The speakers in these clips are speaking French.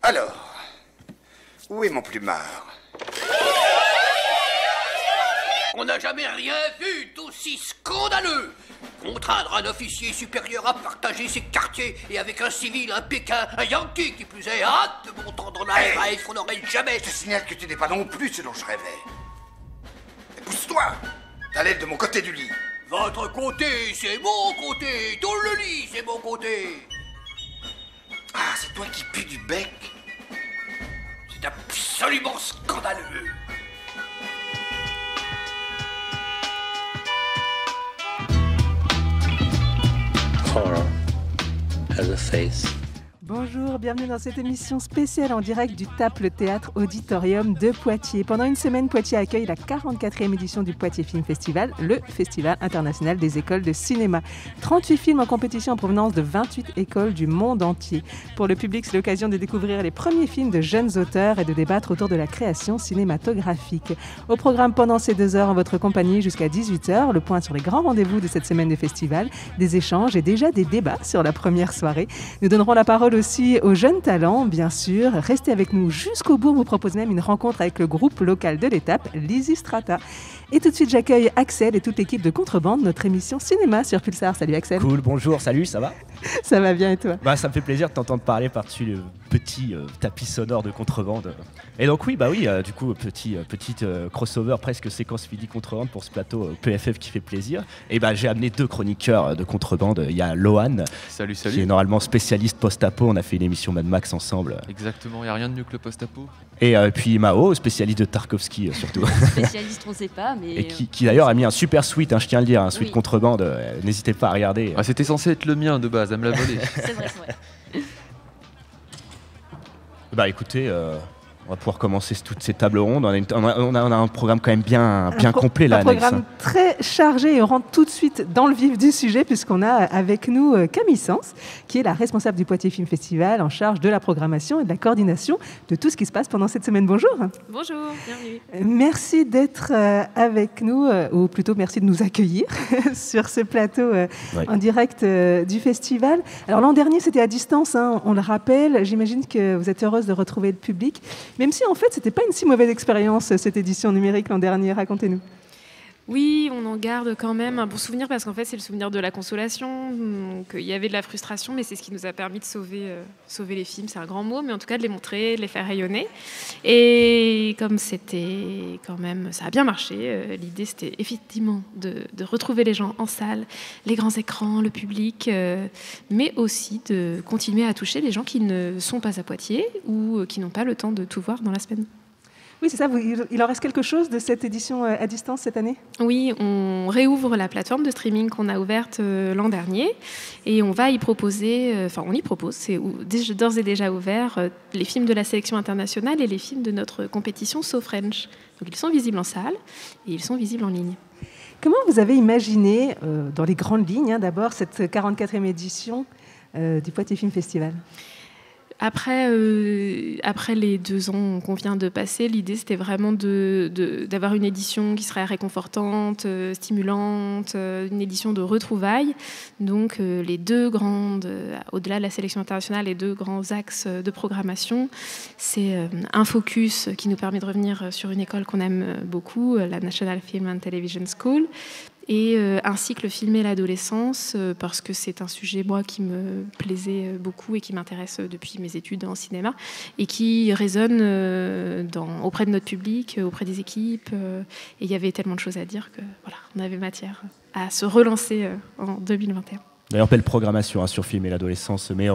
Alors, où est mon plumard? On n'a jamais rien vu d'aussi scandaleux. Contraindre un officier supérieur à partager ses quartiers et avec un civil, un Pékin, un Yankee qui plus est, hâte de montant dans la rêve qu'on n'aurait jamais... Je te signale que tu n'es pas non plus ce dont je rêvais. Mais pousse-toi! T'as l'aile de mon côté du lit. Votre côté, c'est mon côté. Dans le lit, c'est mon côté. Ah, c'est toi qui pues du bec? C'est absolument scandaleux. Horror has a face. Bonjour, bienvenue dans cette émission spéciale en direct du Taple Théâtre Auditorium de Poitiers. Pendant une semaine, Poitiers accueille la 44e édition du Poitiers Film Festival, le festival international des écoles de cinéma. 38 films en compétition en provenance de 28 écoles du monde entier. Pour le public, c'est l'occasion de découvrir les premiers films de jeunes auteurs et de débattre autour de la création cinématographique. Au programme pendant ces 2 heures en votre compagnie jusqu'à 18h, le point sur les grands rendez-vous de cette semaine de festival, des échanges et déjà des débats sur la première soirée. Nous donnerons la parole aussi aux jeunes talents, bien sûr. Restez avec nous jusqu'au bout. On vous propose même une rencontre avec le groupe local de l'étape, Lysistrata. Et tout de suite, j'accueille Axel et toute l'équipe de Contrebande, notre émission cinéma sur Pulsar. Salut Axel. Cool, bonjour, salut, ça va? Ça va bien et toi? Ça me fait plaisir de t'entendre parler par-dessus le petit tapis sonore de Contrebande. Et donc oui, du coup, petite crossover, presque séquence Midi Contrebande pour ce plateau PFF qui fait plaisir. Et j'ai amené 2 chroniqueurs de Contrebande. Il y a Lohan, salut. Qui est normalement spécialiste post-apo. On a fait une émission Mad Max ensemble. Exactement, il n'y a rien de mieux que le post-apo. Et puis Mao, spécialiste de Tarkovsky surtout. Spécialiste, on ne sait pas, mais... Et qui d'ailleurs a mis un super suite, je tiens à le dire, un suite Oui. Contrebande. N'hésitez pas à regarder. C'était censé être le mien de base, à me la voler. C'est vrai. Écoutez, on va pouvoir commencer toutes ces tables rondes. On a un programme quand même bien complet là, Un Anaïs. programme très chargé et on rentre tout de suite dans le vif du sujet puisqu'on a avec nous Camille Sens, qui est la responsable du Poitiers Film Festival en charge de la programmation et de la coordination de tout ce qui se passe pendant cette semaine. Bonjour. Bonjour, bienvenue. Merci d'être avec nous, ou plutôt merci de nous accueillir sur ce plateau en direct du festival. Alors l'an dernier, c'était à distance, on le rappelle. J'imagine que vous êtes heureuse de retrouver le public. Même si, en fait, ce n'était pas une si mauvaise expérience, cette édition numérique l'an dernier. Racontez-nous. Oui, on en garde quand même un bon souvenir parce qu'en fait, c'est le souvenir de la consolation. Donc, il y avait de la frustration, mais c'est ce qui nous a permis de sauver les films. C'est un grand mot, mais en tout cas, de les montrer, de les faire rayonner. Et comme c'était quand même... Ça a bien marché, l'idée, c'était effectivement de retrouver les gens en salle, les grands écrans, le public, mais aussi de continuer à toucher les gens qui ne sont pas à Poitiers ou qui n'ont pas le temps de tout voir dans la semaine. Oui, c'est ça. Il en reste quelque chose de cette édition à distance cette année? Oui, on réouvre la plateforme de streaming qu'on a ouverte l'an dernier et on va y proposer, c'est d'ores et déjà ouvert, les films de la sélection internationale et les films de notre compétition So French. Donc ils sont visibles en salle et ils sont visibles en ligne. Comment vous avez imaginé, dans les grandes lignes, d'abord, cette 44e édition du Poitiers Film Festival? Après les 2 ans qu'on vient de passer, l'idée c'était vraiment d'avoir une édition qui serait réconfortante, stimulante, une édition de retrouvailles. Donc les 2 grandes, au-delà de la sélection internationale, les 2 grands axes de programmation, c'est un focus qui nous permet de revenir sur une école qu'on aime beaucoup, la National Film and Television School, et un cycle filmé l'adolescence parce que c'est un sujet moi qui me plaisait beaucoup et qui m'intéresse depuis mes études en cinéma et qui résonne auprès de notre public, auprès des équipes et il y avait tellement de choses à dire que voilà, on avait matière à se relancer en 2021. D'ailleurs, belle programmation sur film et l'adolescence, mais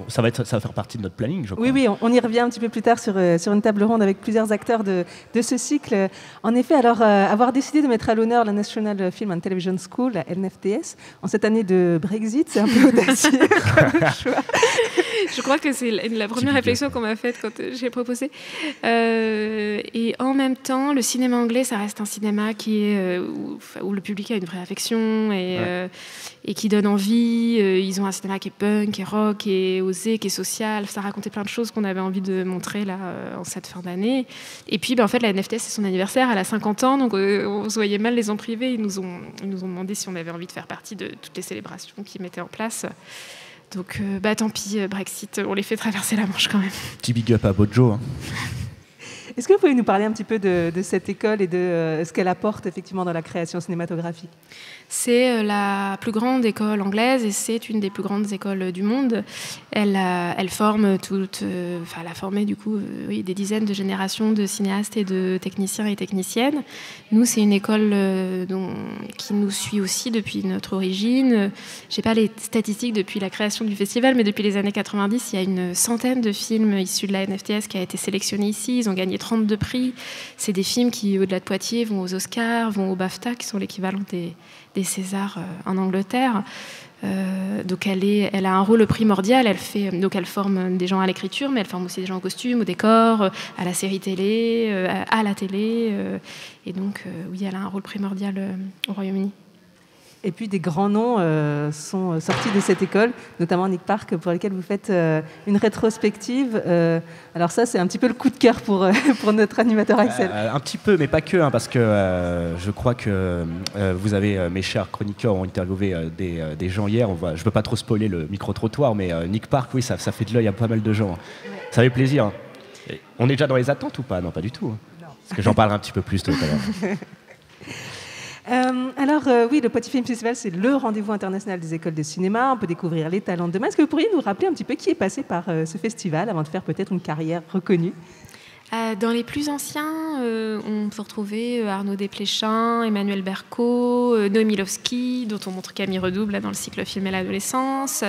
ça va faire partie de notre planning, je crois. Oui, on y revient un petit peu plus tard sur une table ronde avec plusieurs acteurs de ce cycle. En effet, alors, avoir décidé de mettre à l'honneur la National Film and Television School, la NFTS, en cette année de Brexit, c'est un peu audacieux comme choix. Je crois que c'est la première réflexion qu'on m'a faite quand j'ai proposé. Et en même temps, le cinéma anglais, ça reste un cinéma qui est, où le public a une vraie affection et qui donne envie. Ils ont un cinéma qui est punk, qui est rock, qui est osé, qui est social. Ça racontait plein de choses qu'on avait envie de montrer là, en cette fin d'année. Et puis, en fait, la NFTS, c'est son anniversaire. Elle a 50 ans, donc on se voyait mal les en privé. Ils nous ont demandé si on avait envie de faire partie de toutes les célébrations qu'ils mettaient en place. Donc, tant pis, Brexit, on les fait traverser la Manche quand même. Petit big up à Bojo. Hein. Est-ce que vous pouvez nous parler un petit peu de cette école et de ce qu'elle apporte effectivement dans la création cinématographique ? C'est la plus grande école anglaise et c'est une des plus grandes écoles du monde. Elle forme elle a formé du coup des dizaines de générations de cinéastes et de techniciens et techniciennes. Nous, c'est une école qui nous suit aussi depuis notre origine. Je n'ai pas les statistiques depuis la création du festival, mais depuis les années 90, il y a une centaine de films issus de la NFTS qui a été sélectionnés ici. Ils ont gagné 32 prix. C'est des films qui, au-delà de Poitiers, vont aux Oscars, vont au BAFTA, qui sont l'équivalent des Césars en Angleterre. Donc elle a un rôle primordial. Elle forme des gens à l'écriture, mais elle forme aussi des gens au costume, au décor, à la série télé, à la télé. Et donc, oui, elle a un rôle primordial au Royaume-Uni. Et puis des grands noms sont sortis de cette école, notamment Nick Park, pour lequel vous faites une rétrospective. Alors ça, c'est un petit peu le coup de cœur pour notre animateur Axel. Un petit peu, mais pas que, hein, parce que je crois que vous avez, mes chers chroniqueurs, ont interviewé des gens hier. Je ne veux pas trop spoiler le micro-trottoir, mais Nick Park, oui, ça fait de l'œil à pas mal de gens. Ça fait plaisir. Et on est déjà dans les attentes ou pas ? Non, pas du tout. Non. Parce que j'en parlerai un petit peu plus tout à l'heure. Oui, le Poitiers Film Festival, c'est le rendez-vous international des écoles de cinéma. On peut découvrir les talents de demain. Est-ce que vous pourriez nous rappeler un petit peu qui est passé par ce festival avant de faire peut-être une carrière reconnue ? Dans les plus anciens, on peut retrouver Arnaud Desplechin, Emmanuel Berco, Noémie Lovski, dont on montre Camille Redouble là, dans le cycle Film et l'adolescence.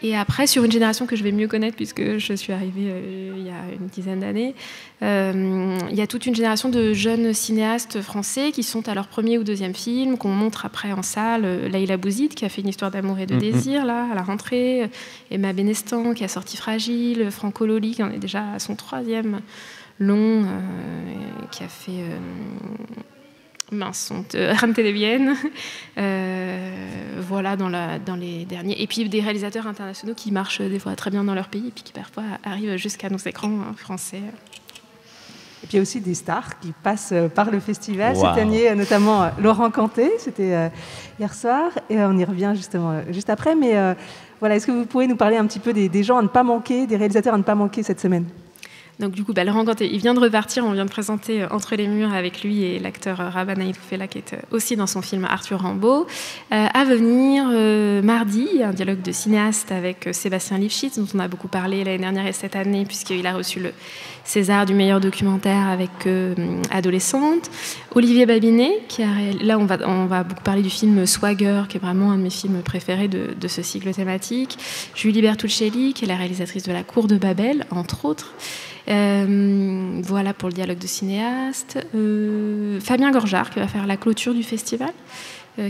Et après, sur une génération que je vais mieux connaître, puisque je suis arrivée il y a une dizaine d'années, il y a toute une génération de jeunes cinéastes français qui sont à leur premier ou deuxième film, qu'on montre après en salle. Laïla Bouzid, qui a fait Une histoire d'amour et de désir, là, à la rentrée. Emma Benestan, qui a sorti Fragile. Franco Loli, qui en est déjà à son troisième long, qui a fait... Rame Télévienne, voilà dans les derniers. Et puis des réalisateurs internationaux qui marchent des fois très bien dans leur pays et puis qui parfois arrivent jusqu'à nos écrans français. Et puis il y a aussi des stars qui passent par le festival. Wow. Cette année, notamment Laurent Canté, c'était hier soir, et on y revient justement juste après. Mais voilà, est-ce que vous pouvez nous parler un petit peu des gens à ne pas manquer, des réalisateurs à ne pas manquer cette semaine ? Donc du coup, Laurent Canté, il vient de repartir, on vient de présenter Entre les murs avec lui et l'acteur Rabana Toufela qui est aussi dans son film Arthur Rimbaud. À venir, mardi, un dialogue de cinéaste avec Sébastien Lifshitz, dont on a beaucoup parlé l'année dernière et cette année, puisqu'il a reçu le César du meilleur documentaire avec Adolescente. Olivier Babinet, là on va beaucoup parler du film Swagger, qui est vraiment un de mes films préférés de ce cycle thématique. Julie Bertuccelli, qui est la réalisatrice de La Cour de Babel, entre autres. Voilà pour le dialogue de cinéaste. Fabien Gorjard, qui va faire la clôture du festival,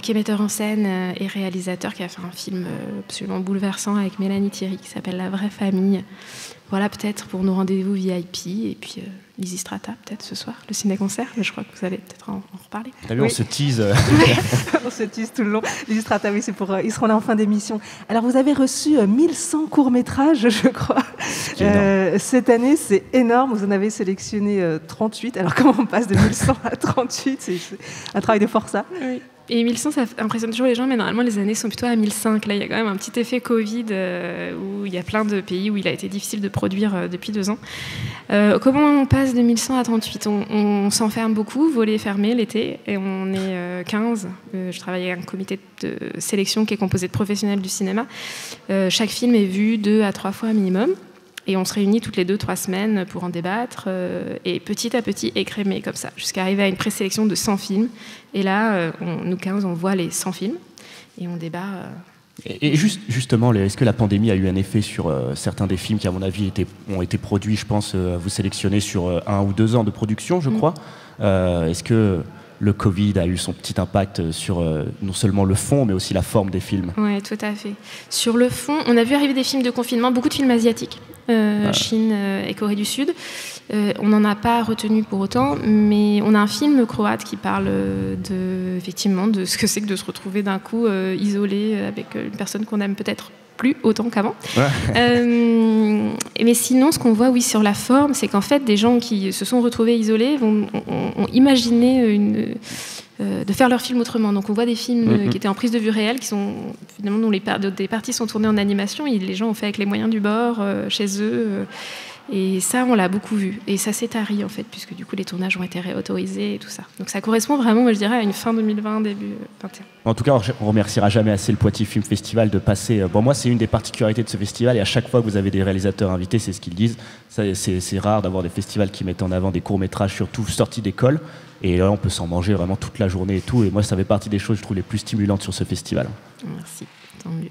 qui est metteur en scène et réalisateur, qui a fait un film absolument bouleversant avec Mélanie Thierry, qui s'appelle La vraie famille. Voilà peut-être pour nos rendez-vous VIP. Et puis Lizzy Strata, peut-être ce soir, le ciné-concert. Mais je crois que vous allez peut-être en reparler. T'as vu, oui. On se tease. On se tease tout le long. Lizzy Strata, oui, c'est pour... ils seront là en fin d'émission. Alors, vous avez reçu 1100 courts-métrages, je crois. Cette année, c'est énorme. Vous en avez sélectionné 38. Alors, comment on passe de 1100 à 38 ? C'est un travail de forçat. Oui. Et 1100, ça impressionne toujours les gens, mais normalement, les années sont plutôt à 1005. Là, il y a quand même un petit effet Covid où il y a plein de pays où il a été difficile de produire depuis 2 ans. Comment on passe de 1100 à 38 ? On s'enferme beaucoup, volets fermés l'été, et on est 15. Je travaille avec un comité de sélection qui est composé de professionnels du cinéma. Chaque film est vu 2 à 3 fois minimum. Et on se réunit toutes les 2-3 semaines pour en débattre et petit à petit écrémer comme ça, jusqu'à arriver à une présélection de 100 films. Et là, nous 15, on voit les 100 films et on débat. Et justement, est-ce que la pandémie a eu un effet sur certains des films qui, à mon avis, ont été produits, je pense, vous sélectionnez sur 1 ou 2 ans de production, je crois. Est-ce que le Covid a eu son petit impact sur non seulement le fond, mais aussi la forme des films ? Oui, tout à fait. Sur le fond, on a vu arriver des films de confinement, beaucoup de films asiatiques, Chine et Corée du Sud. On n'en a pas retenu pour autant, mais on a un film croate qui parle effectivement de ce que c'est que de se retrouver d'un coup isolé avec une personne qu'on aime peut-être plus autant qu'avant. Mais sinon, ce qu'on voit, oui, sur la forme, c'est qu'en fait, des gens qui se sont retrouvés isolés ont imaginé de faire leurs films autrement. Donc on voit des films qui étaient en prise de vue réelle, qui sont finalement dont des parties sont tournées en animation, et les gens ont fait avec les moyens du bord, chez eux. Et ça, on l'a beaucoup vu. Et ça s'est tari, en fait, puisque du coup, les tournages ont été réautorisés et tout ça. Donc ça correspond vraiment, moi, je dirais, à une fin 2020, début 2021. En tout cas, on remerciera jamais assez le Poitiers Film Festival de passer... Bon, moi, c'est une des particularités de ce festival, et à chaque fois que vous avez des réalisateurs invités, c'est ce qu'ils disent. C'est rare d'avoir des festivals qui mettent en avant des courts-métrages, surtout sortis d'école. Et là, on peut s'en manger vraiment toute la journée et tout. Et moi, ça fait partie des choses, je trouve, les plus stimulantes sur ce festival. Merci, tant mieux.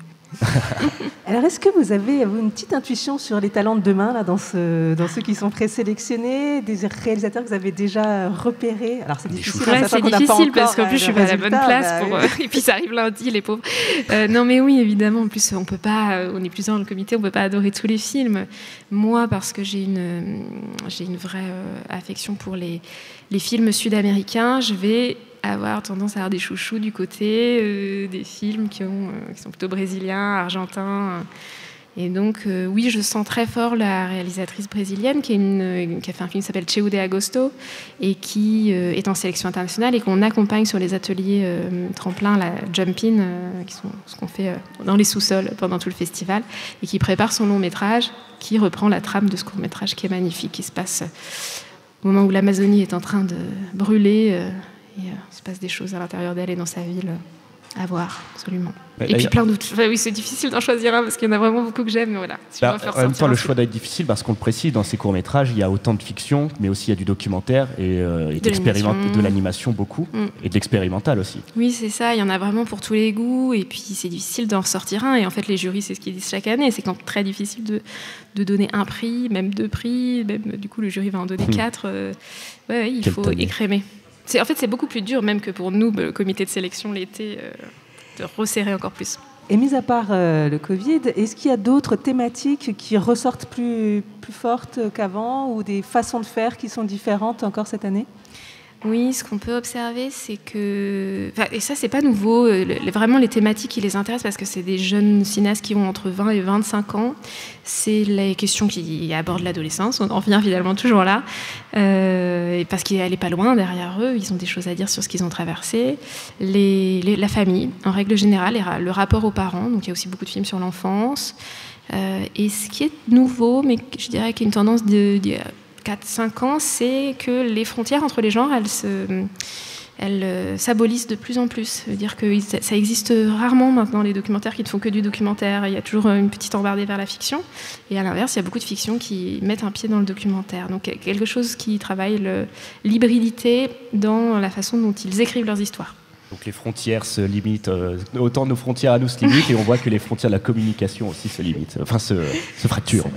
Alors, est-ce que vous avez une petite intuition sur les talents de demain là, dans ceux qui sont présélectionnés, des réalisateurs que vous avez déjà repérés? Alors, c'est difficile. C'est difficile parce qu'en plus, je suis pas à la bonne place. Et puis, ça arrive lundi, les pauvres. Non, mais oui, évidemment. En plus, on est plusieurs dans le comité, on peut pas adorer tous les films. Moi, parce que j'ai une vraie affection pour les films sud-américains, je vais avoir tendance à avoir des chouchous du côté des films qui sont plutôt brésiliens, argentins. Et donc, oui, je sens très fort la réalisatrice brésilienne qui a fait un film qui s'appelle Cheu de Agosto et qui est en sélection internationale et qu'on accompagne sur les ateliers tremplins, la Jump-In, qui sont ce qu'on fait dans les sous-sols pendant tout le festival, et qui prépare son long-métrage, qui reprend la trame de ce court-métrage qui est magnifique, qui se passe au moment où l'Amazonie est en train de brûler. Il se passe des choses à l'intérieur d'elle et dans sa ville à voir, absolument. Et puis plein d'autres. Enfin, oui, c'est difficile d'en choisir un parce qu'il y en a vraiment beaucoup que j'aime, mais voilà. Si en même temps, le choix doit être difficile parce qu'on le précise, dans ces courts-métrages, il y a autant de fiction, mais aussi il y a du documentaire et de l'animation beaucoup, et de l'expérimental aussi. Oui, c'est ça, il y en a vraiment pour tous les goûts, et puis c'est difficile d'en ressortir un. Et en fait, les jurys, c'est ce qu'ils disent chaque année, c'est quand très difficile de donner un prix, même 2 prix, même du coup, le jury va en donner 4. Il faut écrémer. En fait, c'est beaucoup plus dur, même que pour nous, le comité de sélection l'été, de resserrer encore plus. Et mis à part le Covid, est-ce qu'il y a d'autres thématiques qui ressortent plus fortes qu'avant ou des façons de faire qui sont différentes encore cette année ? Oui, ce qu'on peut observer, c'est que... et ça, c'est pas nouveau. Vraiment, les thématiques qui les intéressent, parce que c'est des jeunes cinéastes qui ont entre 20 et 25 ans. C'est les questions qui abordent l'adolescence. On en revient finalement toujours là. Parce qu'elle n'est pas loin derrière eux. Ils ont des choses à dire sur ce qu'ils ont traversé. La famille, en règle générale, le rapport aux parents. Donc, il y a aussi beaucoup de films sur l'enfance. Et ce qui est nouveau, mais je dirais qu'il y a une tendance de 4-5 ans, c'est que les frontières entre les genres, elles s'abolissent de plus en plus. C'est-à-dire que ça existe rarement maintenant, les documentaires qui ne font que du documentaire. Il y a toujours une petite embardée vers la fiction. Et à l'inverse, il y a beaucoup de fictions qui mettent un pied dans le documentaire. Donc quelque chose qui travaille l'hybridité dans la façon dont ils écrivent leurs histoires. Donc les frontières se limitent, autant nos frontières à nous se limitent, et on voit que les frontières de la communication aussi se limitent, enfin se fracturent.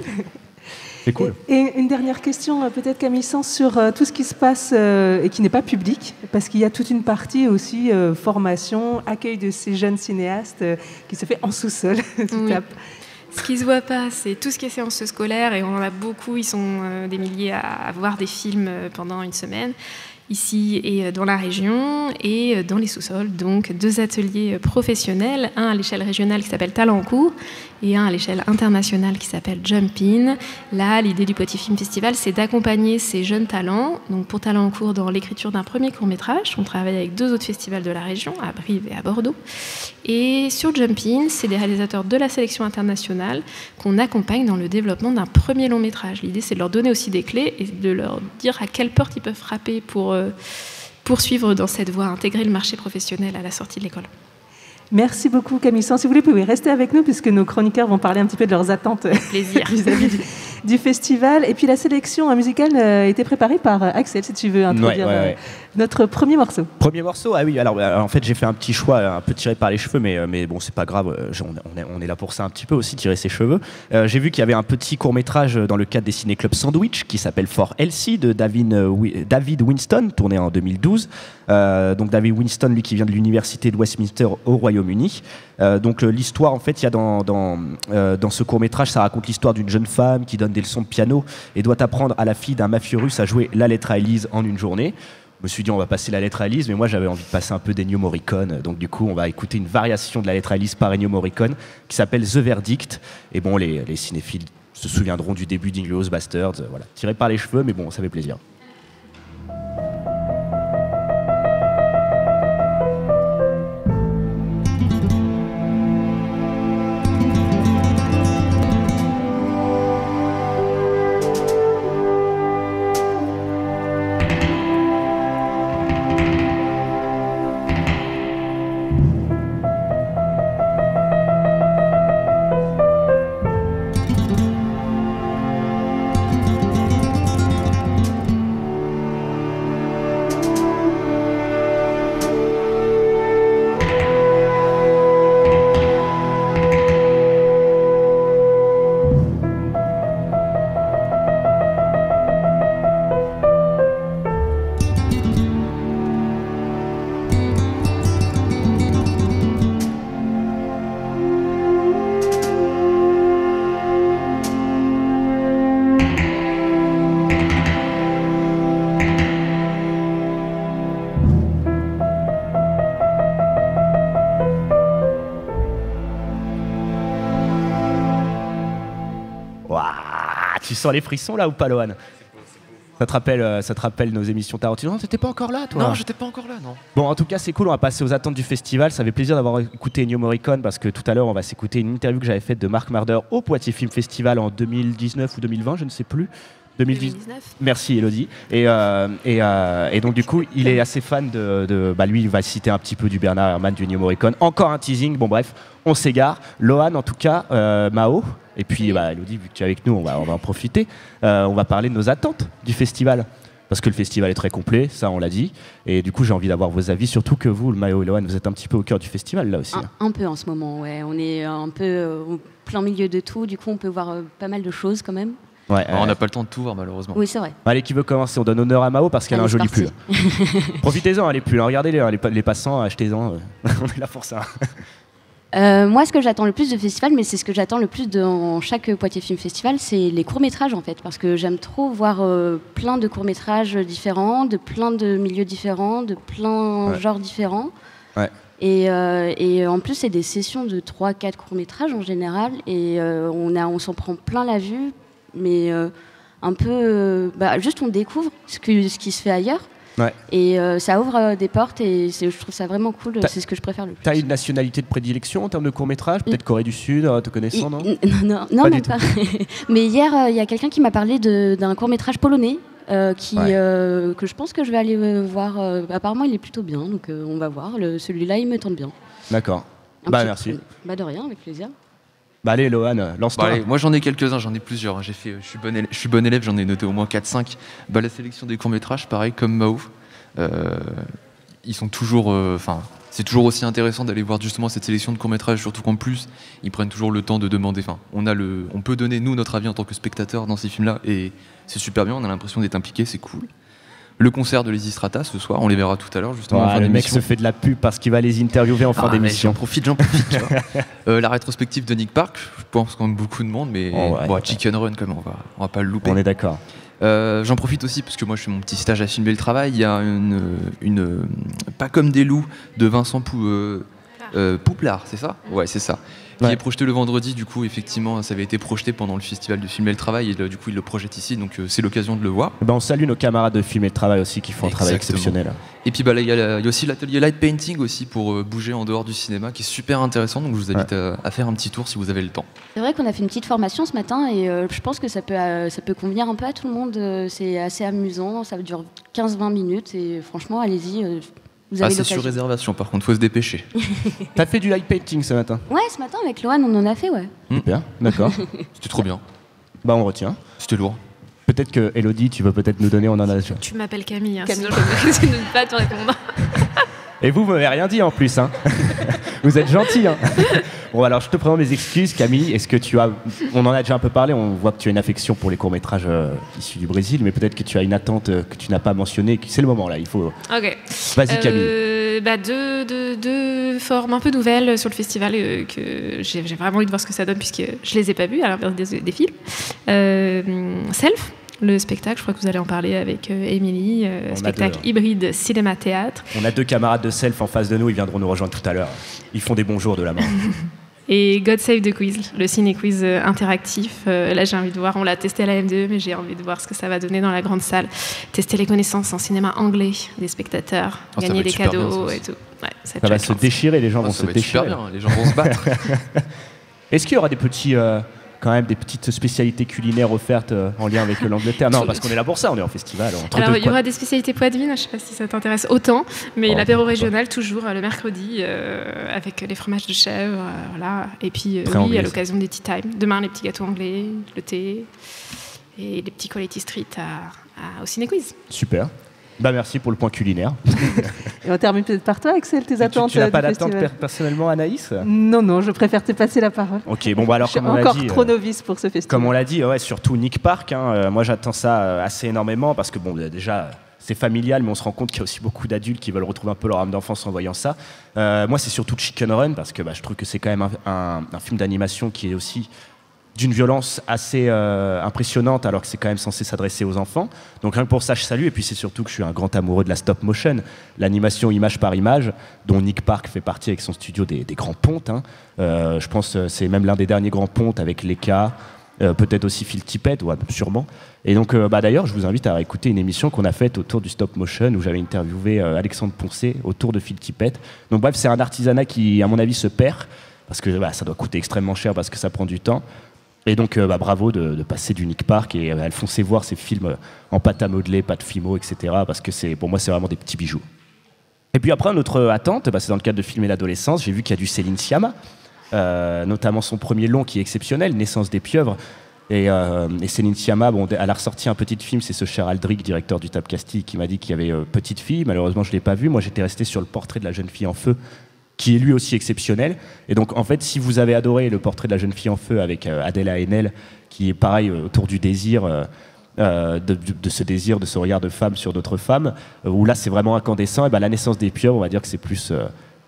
C'est cool. Et une dernière question, peut-être Camille Sens, sur tout ce qui se passe et qui n'est pas public, parce qu'il y a toute une partie aussi formation, accueil de ces jeunes cinéastes qui se fait en sous-sol. Oui. Ce qui ne se voit pas, c'est tout ce qui est séance scolaire, et on en a beaucoup, ils sont des milliers à voir des films pendant une semaine. Ici et dans la région, et dans les sous-sols, donc 2 ateliers professionnels, un à l'échelle régionale qui s'appelle Talent en cours et un à l'échelle internationale qui s'appelle Jump-In. Là, l'idée du Poitiers Film Festival, c'est d'accompagner ces jeunes talents, donc pour Talent en cours dans l'écriture d'un premier court-métrage. On travaille avec 2 autres festivals de la région, à Brive et à Bordeaux. Et sur Jump-In, c'est des réalisateurs de la sélection internationale qu'on accompagne dans le développement d'un premier long-métrage. L'idée, c'est de leur donner aussi des clés et de leur dire à quelle porte ils peuvent frapper pour poursuivre dans cette voie, intégrer le marché professionnel à la sortie de l'école. Merci beaucoup Camille Sens. Si vous voulez, vous pouvez rester avec nous puisque nos chroniqueurs vont parler un petit peu de leurs attentes vis-à-vis du festival. Et puis la sélection musicale a été préparée par Axel, si tu veux introduire notre premier morceau. Premier morceau, ah oui, alors en fait j'ai fait un petit choix un peu tiré par les cheveux, mais bon c'est pas grave, on est là pour ça un petit peu aussi, tirer ses cheveux. J'ai vu qu'il y avait un petit court-métrage dans le cadre des ciné-clubs Sandwich qui s'appelle For Elsie de David Winston, tourné en 2012. Donc David Winston, lui qui vient de l'université de Westminster au Royaume-Uni. Donc l'histoire, en fait, il y a dans ce court-métrage, ça raconte l'histoire d'une jeune femme qui donne des leçons de piano et doit apprendre à la fille d'un mafieux russe à jouer la lettre à Élise en une journée. Je me suis dit on va passer la lettre à Élise, mais moi j'avais envie de passer un peu d'Ennio Morricone, donc du coup on va écouter une variation de la lettre à Élise par Ennio Morricone qui s'appelle The Verdict. Et bon, les cinéphiles se souviendront du début d'Inglourious Basterds, voilà, tiré par les cheveux, mais bon, ça fait plaisir. Tu sens les frissons là ou pas, Lohan? Ça te rappelle nos émissions Tarantino? Non, t'étais pas encore là, toi? Non, j'étais pas encore là, non. Bon, en tout cas, c'est cool. On va passer aux attentes du festival. Ça fait plaisir d'avoir écouté Ennio Morricone parce que tout à l'heure, on va s'écouter une interview que j'avais faite de Marc Marder au Poitiers Film Festival en 2019 ou 2020, je ne sais plus. 2019. Merci Elodie. Et donc du coup, il est assez fan bah, lui, il va citer un petit peu du Bernard Herrmann, du Ennio Morricone. Encore un teasing. Bon bref, on s'égare. Lohan, en tout cas, Mao. Et puis bah, Elodie, vu que tu es avec nous, on va en profiter. On va parler de nos attentes du festival. Parce que le festival est très complet, ça on l'a dit. Et du coup, j'ai envie d'avoir vos avis, surtout que vous, le Mao et Lohan, vous êtes un petit peu au cœur du festival là aussi. Un peu en ce moment, ouais. On est un peu au plein milieu de tout. Du coup, on peut voir pas mal de choses quand même. Ouais, on n'a pas le temps de tout voir malheureusement. Oui, c'est vrai. Allez, qui veut commencer? On donne honneur à Mao parce qu'elle a un joli pull. Profitez-en, les pulls. Regardez les passants, achetez-en. On est là pour ça. Moi, ce que j'attends le plus de festival, mais c'est ce que j'attends le plus dans chaque Poitiers Film Festival, c'est les courts-métrages en fait. Parce que j'aime trop voir plein de courts-métrages différents, de plein de milieux différents, de plein de genres différents. Ouais. Et en plus, c'est des sessions de 3-4 courts-métrages en général. Et on s'en prend plein la vue. Mais un peu, juste on découvre ce qui se fait ailleurs. Ouais. Et ça ouvre des portes et je trouve ça vraiment cool. C'est ce que je préfère le plus. T'as une nationalité de prédilection en termes de court-métrage? Peut-être Corée du Sud, te connaissant, non? Non, même pas. Mais hier, il y a quelqu'un qui m'a parlé d'un court-métrage polonais que je pense que je vais aller voir. Apparemment, il est plutôt bien, donc on va voir. Celui-là, il me tente bien. D'accord. Merci. De rien, avec plaisir. Bah allez, Lohan, lance-toi. Moi j'en ai quelques-uns, j'en ai plusieurs. Je suis bon élève, j'en ai noté au moins 4-5. La sélection des courts-métrages, pareil, comme Mao. Ils sont toujours. C'est toujours aussi intéressant d'aller voir justement cette sélection de courts-métrages, surtout qu'en plus, ils prennent toujours le temps de demander. On peut donner, nous, notre avis en tant que spectateur dans ces films-là, et c'est super bien, on a l'impression d'être impliqué, c'est cool. Le concert de Lazy Strata ce soir, on les verra tout à l'heure justement. Le mec se fait de la pub parce qu'il va les interviewer en fin d'émission. J'en profite. La rétrospective de Nick Park, je pense qu'on a beaucoup de monde, mais Chicken Run, comme on va pas le louper. On est d'accord. J'en profite aussi parce que moi je fais mon petit stage à filmer le travail. Il y a une Pas comme des loups de Vincent Pouplard, c'est ça? Ouais, c'est ça. Qui est projeté le vendredi, du coup, effectivement, ça avait été projeté pendant le festival de Filmer le Travail, et du coup, il le projette ici, donc c'est l'occasion de le voir. On salue nos camarades de Filmer le Travail aussi, qui font un travail exceptionnel. Et puis, il y a aussi l'atelier Light Painting aussi, pour bouger en dehors du cinéma, qui est super intéressant, donc je vous invite à faire un petit tour si vous avez le temps. C'est vrai qu'on a fait une petite formation ce matin, et je pense que ça peut convenir un peu à tout le monde. C'est assez amusant, ça dure 15-20 minutes, et franchement, allez-y. C'est sur réservation, par contre, faut se dépêcher. T'as fait du light painting ce matin? Ouais, ce matin avec Lohan, on en a fait, ouais. Super, d'accord. C'était trop bien. On retient. C'était lourd. Peut-être que Elodie, tu veux peut-être nous donner, on en a déjà. Tu m'appelles Camille, sinon je ne vais pas te répondre. Et vous m'avez rien dit en plus, hein. Vous êtes gentil, hein. Bon, alors je te présente mes excuses, Camille. Est-ce que on en a déjà un peu parlé, on voit que tu as une affection pour les courts-métrages issus du Brésil, mais peut-être que tu as une attente que tu n'as pas mentionnée, c'est le moment là, il faut... Ok. Vas-y, Camille. Deux formes un peu nouvelles sur le festival que j'ai vraiment envie de voir ce que ça donne puisque je les ai pas vues à l'inverse des films. Self, le spectacle, je crois que vous allez en parler avec Émilie, spectacle hybride cinéma-théâtre. On a deux camarades de Self en face de nous, ils viendront nous rejoindre tout à l'heure. Ils font des bons jours de la main. Et God Save the Quiz, le ciné-quiz interactif. Là, j'ai envie de voir, on l'a testé à la M2, mais j'ai envie de voir ce que ça va donner dans la grande salle. Tester les connaissances en cinéma anglais des spectateurs, gagner des cadeaux et tout. Ouais, ça va se déchirer, les gens vont se déchirer. Super bien, les gens vont se battre. Est-ce qu'il y aura des petits... quand même des petites spécialités culinaires offertes en lien avec l'Angleterre? Non, parce qu'on est là pour ça, on est en festival. Alors, il y aura des spécialités poitevines, je ne sais pas si ça t'intéresse autant, mais l'apéro régional, toujours le mercredi, avec les fromages de chèvre, voilà. Et puis, à l'occasion des tea time. Demain, les petits gâteaux anglais, le thé, et les petits quality street au ciné-quiz. Super. Merci pour le point culinaire. Et on termine peut-être par toi, Axel, tes attentes. Tu n'as pas d'attente personnellement, Anaïs? Non, je préfère te passer la parole. Ok, alors je suis encore trop novice pour ce festival. Comme on l'a dit, surtout Nick Park. Moi, j'attends ça assez énormément parce que déjà, c'est familial, mais on se rend compte qu'il y a aussi beaucoup d'adultes qui veulent retrouver un peu leur âme d'enfance en voyant ça. Moi, c'est surtout Chicken Run parce que je trouve que c'est quand même un film d'animation qui est aussi d'une violence assez impressionnante alors que c'est quand même censé s'adresser aux enfants. Donc rien que pour ça, je salue. Et puis c'est surtout que je suis un grand amoureux de la stop motion, l'animation image par image, dont Nick Park fait partie avec son studio des grands pontes. Je pense que c'est même l'un des derniers grands pontes avec Leica, peut-être aussi Phil Tippett, ouais, sûrement. Et donc, d'ailleurs, je vous invite à écouter une émission qu'on a faite autour du stop motion où j'avais interviewé Alexandre Poncé autour de Phil Tippett. Donc bref, c'est un artisanat qui, à mon avis, se perd parce que ça doit coûter extrêmement cher parce que ça prend du temps. Et donc, bravo de passer du Nick Park et foncez voir ces films en pâte à modeler, pâte fimo, etc. Parce que pour moi, c'est vraiment des petits bijoux. Et puis après, notre attente, c'est dans le cadre de Filmer l'adolescence. J'ai vu qu'il y a du Céline Sciamma, notamment son premier long qui est exceptionnel, Naissance des pieuvres. Et Céline Sciamma, elle a ressorti un petit film, c'est ce cher Aldric, directeur du Tap Castille, qui m'a dit qu'il y avait Petite fille. Malheureusement, je ne l'ai pas vu. Moi, j'étais resté sur le portrait de la jeune fille en feu, qui est lui aussi exceptionnel. Et donc, en fait, si vous avez adoré le portrait de la jeune fille en feu avec Adèle Haenel, qui est pareil autour du désir, de ce désir, de ce regard de femme sur d'autres femmes, où là, c'est vraiment incandescent, et la naissance des pieuvres, on va dire que c'est plus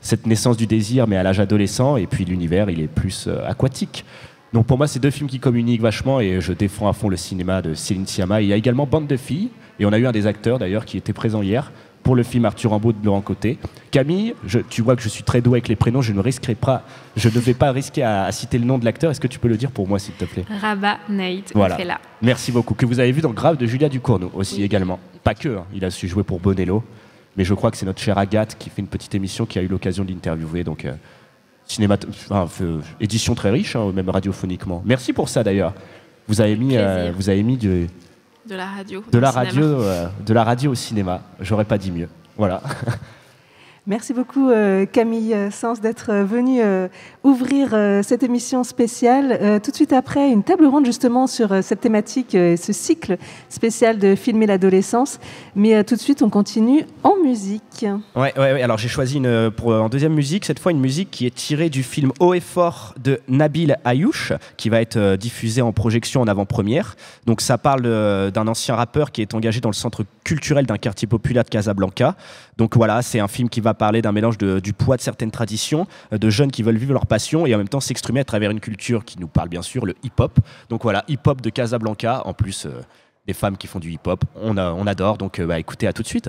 cette naissance du désir, mais à l'âge adolescent, et puis l'univers, il est plus aquatique. Donc pour moi, c'est deux films qui communiquent vachement, et je défends à fond le cinéma de Céline Sciamma. Il y a également Bande de filles, et on a eu un des acteurs d'ailleurs qui était présent hier, pour le film Arthur Rimbaud de Laurent Côté. Camille, tu vois que je suis très doué avec les prénoms, je ne vais pas risquer à citer le nom de l'acteur. Est-ce que tu peux le dire pour moi, s'il te plaît? Rabat Naïd, voilà. là. Merci beaucoup. Que vous avez vu dans Grave de Julia Ducournau aussi également. Pas que, hein. Il a su jouer pour Bonello, mais je crois que c'est notre chère Agathe qui fait une petite émission qui a eu l'occasion de l'interviewer. Donc, édition très riche, hein, même radiophoniquement. Merci pour ça d'ailleurs. Vous avez mis de la radio. De la radio au cinéma. J'aurais pas dit mieux. Voilà. Merci beaucoup Camille Sens d'être venue ouvrir cette émission spéciale. Tout de suite après, une table ronde justement sur cette thématique, ce cycle spécial de Filmer l'adolescence. Mais tout de suite, on continue en musique. Ouais. Alors j'ai choisi en deuxième musique, cette fois une musique qui est tirée du film Haut et Fort de Nabil Ayouch, qui va être diffusé en projection en avant-première. Donc ça parle d'un ancien rappeur qui est engagé dans le centre culturel d'un quartier populaire de Casablanca. Donc voilà, c'est un film qui va parler d'un mélange du poids de certaines traditions, de jeunes qui veulent vivre leur passion et en même temps s'exprimer à travers une culture qui nous parle bien sûr, le hip-hop. Donc voilà, hip-hop de Casablanca, en plus des femmes qui font du hip-hop, on adore, donc écoutez, à tout de suite.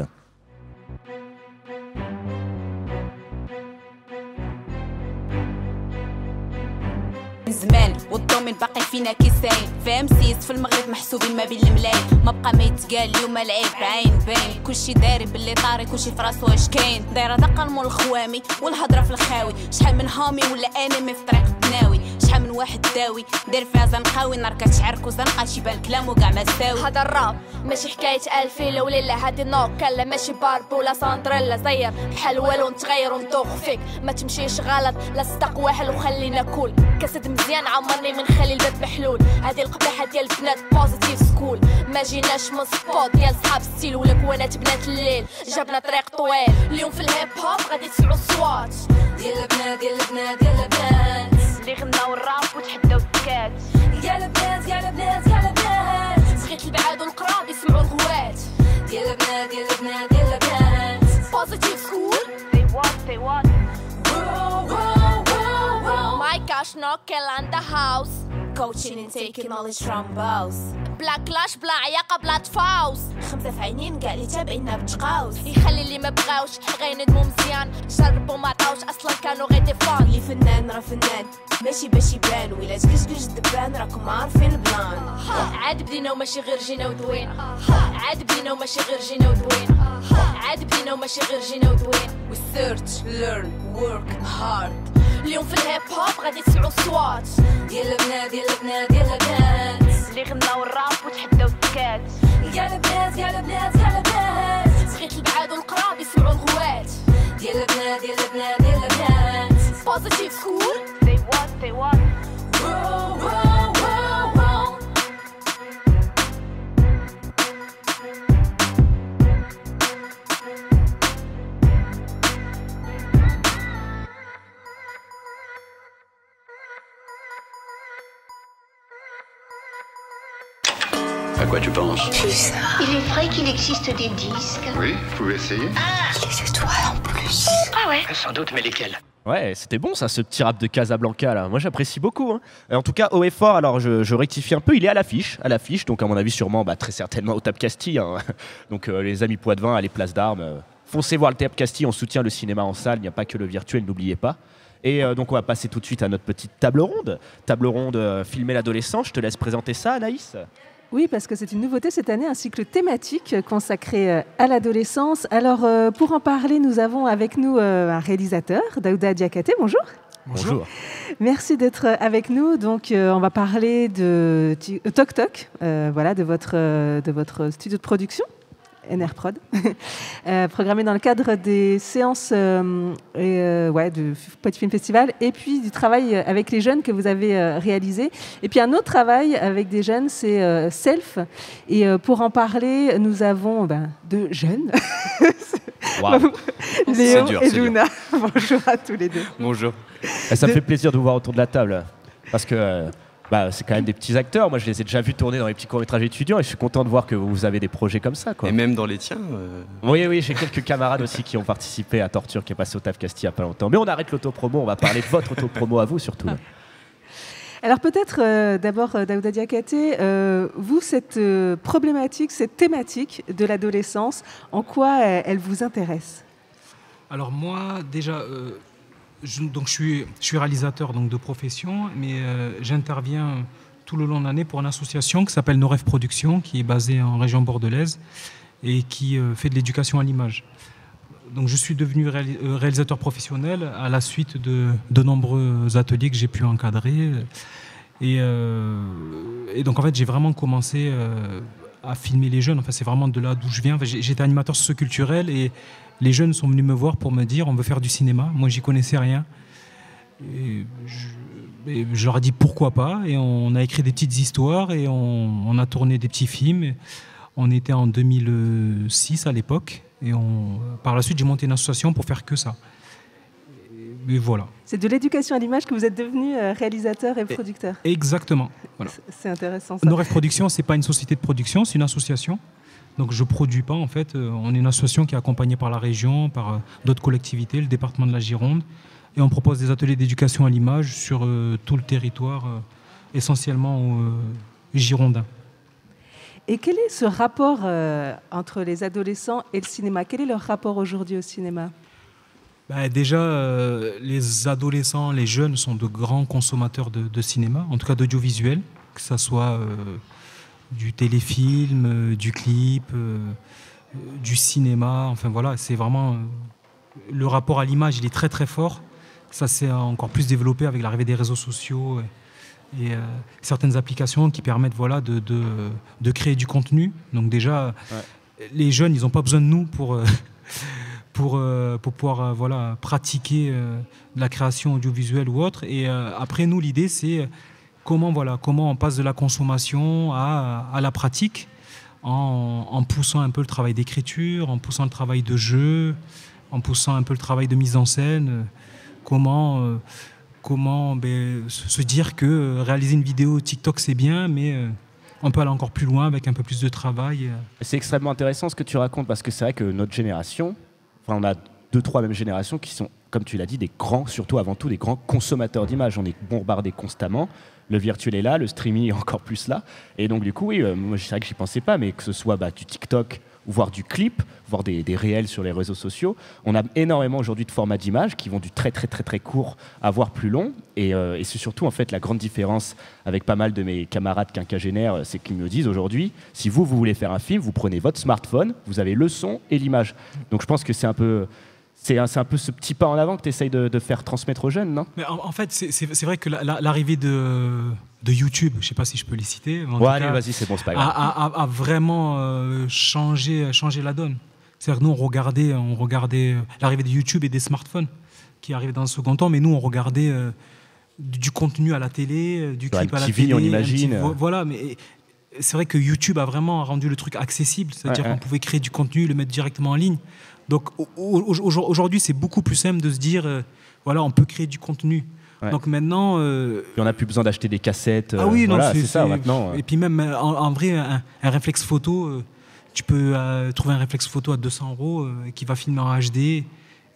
زمان والضومن باقي فينا كيساين فاهم سيس في المغرب محسوبين ما بين الملايين ما بقى ما يتقال اليوم العيب عين باين كلشي داري باللي طاري كلشي في راسو اش كاين دايره دقه المول الخوامي والهضره في الخاوي شحال من هامي ولا انمي في طريق التناوي شحال من واحد داوي داير فيها زنقاوي نار كتعرك وزنقه شي بان كلامو كاع ما ساوي هذا الراب ماشي حكايه الفيله ولا هادي نوك لا ماشي بارب ولا سانتريلا زير بحال والو نتغير ونطوخ فيك ما تمشيش غلط لا صدق واحد وخلينا كول كاسد مزيان عمرني من خلي الباب محلول هذه القبيحه ديال البنات بوزيتيف سكول ما جيناش من سبوت ديال صحاب ستيل ولا كوانات بنات الليل جابنا طريق طويل اليوم في الهيب هوب غادي تسمعوا الصوات ديال البنات ديال البنات ديال البنات اللي غناو الراب وتحداو الدكات ديال البنات ديال البنات ديال البنات صغيت البعاد والقراب يسمعوا الغوات ديال البنات ديال البنات ديال البنات بوزيتيف سكول they what my gosh, no kill on the house. Coaching and taking knowledge from boss. بلا كلاش بلا عياقة بلا تفاوس خمسة في عينين كاع اللي تابعينا بتقاوس يخلي اللي ما بغاوش غيندمو مزيان جربو ما عطاوش اصلا كانوا غير دي فان اللي فنان راه فنان ماشي باش يبان ولا تكشكش الدبان راكم عارفين البلان عاد بدينا وماشي غير جينا ودوين عاد بدينا وماشي غير جينا ودوين عاد بدينا وماشي غير جينا ودوين we search learn work hard اليوم في الهيب هوب غادي تسمعوا الصوات ديال البنات ديال البنات ديال البنات اللي غناو الراب وتحداو الدكات ديال البنات ديال البنات ديال البنات صغيت البعاد والقراب يسمعوا الغوات ديال البنات ديال البنات ديال البنات بوزيتيف سكول they what À quoi tu penses? Il est vrai qu'il existe des disques. Oui, vous pouvez essayer. Ah, les étoiles en plus. Ah ouais? Sans doute, mais lesquels? Ouais, c'était bon ça, ce petit rap de Casablanca là. Moi j'apprécie beaucoup. Hein. En tout cas, haut et fort, alors je rectifie un peu, il est à l'affiche, donc à mon avis sûrement, très certainement au Tap Castille. Hein. Donc les amis Poitvin, à les places d'armes, foncez voir le Tap Castille, on soutient le cinéma en salle, il n'y a pas que le virtuel, n'oubliez pas. Et donc on va passer tout de suite à notre petite table ronde. Table ronde filmer l'adolescent. Je te laisse présenter ça, Anaïs. Oui, parce que c'est une nouveauté cette année, un cycle thématique consacré à l'adolescence. Alors, pour en parler, nous avons avec nous un réalisateur, Daouda Diakhaté. Bonjour. Bonjour. Merci d'être avec nous. Donc, on va parler de Toc Toc, voilà, de votre studio de production. NR Prod, programmé dans le cadre des séances du Poitiers Film Festival, et puis du travail avec les jeunes que vous avez réalisé. Et puis un autre travail avec des jeunes, c'est Self. Et pour en parler, nous avons deux jeunes. Wow. Léo et Luna. Bonjour à tous les deux. Bonjour. Ça me fait plaisir de vous voir autour de la table, parce que c'est quand même des petits acteurs. Moi, je les ai déjà vus tourner dans les petits courts-métrages étudiants et je suis content de voir que vous avez des projets comme ça, quoi. Et même dans les tiens. Oui, j'ai quelques camarades aussi qui ont participé à Torture, qui est passé au TAF Castille il n'y a pas longtemps. Mais on arrête l'autopromo, on va parler de votre autopromo à vous surtout. Alors peut-être d'abord, Daouda Diakhaté, vous, cette problématique, cette thématique de l'adolescence, en quoi elle vous intéresse ? Alors moi, déjà... Donc je suis réalisateur donc, de profession, mais j'interviens tout le long de l'année pour une association qui s'appelle Nos Rêves Productions, qui est basée en région bordelaise et qui fait de l'éducation à l'image. Donc je suis devenu réalisateur professionnel à la suite de nombreux ateliers que j'ai pu encadrer. Et donc en fait j'ai vraiment commencé à filmer les jeunes. Enfin c'est vraiment de là d'où je viens. Enfin, j'étais animateur socio-culturel et les jeunes sont venus me voir pour me dire on veut faire du cinéma. Moi, j'y connaissais rien. Et je leur ai dit pourquoi pas. Et on a écrit des petites histoires et on a tourné des petits films. Et on était en 2006 à l'époque. Et par la suite, j'ai monté une association pour faire que ça. Et voilà. C'est de l'éducation à l'image que vous êtes devenu réalisateur et producteur. Exactement. Voilà. C'est intéressant ça. Nos Rêves Productions, ce n'est pas une société de production, c'est une association. Donc je ne produis pas en fait, on est une association qui est accompagnée par la région, par d'autres collectivités, le département de la Gironde, et on propose des ateliers d'éducation à l'image sur tout le territoire, essentiellement girondin. Et quel est ce rapport entre les adolescents et le cinéma ? Quel est leur rapport aujourd'hui au cinéma ? Déjà, les adolescents, les jeunes sont de grands consommateurs de cinéma, en tout cas d'audiovisuel, que ce soit... du téléfilm, du clip, du cinéma, enfin voilà, c'est vraiment... le rapport à l'image, il est très très fort. Ça s'est encore plus développé avec l'arrivée des réseaux sociaux et certaines applications qui permettent voilà, de créer du contenu. Donc déjà, les jeunes, ils n'ont pas besoin de nous pour pouvoir voilà, pratiquer la création audiovisuelle ou autre. Et après, nous, l'idée, c'est... Comment on passe de la consommation à la pratique en poussant un peu le travail d'écriture, en poussant le travail de jeu, en poussant un peu le travail de mise en scène. Comment se dire que réaliser une vidéo TikTok c'est bien, mais on peut aller encore plus loin avec un peu plus de travail. C'est extrêmement intéressant ce que tu racontes parce que c'est vrai que notre génération, on a 2-3 mêmes générations qui sont, comme tu l'as dit, des grands, surtout avant tout des grands consommateurs d'images. On est bombardés constamment. Le virtuel est là, le streaming est encore plus là. Et donc, du coup, oui, moi, c'est vrai que j'y pensais pas, mais que ce soit du TikTok, voire du clip, voire des réels sur les réseaux sociaux, on a énormément aujourd'hui de formats d'images qui vont du très, très, très, très court à voire plus long. Et c'est surtout, en fait, la grande différence avec pas mal de mes camarades quinquagénaires, c'est qu'ils me disent aujourd'hui, si vous voulez faire un film, vous prenez votre smartphone, vous avez le son et l'image. Donc, je pense que c'est un peu... C'est un peu ce petit pas en avant que tu essayes de faire transmettre aux jeunes, non ? Mais en fait, c'est vrai que l'arrivée de YouTube, je ne sais pas si je peux les citer, allez, vas-y, c'est bon, c'est pas grave. A vraiment changé la donne. C'est-à-dire que nous, on regardait l'arrivée de YouTube et des smartphones qui arrivaient dans un second temps, mais nous, on regardait du contenu à la télé, du clip à la télé. On imagine. Voilà, mais c'est vrai que YouTube a vraiment rendu le truc accessible, c'est-à-dire qu'on pouvait créer du contenu, le mettre directement en ligne. Donc aujourd'hui, c'est beaucoup plus simple de se dire, voilà, on peut créer du contenu. Ouais. Donc maintenant... on n'a plus besoin d'acheter des cassettes. Ah oui, voilà, non, c'est ça maintenant. Et puis même, en vrai, un réflexe photo, tu peux trouver un réflexe photo à 200 € qui va filmer en HD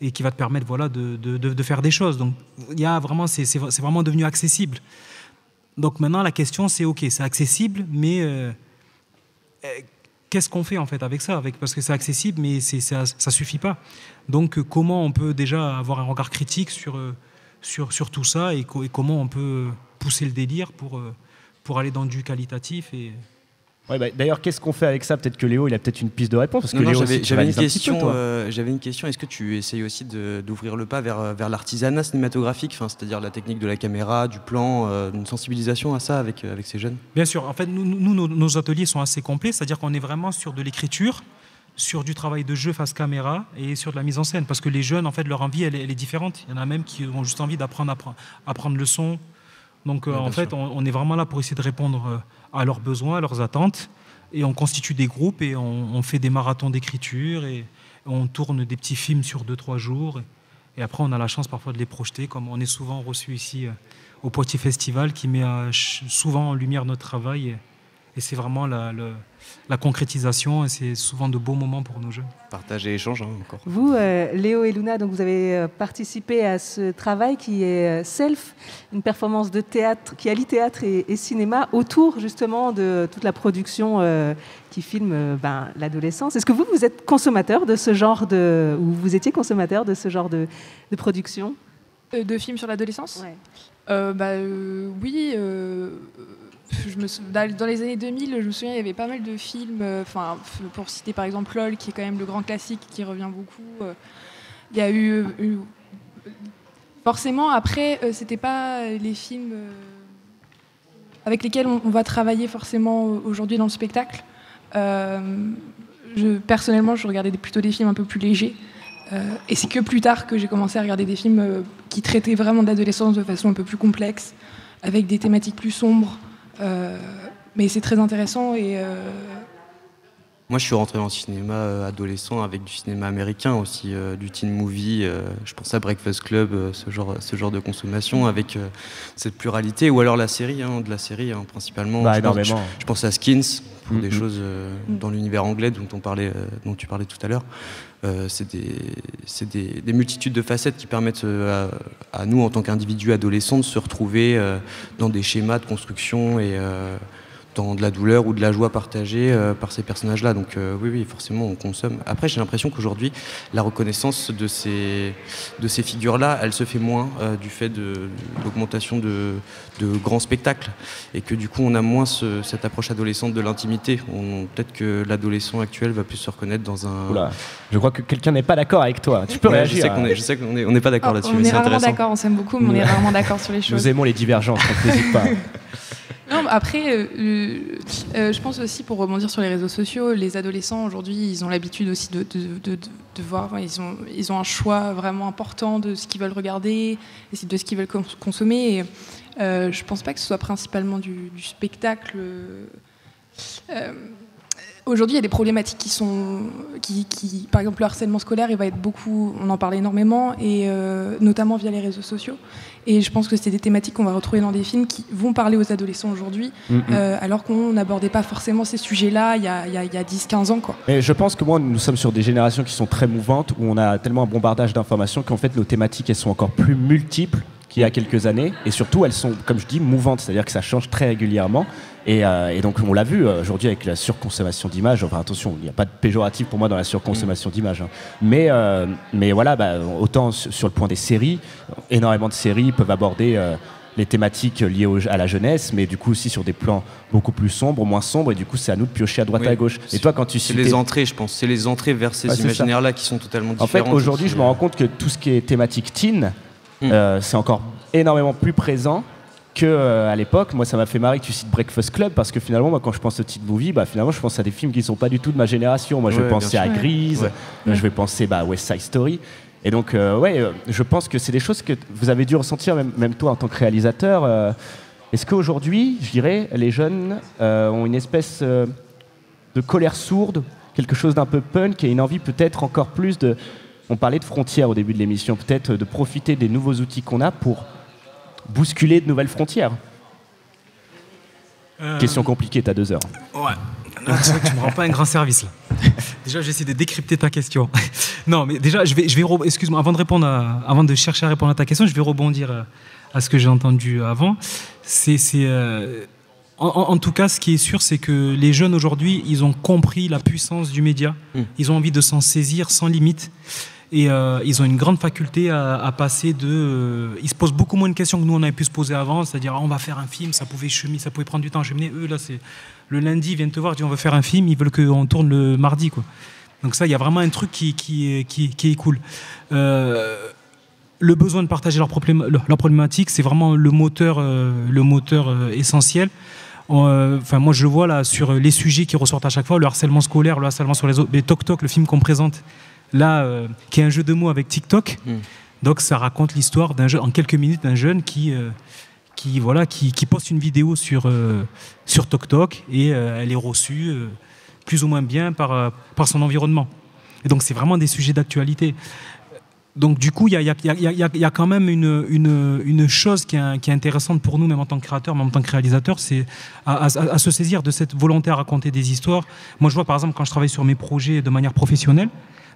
et qui va te permettre voilà, de faire des choses. Donc il y a vraiment, c'est vraiment devenu accessible. Donc maintenant, la question, c'est OK, c'est accessible, mais... qu'est-ce qu'on fait en fait avec ça parce que c'est accessible, mais ça suffit pas. Donc comment on peut déjà avoir un regard critique sur sur tout ça et comment on peut pousser le délire pour aller dans du qualitatif. Ouais, d'ailleurs, qu'est-ce qu'on fait avec ça? Peut-être que Léo, il a peut-être une piste de réponse. Parce que Non, Léo, j'avais une question. Est-ce que tu essayes aussi d'ouvrir le pas vers l'artisanat cinématographique, c'est-à-dire la technique de la caméra, du plan, une sensibilisation à ça avec ces jeunes? Bien sûr. En fait, nos ateliers sont assez complets, c'est-à-dire qu'on est vraiment sur de l'écriture, sur du travail de jeu face caméra et sur de la mise en scène. Parce que les jeunes, en fait, leur envie, elle est différente. Il y en a même qui ont juste envie d'apprendre à prendre le son. Donc, en fait, on est vraiment là pour essayer de répondre à leurs besoins, à leurs attentes. Et on constitue des groupes et on fait des marathons d'écriture et on tourne des petits films sur 2-3 jours. Et après, on a la chance parfois de les projeter, comme on est souvent reçu ici au Poitiers Festival, qui met souvent en lumière notre travail. Et c'est vraiment la concrétisation, et c'est souvent de beaux moments pour nos jeunes. Partage et échange, encore. Vous, Léo et Luna, donc vous avez participé à ce travail qui est Self, une performance de théâtre qui allie théâtre et cinéma autour justement de toute la production qui filme l'adolescence. Est-ce que vous êtes consommateur de ce genre ou vous étiez consommateur de ce genre de production? De films sur l'adolescence? Oui. Dans les années 2000, je me souviens, il y avait pas mal de films, pour citer par exemple LOL, qui est quand même le grand classique qui revient beaucoup. Il y a eu... Forcément, après, c'était pas les films avec lesquels on va travailler forcément aujourd'hui dans le spectacle. Personnellement, je regardais plutôt des films un peu plus légers. Et c'est que plus tard que j'ai commencé à regarder des films qui traitaient vraiment de l'adolescence de façon un peu plus complexe, avec des thématiques plus sombres. Mais c'est très intéressant et moi je suis rentré dans le cinéma adolescent avec du cinéma américain aussi, du teen movie, je pense à Breakfast Club, ce genre de consommation avec cette pluralité, ou alors de la série principalement. Je pense à Skins pour des choses dans l'univers anglais dont tu parlais tout à l'heure. C'est des multitudes de facettes qui permettent à nous, en tant qu'individus adolescents, de se retrouver dans des schémas de construction et dans de la douleur ou de la joie partagée par ces personnages-là. Donc oui, forcément, on consomme. Après, j'ai l'impression qu'aujourd'hui, la reconnaissance de ces figures-là, elle se fait moins du fait de l'augmentation de grands spectacles. Et que du coup, on a moins cette approche adolescente de l'intimité. Peut-être que l'adolescent actuel va plus se reconnaître dans un... Oula, je crois que quelqu'un n'est pas d'accord avec toi. Tu peux réagir. Je sais qu'on n'est pas d'accord là-dessus. On est rarement d'accord, on s'aime beaucoup, mais on est rarement d'accord sur les choses. Nous aimons les divergences, donc n'hésite pas. Non, après, je pense aussi, pour rebondir sur les réseaux sociaux, les adolescents aujourd'hui, ils ont l'habitude aussi de voir, ils ont un choix vraiment important de ce qu'ils veulent regarder, et de ce qu'ils veulent consommer. Et, je pense pas que ce soit principalement du spectacle. Aujourd'hui, il y a des problématiques qui, par exemple, le harcèlement scolaire, il va être beaucoup, on en parle énormément, et notamment via les réseaux sociaux. Et je pense que c'est des thématiques qu'on va retrouver dans des films qui vont parler aux adolescents aujourd'hui, alors qu'on n'abordait pas forcément ces sujets-là il y a 10-15 ans, quoi. Et je pense que nous sommes sur des générations qui sont très mouvantes, où on a tellement un bombardage d'informations qu'en fait, nos thématiques, elles sont encore plus multiples qu'il y a quelques années, et surtout elles sont, comme je dis, mouvantes, c'est-à-dire que ça change très régulièrement, et donc on l'a vu aujourd'hui avec la surconsommation d'images. Enfin attention, il n'y a pas de péjoratif pour moi dans la surconsommation d'images, hein. Mais voilà, autant sur le point des séries, énormément de séries peuvent aborder les thématiques liées à la jeunesse, mais du coup aussi sur des plans beaucoup plus sombres, moins sombres, et du coup c'est à nous de piocher à droite et à gauche. Et toi, quand tu citais... C'est les entrées, je pense, c'est les entrées vers ces imaginaires-là qui sont totalement différentes. En fait, aujourd'hui, je me rends compte que tout ce qui est thématique teen, c'est encore énormément plus présent qu'à l'époque. Moi, ça m'a fait marrer que tu cites Breakfast Club, parce que finalement, moi, quand je pense au teen movie, finalement, je pense à des films qui ne sont pas du tout de ma génération. Moi, je vais penser à Grease, je vais penser à West Side Story. Et donc, je pense que c'est des choses que vous avez dû ressentir, même toi, en tant que réalisateur. Est-ce qu'aujourd'hui, je dirais, les jeunes ont une espèce de colère sourde, quelque chose d'un peu punk, et une envie peut-être encore plus de... On parlait de frontières au début de l'émission, peut-être de profiter des nouveaux outils qu'on a pour bousculer de nouvelles frontières. Question compliquée, t'as 2 heures. Ouais, c'est vrai que tu me rends pas un grand service là. Déjà, j'essaie de décrypter ta question. Non, mais déjà, excuse-moi, avant de chercher à répondre à ta question, je vais rebondir à ce que j'ai entendu avant. En tout cas, ce qui est sûr, c'est que les jeunes aujourd'hui, ils ont compris la puissance du média. Ils ont envie de s'en saisir sans limite. Et ils ont une grande faculté à passer de... ils se posent beaucoup moins de questions que nous, on avait pu se poser avant. C'est-à-dire, on va faire un film, ça pouvait prendre du temps à cheminer. Eux, là, c'est le lundi, ils viennent te voir, ils disent, on veut faire un film, ils veulent qu'on tourne le mardi, quoi. Donc ça, il y a vraiment un truc qui est cool. Le besoin de partager leur problématique, c'est vraiment le moteur essentiel. Enfin, moi, je le vois là sur les sujets qui ressortent à chaque fois, le harcèlement scolaire, le harcèlement sur les autres. Mais Toc Toc, le film qu'on présente là, qui est un jeu de mots avec TikTok. Donc, ça raconte l'histoire d'un jeune, en quelques minutes, d'un jeune qui poste une vidéo sur Toc Toc et elle est reçue plus ou moins bien par son environnement. Et donc, c'est vraiment des sujets d'actualité. Donc du coup, il y a quand même une chose qui est intéressante pour nous, même en tant que créateurs, même en tant que réalisateurs, c'est à se saisir de cette volonté à raconter des histoires. Moi, je vois par exemple quand je travaille sur mes projets de manière professionnelle,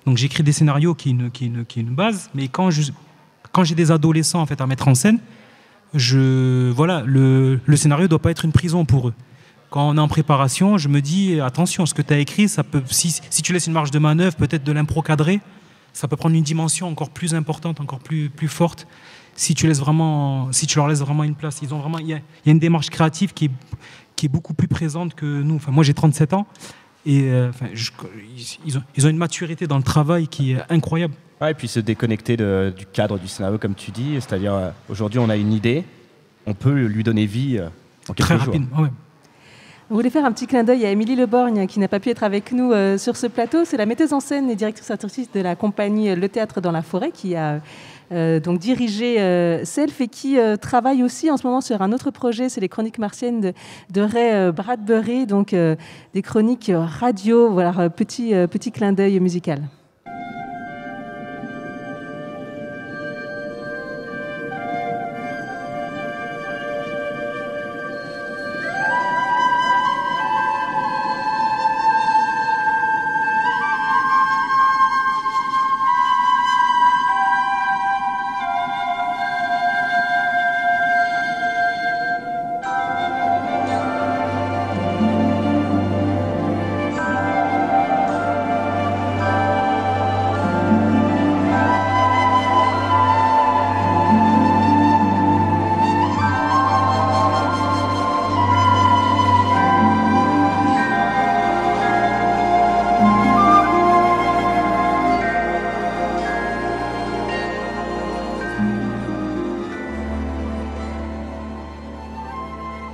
donc j'écris des scénarios qui est une base, mais quand j'ai des adolescents en fait à mettre en scène, le scénario ne doit pas être une prison pour eux. Quand on est en préparation, je me dis attention, ce que tu as écrit, ça peut, si tu laisses une marge de manœuvre, peut-être de l'impro cadré, ça peut prendre une dimension encore plus importante, encore plus forte, si tu leur laisses vraiment une place. Il y a une démarche créative qui est beaucoup plus présente que nous. Enfin, moi, j'ai 37 ans et ils ont une maturité dans le travail qui est incroyable. Ouais, et puis se déconnecter du cadre du scénario, comme tu dis. C'est-à-dire, aujourd'hui, on a une idée, on peut lui donner vie en quelques jours. Très rapidement, ouais. On voulait faire un petit clin d'œil à Émilie Le Borgne qui n'a pas pu être avec nous sur ce plateau. C'est la metteuse en scène et directrice artistique de la compagnie Le Théâtre dans la Forêt qui a donc dirigé Self et qui travaille aussi en ce moment sur un autre projet. C'est les Chroniques martiennes de Ray Bradbury, donc des chroniques radio. Voilà, petit clin d'œil musical.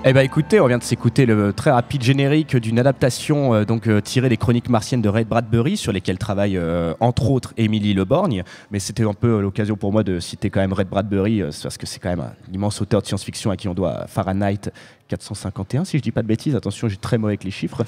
Eh bien écoutez, on vient de s'écouter le très rapide générique d'une adaptation tirée des Chroniques martiennes de Ray Bradbury, sur lesquelles travaille entre autres Émilie Le Borgne. Mais c'était un peu l'occasion pour moi de citer quand même Ray Bradbury, parce que c'est quand même un immense auteur de science-fiction à qui on doit Fahrenheit 451, si je dis pas de bêtises. Attention, j'ai très mauvais avec les chiffres.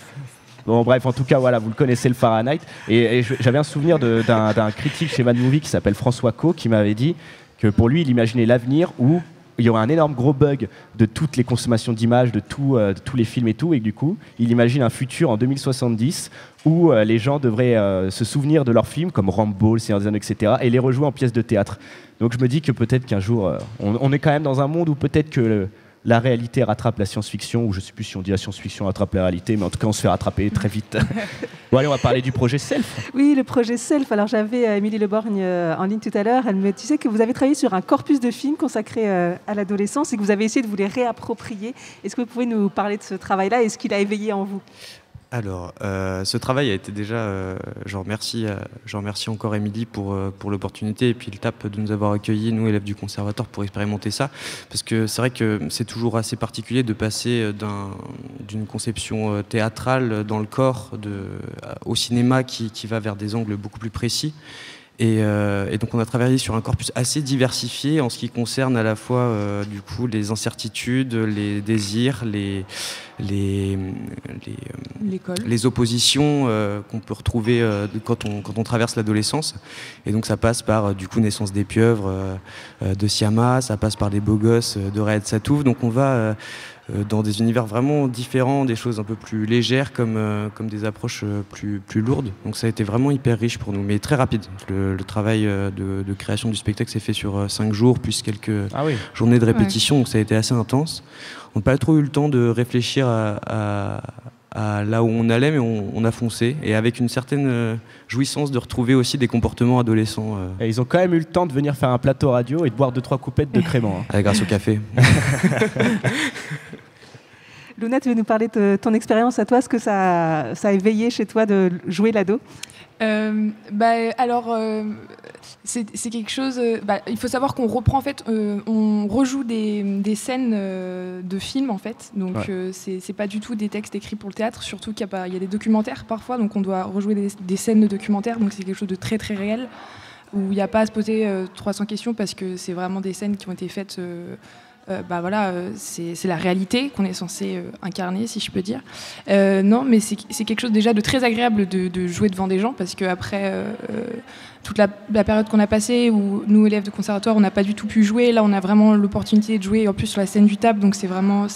Bon bref, en tout cas voilà, vous le connaissez, le Fahrenheit. Et j'avais un souvenir d'un critique chez Mad Movie qui s'appelle François Co, qui m'avait dit que pour lui, il imaginait l'avenir où il y aurait un énorme gros bug de toutes les consommations d'images, de tous les films et tout, et que du coup, il imagine un futur en 2070 où les gens devraient se souvenir de leurs films, comme Rambo, Le Seigneur des Anneaux, etc., et les rejouer en pièces de théâtre. Donc je me dis que peut-être qu'un jour, on est quand même dans un monde où peut-être que la réalité rattrape la science-fiction, ou je ne sais plus si on dit la science-fiction rattrape la réalité, mais en tout cas on se fait rattraper très vite. Bon allez, on va parler du projet Self. Oui, le projet Self. Alors j'avais Émilie Le Borgne en ligne tout à l'heure. Elle me disait que vous avez travaillé sur un corpus de films consacrés à l'adolescence et que vous avez essayé de vous les réapproprier. Est-ce que vous pouvez nous parler de ce travail-là et ce qu'il a éveillé en vous ? Alors, ce travail a été déjà, je remercie encore Émilie pour l'opportunité et puis le TAP de nous avoir accueillis, nous élèves du conservatoire, pour expérimenter ça, parce que c'est vrai que c'est toujours assez particulier de passer d'une conception théâtrale dans le corps au cinéma qui va vers des angles beaucoup plus précis. Et donc on a travaillé sur un corpus assez diversifié en ce qui concerne à la fois du coup les incertitudes, les désirs, les oppositions qu'on peut retrouver quand on traverse l'adolescence. Et donc ça passe par du coup Naissance des pieuvres de Siama, ça passe par Les beaux gosses de Raed Satouf. Donc on va dans des univers vraiment différents, des choses un peu plus légères comme des approches plus lourdes. Donc ça a été vraiment hyper riche pour nous, mais très rapide. Le travail de création du spectacle s'est fait sur 5 jours, plus quelques journées de répétition, donc ça a été assez intense. On n'a pas trop eu le temps de réfléchir à à là où on allait, mais on a foncé, et avec une certaine jouissance de retrouver aussi des comportements adolescents. Et ils ont quand même eu le temps de venir faire un plateau radio et de boire 2-3 coupettes de crément. Hein. Grâce au café. Luna, tu veux nous parler de ton expérience à toi, ce que ça a éveillé chez toi de jouer l'ado? C'est quelque chose. Il faut savoir qu'on reprend en fait, on rejoue des scènes de films en fait. Donc c'est pas du tout des textes écrits pour le théâtre, surtout qu'il y a des documentaires parfois, donc on doit rejouer des scènes de documentaires. Donc c'est quelque chose de très très réel où il n'y a pas à se poser 300 questions parce que c'est vraiment des scènes qui ont été faites. C'est la réalité qu'on est censé incarner, si je peux dire. Non, mais c'est quelque chose déjà de très agréable de jouer devant des gens, parce qu'après toute la période qu'on a passée, où nous, élèves de conservatoire, on n'a pas du tout pu jouer, là on a vraiment l'opportunité de jouer, en plus sur la scène du table, donc c'est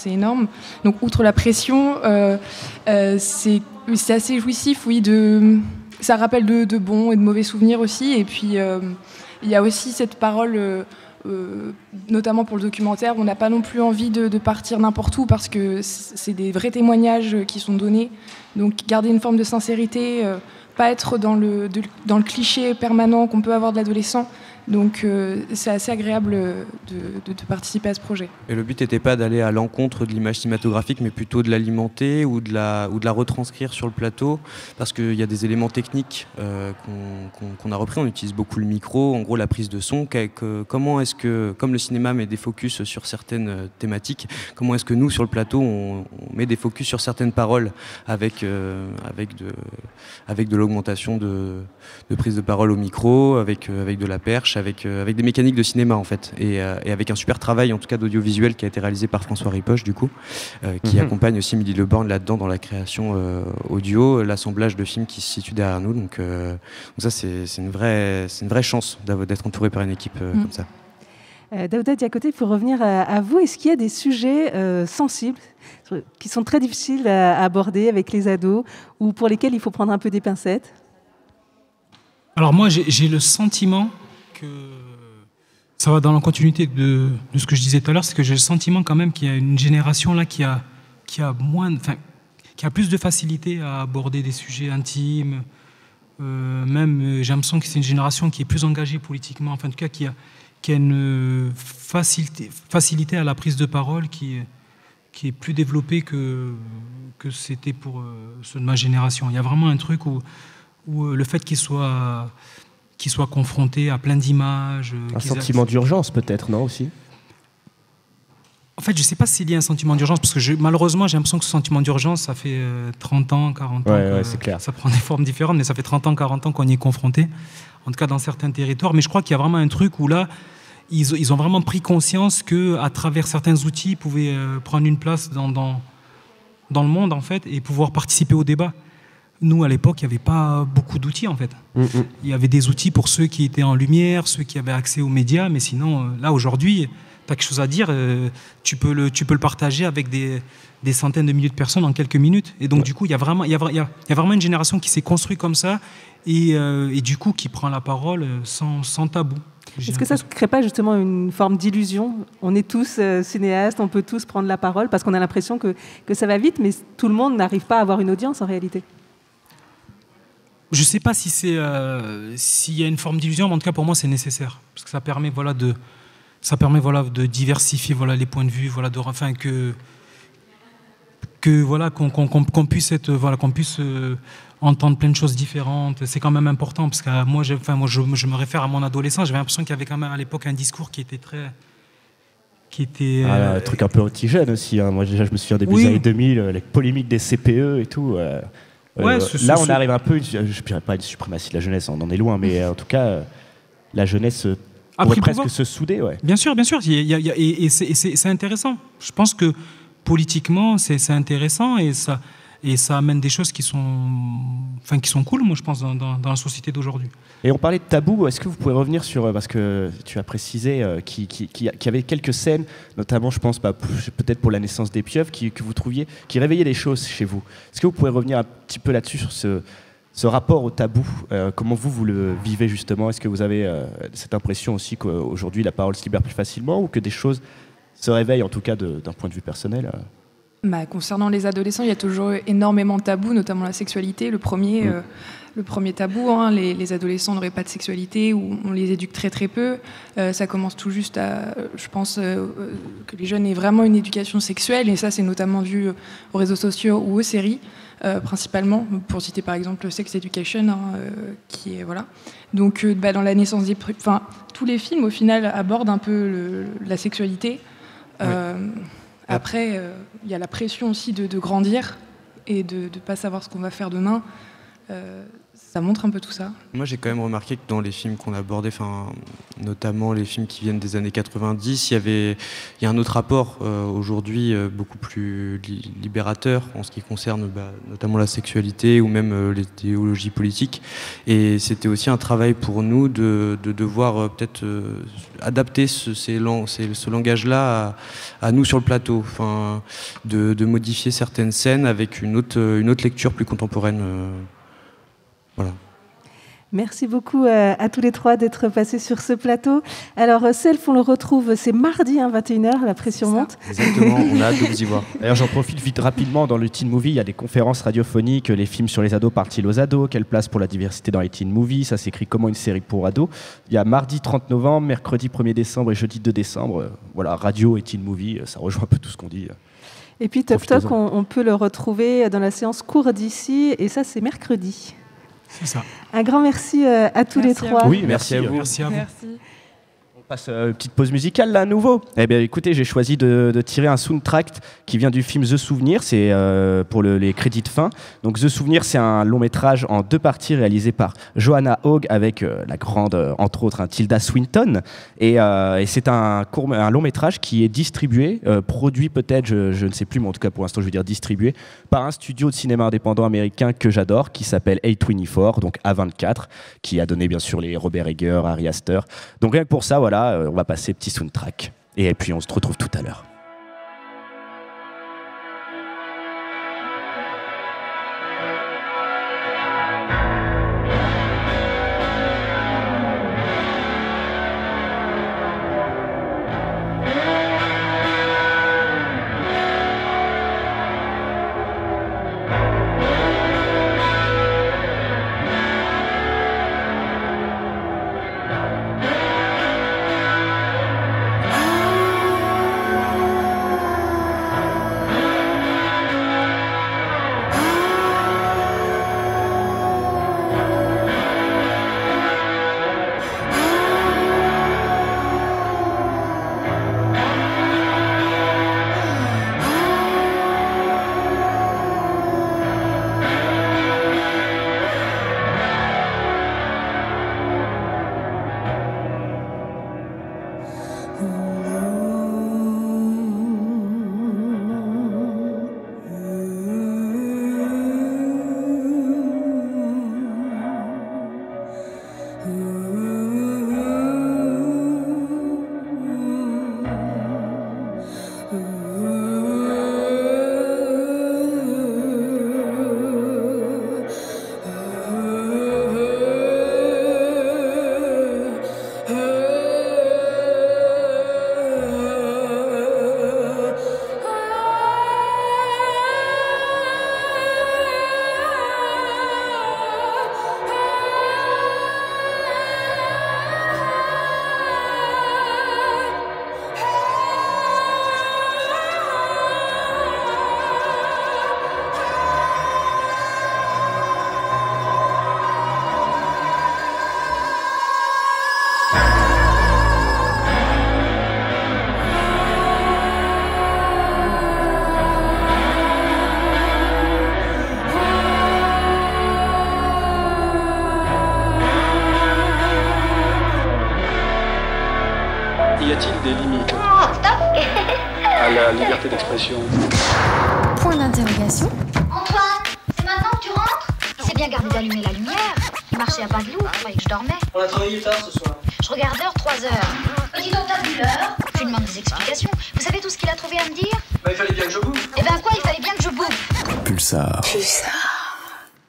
énorme. Donc outre la pression, c'est assez jouissif, oui, ça rappelle de bons et de mauvais souvenirs aussi, et puis il y a aussi cette parole... notamment pour le documentaire, on n'a pas non plus envie de partir n'importe où parce que c'est des vrais témoignages qui sont donnés. Donc garder une forme de sincérité, pas être dans le cliché permanent qu'on peut avoir de l'adolescent. Donc c'est assez agréable de participer à ce projet. Et le but n'était pas d'aller à l'encontre de l'image cinématographique, mais plutôt de l'alimenter ou de la retranscrire sur le plateau, parce qu'il y a des éléments techniques qu'on a repris. On utilise beaucoup le micro, en gros la prise de son. Comment est-ce que, comme le cinéma met des focus sur certaines thématiques, comment est-ce que nous, sur le plateau, on met des focus sur certaines paroles avec de l'augmentation de prise de parole au micro, avec de la perche, avec des mécaniques de cinéma en fait, et avec un super travail en tout cas d'audiovisuel qui a été réalisé par François Ripoche du coup, qui accompagne aussi Émilie Leborgne là-dedans dans la création audio, l'assemblage de films qui se situe derrière nous, donc ça c'est une vraie chance d'être entouré par une équipe comme ça. Daouda Diakhaté, pour revenir à vous, est-ce qu'il y a des sujets sensibles qui sont très difficiles à aborder avec les ados ou pour lesquels il faut prendre un peu des pincettes? Alors moi, j'ai le sentiment que ça va dans la continuité de ce que je disais tout à l'heure, c'est que j'ai le sentiment quand même qu'il y a une génération là qui a plus de facilité à aborder des sujets intimes. Même j'ai l'impression que c'est une génération qui est plus engagée politiquement, enfin en tout cas qui a une facilité à la prise de parole qui est plus développée que c'était pour ceux de ma génération. Il y a vraiment un truc où le fait qu'ils soient confrontés à plein d'images... Un sentiment d'urgence peut-être, non aussi? En fait, je ne sais pas s'il y a un sentiment d'urgence, parce que malheureusement, j'ai l'impression que ce sentiment d'urgence, ça fait 30 ans, 40 ans, c'est clair. Ça prend des formes différentes, mais ça fait 30 ans, 40 ans qu'on y est confronté, en tout cas dans certains territoires. Mais je crois qu'il y a vraiment un truc où là, ils ont vraiment pris conscience qu'à travers certains outils, ils pouvaient prendre une place dans le monde, en fait, et pouvoir participer au débat. Nous, à l'époque, il n'y avait pas beaucoup d'outils, en fait. Il y avait des outils pour ceux qui étaient en lumière, ceux qui avaient accès aux médias, mais sinon, là, aujourd'hui, tu as quelque chose à dire, tu peux le partager avec des centaines de milliers de personnes en quelques minutes. Et donc, du coup, il y a vraiment une génération qui s'est construite comme ça et du coup, qui prend la parole sans tabou. Est-ce que ça ne crée pas justement une forme d'illusion? On est tous cinéastes, on peut tous prendre la parole parce qu'on a l'impression que ça va vite, mais tout le monde n'arrive pas à avoir une audience en réalité. Je ne sais pas si s'il y a une forme d'illusion, mais en tout cas pour moi c'est nécessaire parce que ça permet de diversifier les points de vue, qu'on puisse entendre plein de choses différentes. C'est quand même important parce que moi je me réfère à mon adolescence. J'avais l'impression qu'il y avait quand même à l'époque un discours qui était un truc un peu anti-jeune aussi. Hein. Moi déjà je me souviens des années 2000, les polémiques des CPE et tout. Là, on arrive un peu, je ne dirais pas une suprématie de la jeunesse, on en est loin, mais en tout cas, la jeunesse pourrait presque se souder. Ouais. Bien sûr, et c'est intéressant. Je pense que politiquement, c'est intéressant et ça amène des choses qui sont cool, moi, je pense, dans la société d'aujourd'hui. Et on parlait de tabou, est-ce que vous pouvez revenir sur, parce que tu as précisé qu'il y avait quelques scènes, notamment, je pense, peut-être pour la naissance des pieuvres, que vous trouviez, qui réveillaient des choses chez vous. Est-ce que vous pouvez revenir un petit peu là-dessus, sur ce rapport au tabou, comment vous le vivez justement? Est-ce que vous avez cette impression aussi qu'aujourd'hui, la parole se libère plus facilement ou que des choses se réveillent, en tout cas d'un point de vue personnel Concernant les adolescents, il y a toujours énormément de tabous, notamment la sexualité. Le premier tabou, hein, les adolescents n'auraient pas de sexualité, ou on les éduque très très peu. Ça commence tout juste je pense que les jeunes aient vraiment une éducation sexuelle, et ça c'est notamment dû aux réseaux sociaux ou aux séries, principalement, pour citer par exemple Sex Education, hein, qui est voilà. Donc dans la naissance des... Enfin, tous les films au final abordent un peu la sexualité. Après, il y a la pression aussi de grandir et de ne pas savoir ce qu'on va faire demain. Ça montre un peu tout ça. Moi, j'ai quand même remarqué que dans les films qu'on abordait, notamment les films qui viennent des années 90, il y a un autre rapport aujourd'hui beaucoup plus libérateur en ce qui concerne notamment la sexualité ou même les théologies politiques. Et c'était aussi un travail pour nous de devoir peut-être adapter ce langage-là à nous sur le plateau, de modifier certaines scènes avec une autre lecture plus contemporaine. Voilà. Merci beaucoup à tous les trois d'être passés sur ce plateau. Alors, Self, on le retrouve, c'est mardi, 21h, la pression monte. Exactement, on a hâte de vous y voir. D'ailleurs, j'en profite vite rapidement, dans le Teen Movie, il y a des conférences radiophoniques, les films sur les ados partent-ils aux ados, quelle place pour la diversité dans les Teen Movies, ça s'écrit comment une série pour ados. Il y a mardi 30 novembre, mercredi 1er décembre et jeudi 2 décembre. Voilà, radio et Teen Movie, ça rejoint un peu tout ce qu'on dit. Et puis Toc Toc, on peut le retrouver dans la séance cours d'ici, et ça c'est mercredi. C'est ça. Un grand merci à tous les trois. Oui, merci à vous. Merci à vous. Merci. On passe une petite pause musicale là à nouveau. Eh bien écoutez, j'ai choisi de tirer un soundtrack qui vient du film The Souvenir, c'est pour les crédits de fin. Donc The Souvenir, c'est un long métrage en 2 parties réalisé par Joanna Hogg avec la grande, entre autres, Tilda Swinton. Et c'est un long métrage qui est distribué, produit peut-être, je ne sais plus, mais en tout cas pour l'instant je veux dire distribué, par un studio de cinéma indépendant américain que j'adore, qui s'appelle A24, donc A24, qui a donné bien sûr les Robert Eger, Ari Aster. Donc rien que pour ça, voilà. On va passer petit soundtrack et puis on se retrouve tout à l'heure. Y a-t-il des limites à la liberté d'expression? Point d'interrogation. Antoine, c'est maintenant que tu rentres? C'est bien gardé d'allumer la lumière. Il marchait à pas de loup, je croyais que je dormais. On a travaillé tard ce soir. Je regarde l'heure, 3 heures. Dis donc, t'as vu l'heure? Je lui demande des explications. Vous savez tout ce qu'il a trouvé à me dire? Bah, il fallait bien que je bouffe. Eh ben quoi, il fallait bien que je bouffe. Pulsar.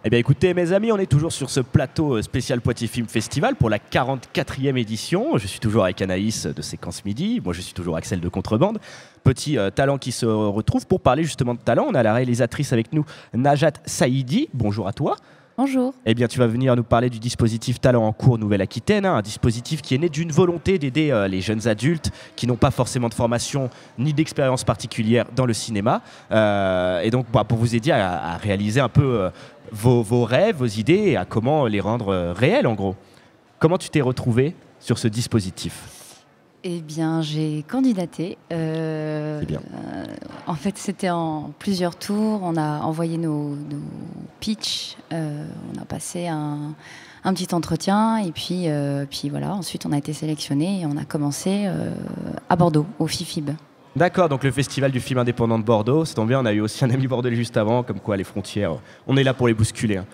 Eh bien écoutez mes amis, on est toujours sur ce plateau spécial Poitiers Film Festival pour la 44e édition. Je suis toujours avec Anaïs de Séquence Midi, moi je suis toujours Axel de Contrebande. Petit talent qui se retrouve pour parler justement de talent. On a la réalisatrice avec nous, Najat Saïdi. Bonjour à toi. Bonjour. Eh bien, tu vas venir nous parler du dispositif Talent en cours Nouvelle-Aquitaine, un dispositif qui est né d'une volonté d'aider les jeunes adultes qui n'ont pas forcément de formation ni d'expérience particulière dans le cinéma. Et donc, pour vous aider à réaliser un peu vos rêves, vos idées et à comment les rendre réels, en gros. Comment tu t'es retrouvé sur ce dispositif ? Eh bien, j'ai candidaté. C'est bien. En fait, c'était en plusieurs tours. On a envoyé nos pitchs. On a passé un petit entretien. Et puis voilà, ensuite, on a été sélectionné et on a commencé à Bordeaux, au FIFIB. D'accord, donc le Festival du film indépendant de Bordeaux. Ça tombe bien, on a eu aussi un ami bordelais juste avant, comme quoi les frontières, on est là pour les bousculer. Hein.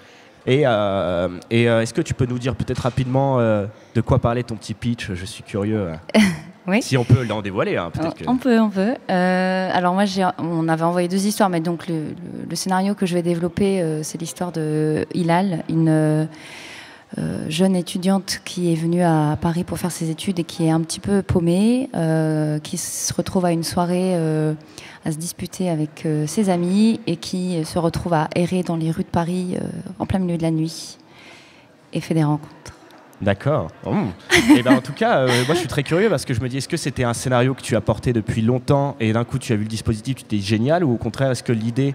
Et est-ce que tu peux nous dire peut-être rapidement de quoi parlait ton petit pitch ? Je suis curieux. Oui. Si on peut l'en dévoiler. Hein, peut-être que... On peut. Alors moi, on avait envoyé 2 histoires, mais donc le scénario que je vais développer, c'est l'histoire de Hilal, une jeune étudiante qui est venue à Paris pour faire ses études et qui est un petit peu paumée, qui se retrouve à une soirée à se disputer avec ses amis et qui se retrouve à errer dans les rues de Paris en plein milieu de la nuit et fait des rencontres. D'accord. Et ben en tout cas, moi je suis très curieux parce que je me dis, est-ce que c'était un scénario que tu as porté depuis longtemps et d'un coup tu as vu le dispositif, tu t'es génial, ou au contraire est-ce que l'idée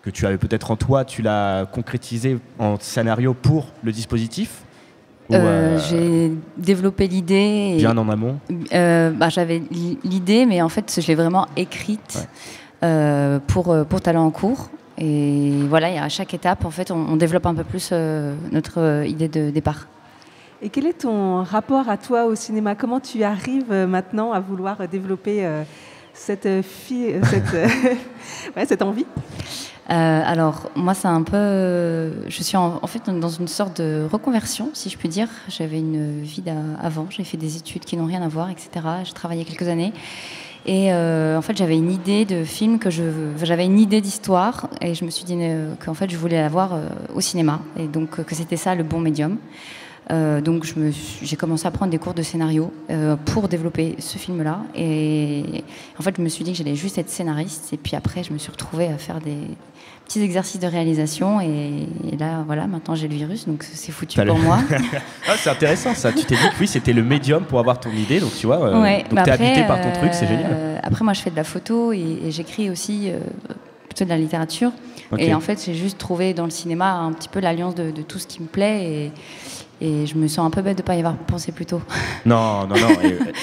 que tu avais peut-être en toi, tu l'as concrétisée en scénario pour le dispositif ? J'ai développé l'idée. Bien en amont. J'avais l'idée, mais en fait je l'ai vraiment écrite pour Talent en cours. Et voilà, et à chaque étape, en fait, on développe un peu plus notre idée de départ. Et quel est ton rapport à toi au cinéma ? Comment tu arrives maintenant à vouloir développer cette envie ? Alors, moi, c'est un peu... je suis en fait dans une sorte de reconversion, si je puis dire. J'avais une vie avant, j'ai fait des études qui n'ont rien à voir, etc. J'ai travaillé quelques années. Et en fait, j'avais une idée de film, j'avais une idée d'histoire, et je me suis dit qu'en fait, je voulais la voir au cinéma, et donc que c'était ça le bon médium. Donc j'ai commencé à prendre des cours de scénario pour développer ce film-là. Et en fait, je me suis dit que j'allais juste être scénariste. Et puis après, je me suis retrouvée à faire des petits exercices de réalisation. Et là, voilà, maintenant j'ai le virus, donc c'est foutu pour moi. C'est intéressant ça. Tu t'es dit que oui, c'était le médium pour avoir ton idée. Donc tu vois, donc t'es habité par ton truc, c'est génial. Après, moi, je fais de la photo et j'écris aussi plutôt de la littérature. Okay. Et en fait, j'ai juste trouvé dans le cinéma un petit peu l'alliance de tout ce qui me plaît. Et je me sens un peu bête de ne pas y avoir pensé plus tôt. Non,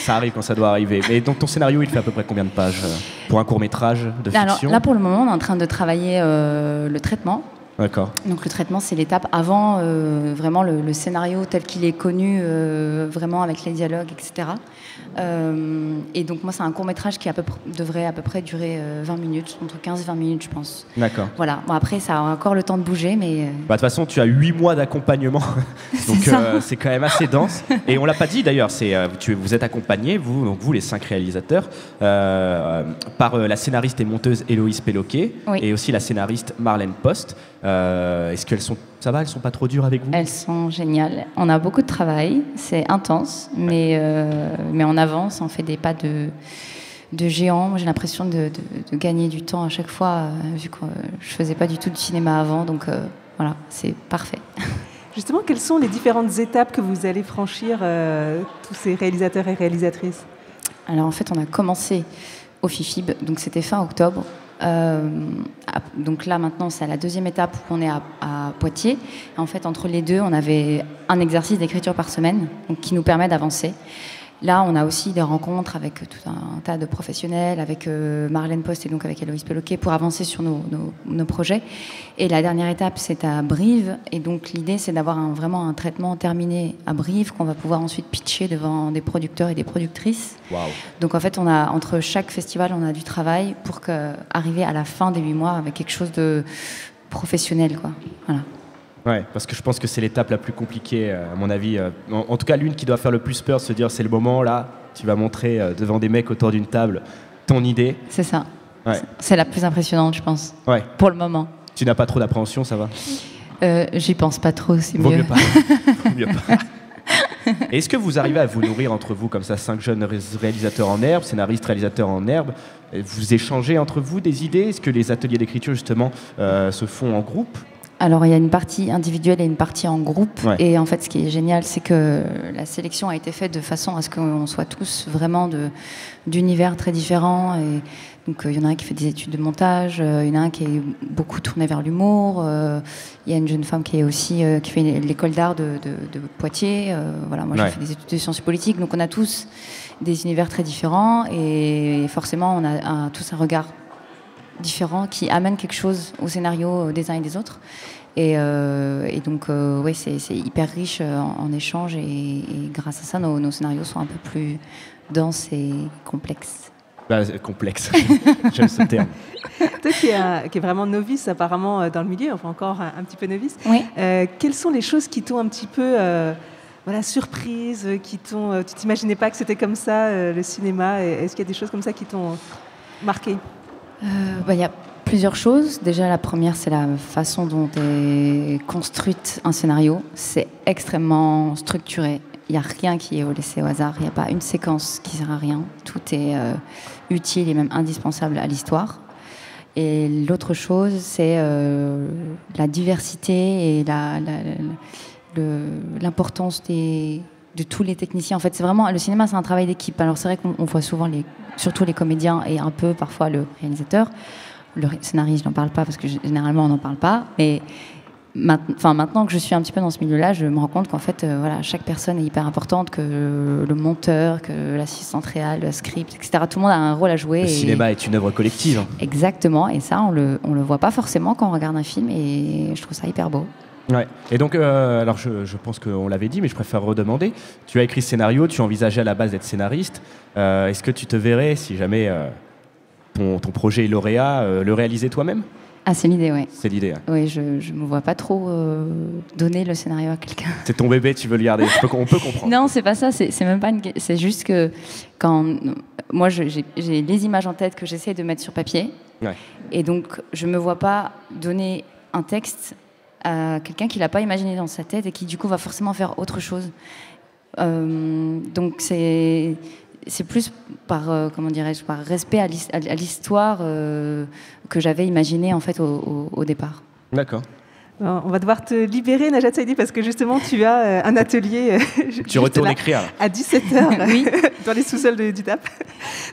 ça arrive quand ça doit arriver. Et donc ton scénario, il fait à peu près combien de pages pour un court-métrage de fiction ? Alors, là, pour le moment, on est en train de travailler le traitement. D'accord. Donc le traitement, c'est l'étape avant vraiment le scénario tel qu'il est connu, vraiment avec les dialogues, etc. Et donc moi, c'est un court-métrage qui devrait à peu près durer 20 minutes, entre 15 et 20 minutes, je pense. D'accord. Voilà. Bon, après, ça a encore le temps de bouger, mais... De toute façon, tu as 8 mois d'accompagnement, donc c'est quand même assez dense. Et on l'a pas dit d'ailleurs, vous êtes accompagnés, vous les 5 réalisateurs, par la scénariste et monteuse Héloïse Péloquet, oui, et aussi la scénariste Marlène Post. Est-ce qu'elles sont... Ça va, elles sont pas trop dures avec vous ? Elles sont géniales. On a beaucoup de travail, c'est intense, mais on avance, on fait des pas de géant. Moi, j'ai l'impression de gagner du temps à chaque fois, vu que je faisais pas du tout de cinéma avant, donc voilà, c'est parfait. Justement, quelles sont les différentes étapes que vous allez franchir, tous ces réalisateurs et réalisatrices ? Alors en fait, on a commencé au FIFIB, donc c'était fin octobre. Donc là maintenant c'est à la 2e étape où on est à Poitiers. En fait entre les deux on avait un exercice d'écriture par semaine, donc, qui nous permet d'avancer. Là on a aussi des rencontres avec tout un tas de professionnels, avec Marlène Post et donc avec Héloïse Péloquet pour avancer sur nos projets. Et la dernière étape c'est à Brive, et donc l'idée c'est d'avoir vraiment un traitement terminé à Brive qu'on va pouvoir ensuite pitcher devant des producteurs et des productrices. Wow. Donc en fait entre chaque festival on a du travail pour arriver à la fin des 8 mois avec quelque chose de professionnel, quoi. Voilà. Ouais, parce que je pense que c'est l'étape la plus compliquée, à mon avis. En tout cas, l'une qui doit faire le plus peur, se dire c'est le moment, là, tu vas montrer devant des mecs autour d'une table ton idée. C'est ça. Ouais. C'est la plus impressionnante, je pense. Ouais. Pour le moment. Tu n'as pas trop d'appréhension, ça va ? J'y pense pas trop, c'est Vaut mieux. mieux pas. Vaut mieux pas. Et est-ce que vous arrivez à vous nourrir entre vous, comme ça, 5 jeunes réalisateurs en herbe, scénaristes, réalisateurs en herbe? Vous échangez entre vous des idées? Est-ce que les ateliers d'écriture, justement, se font en groupe? Alors, il y a une partie individuelle et une partie en groupe. Ouais. Et en fait, ce qui est génial, c'est que la sélection a été faite de façon à ce qu'on soit tous vraiment d'univers très différents. Et donc, il y en a un qui fait des études de montage, il y en a un qui est beaucoup tourné vers l'humour. Il y a une jeune femme qui est aussi qui fait l'école d'art de Poitiers. Voilà, moi, j'ai fait des études de sciences politiques. Donc, on a tous des univers très différents. Et forcément, on a tous un regard différents qui amènent quelque chose au scénario des uns et des autres. Et donc, ouais, c'est hyper riche en échanges et grâce à ça, nos scénarios sont un peu plus denses et complexes. Bah, complexe, j'aime ce terme. Toi qui est vraiment novice apparemment dans le milieu, enfin encore un petit peu novice, oui. Quelles sont les choses qui t'ont un petit peu voilà, surprise, tu t'imaginais pas que c'était comme ça le cinéma? Est-ce qu'il y a des choses comme ça qui t'ont marqué? Il y a plusieurs choses. Déjà, la première, c'est la façon dont est construite un scénario. C'est extrêmement structuré. Il n'y a rien qui est laissé au hasard. Il n'y a pas une séquence qui ne sert à rien. Tout est utile et même indispensable à l'histoire. Et l'autre chose, c'est la diversité et l'importance de tous les techniciens. En fait, c'est vraiment, le cinéma, c'est un travail d'équipe. Alors, c'est vrai qu'on voit souvent surtout les comédiens et un peu parfois le réalisateur. Le scénariste, je n'en parle pas parce que généralement, on n'en parle pas. Mais maintenant que je suis un petit peu dans ce milieu-là, je me rends compte qu'en fait, voilà, chaque personne est hyper importante, que le monteur, que l'assistante réal, le script, etc. Tout le monde a un rôle à jouer. Le cinéma est une œuvre collective. Exactement. Et ça, on le voit pas forcément quand on regarde un film. Et je trouve ça hyper beau. Ouais. Et donc, alors je pense qu'on l'avait dit, mais je préfère redemander. Tu as écrit ce scénario, tu envisageais à la base d'être scénariste. Est-ce que tu te verrais, si jamais ton projet est lauréat, le réaliser toi-même? Ah, c'est l'idée, oui. C'est l'idée. Hein. Oui, je me vois pas trop donner le scénario à quelqu'un. C'est ton bébé, tu veux le garder. On peut comprendre. Non, c'est pas ça. C'est même pas. C'est juste que quand moi j'ai les images en tête que j'essaie de mettre sur papier, ouais. Et donc je me vois pas donner un texte à quelqu'un qui l'a pas imaginé dans sa tête et qui du coup va forcément faire autre chose. Donc c'est plus par comment dirais-je, par respect à l'histoire que j'avais imaginé en fait au départ. D'accord. On va devoir te libérer, Najat Saidi, parce que justement, tu as un atelier tu retournes écrire, là. À 17h oui. dans les sous-sols du TAP.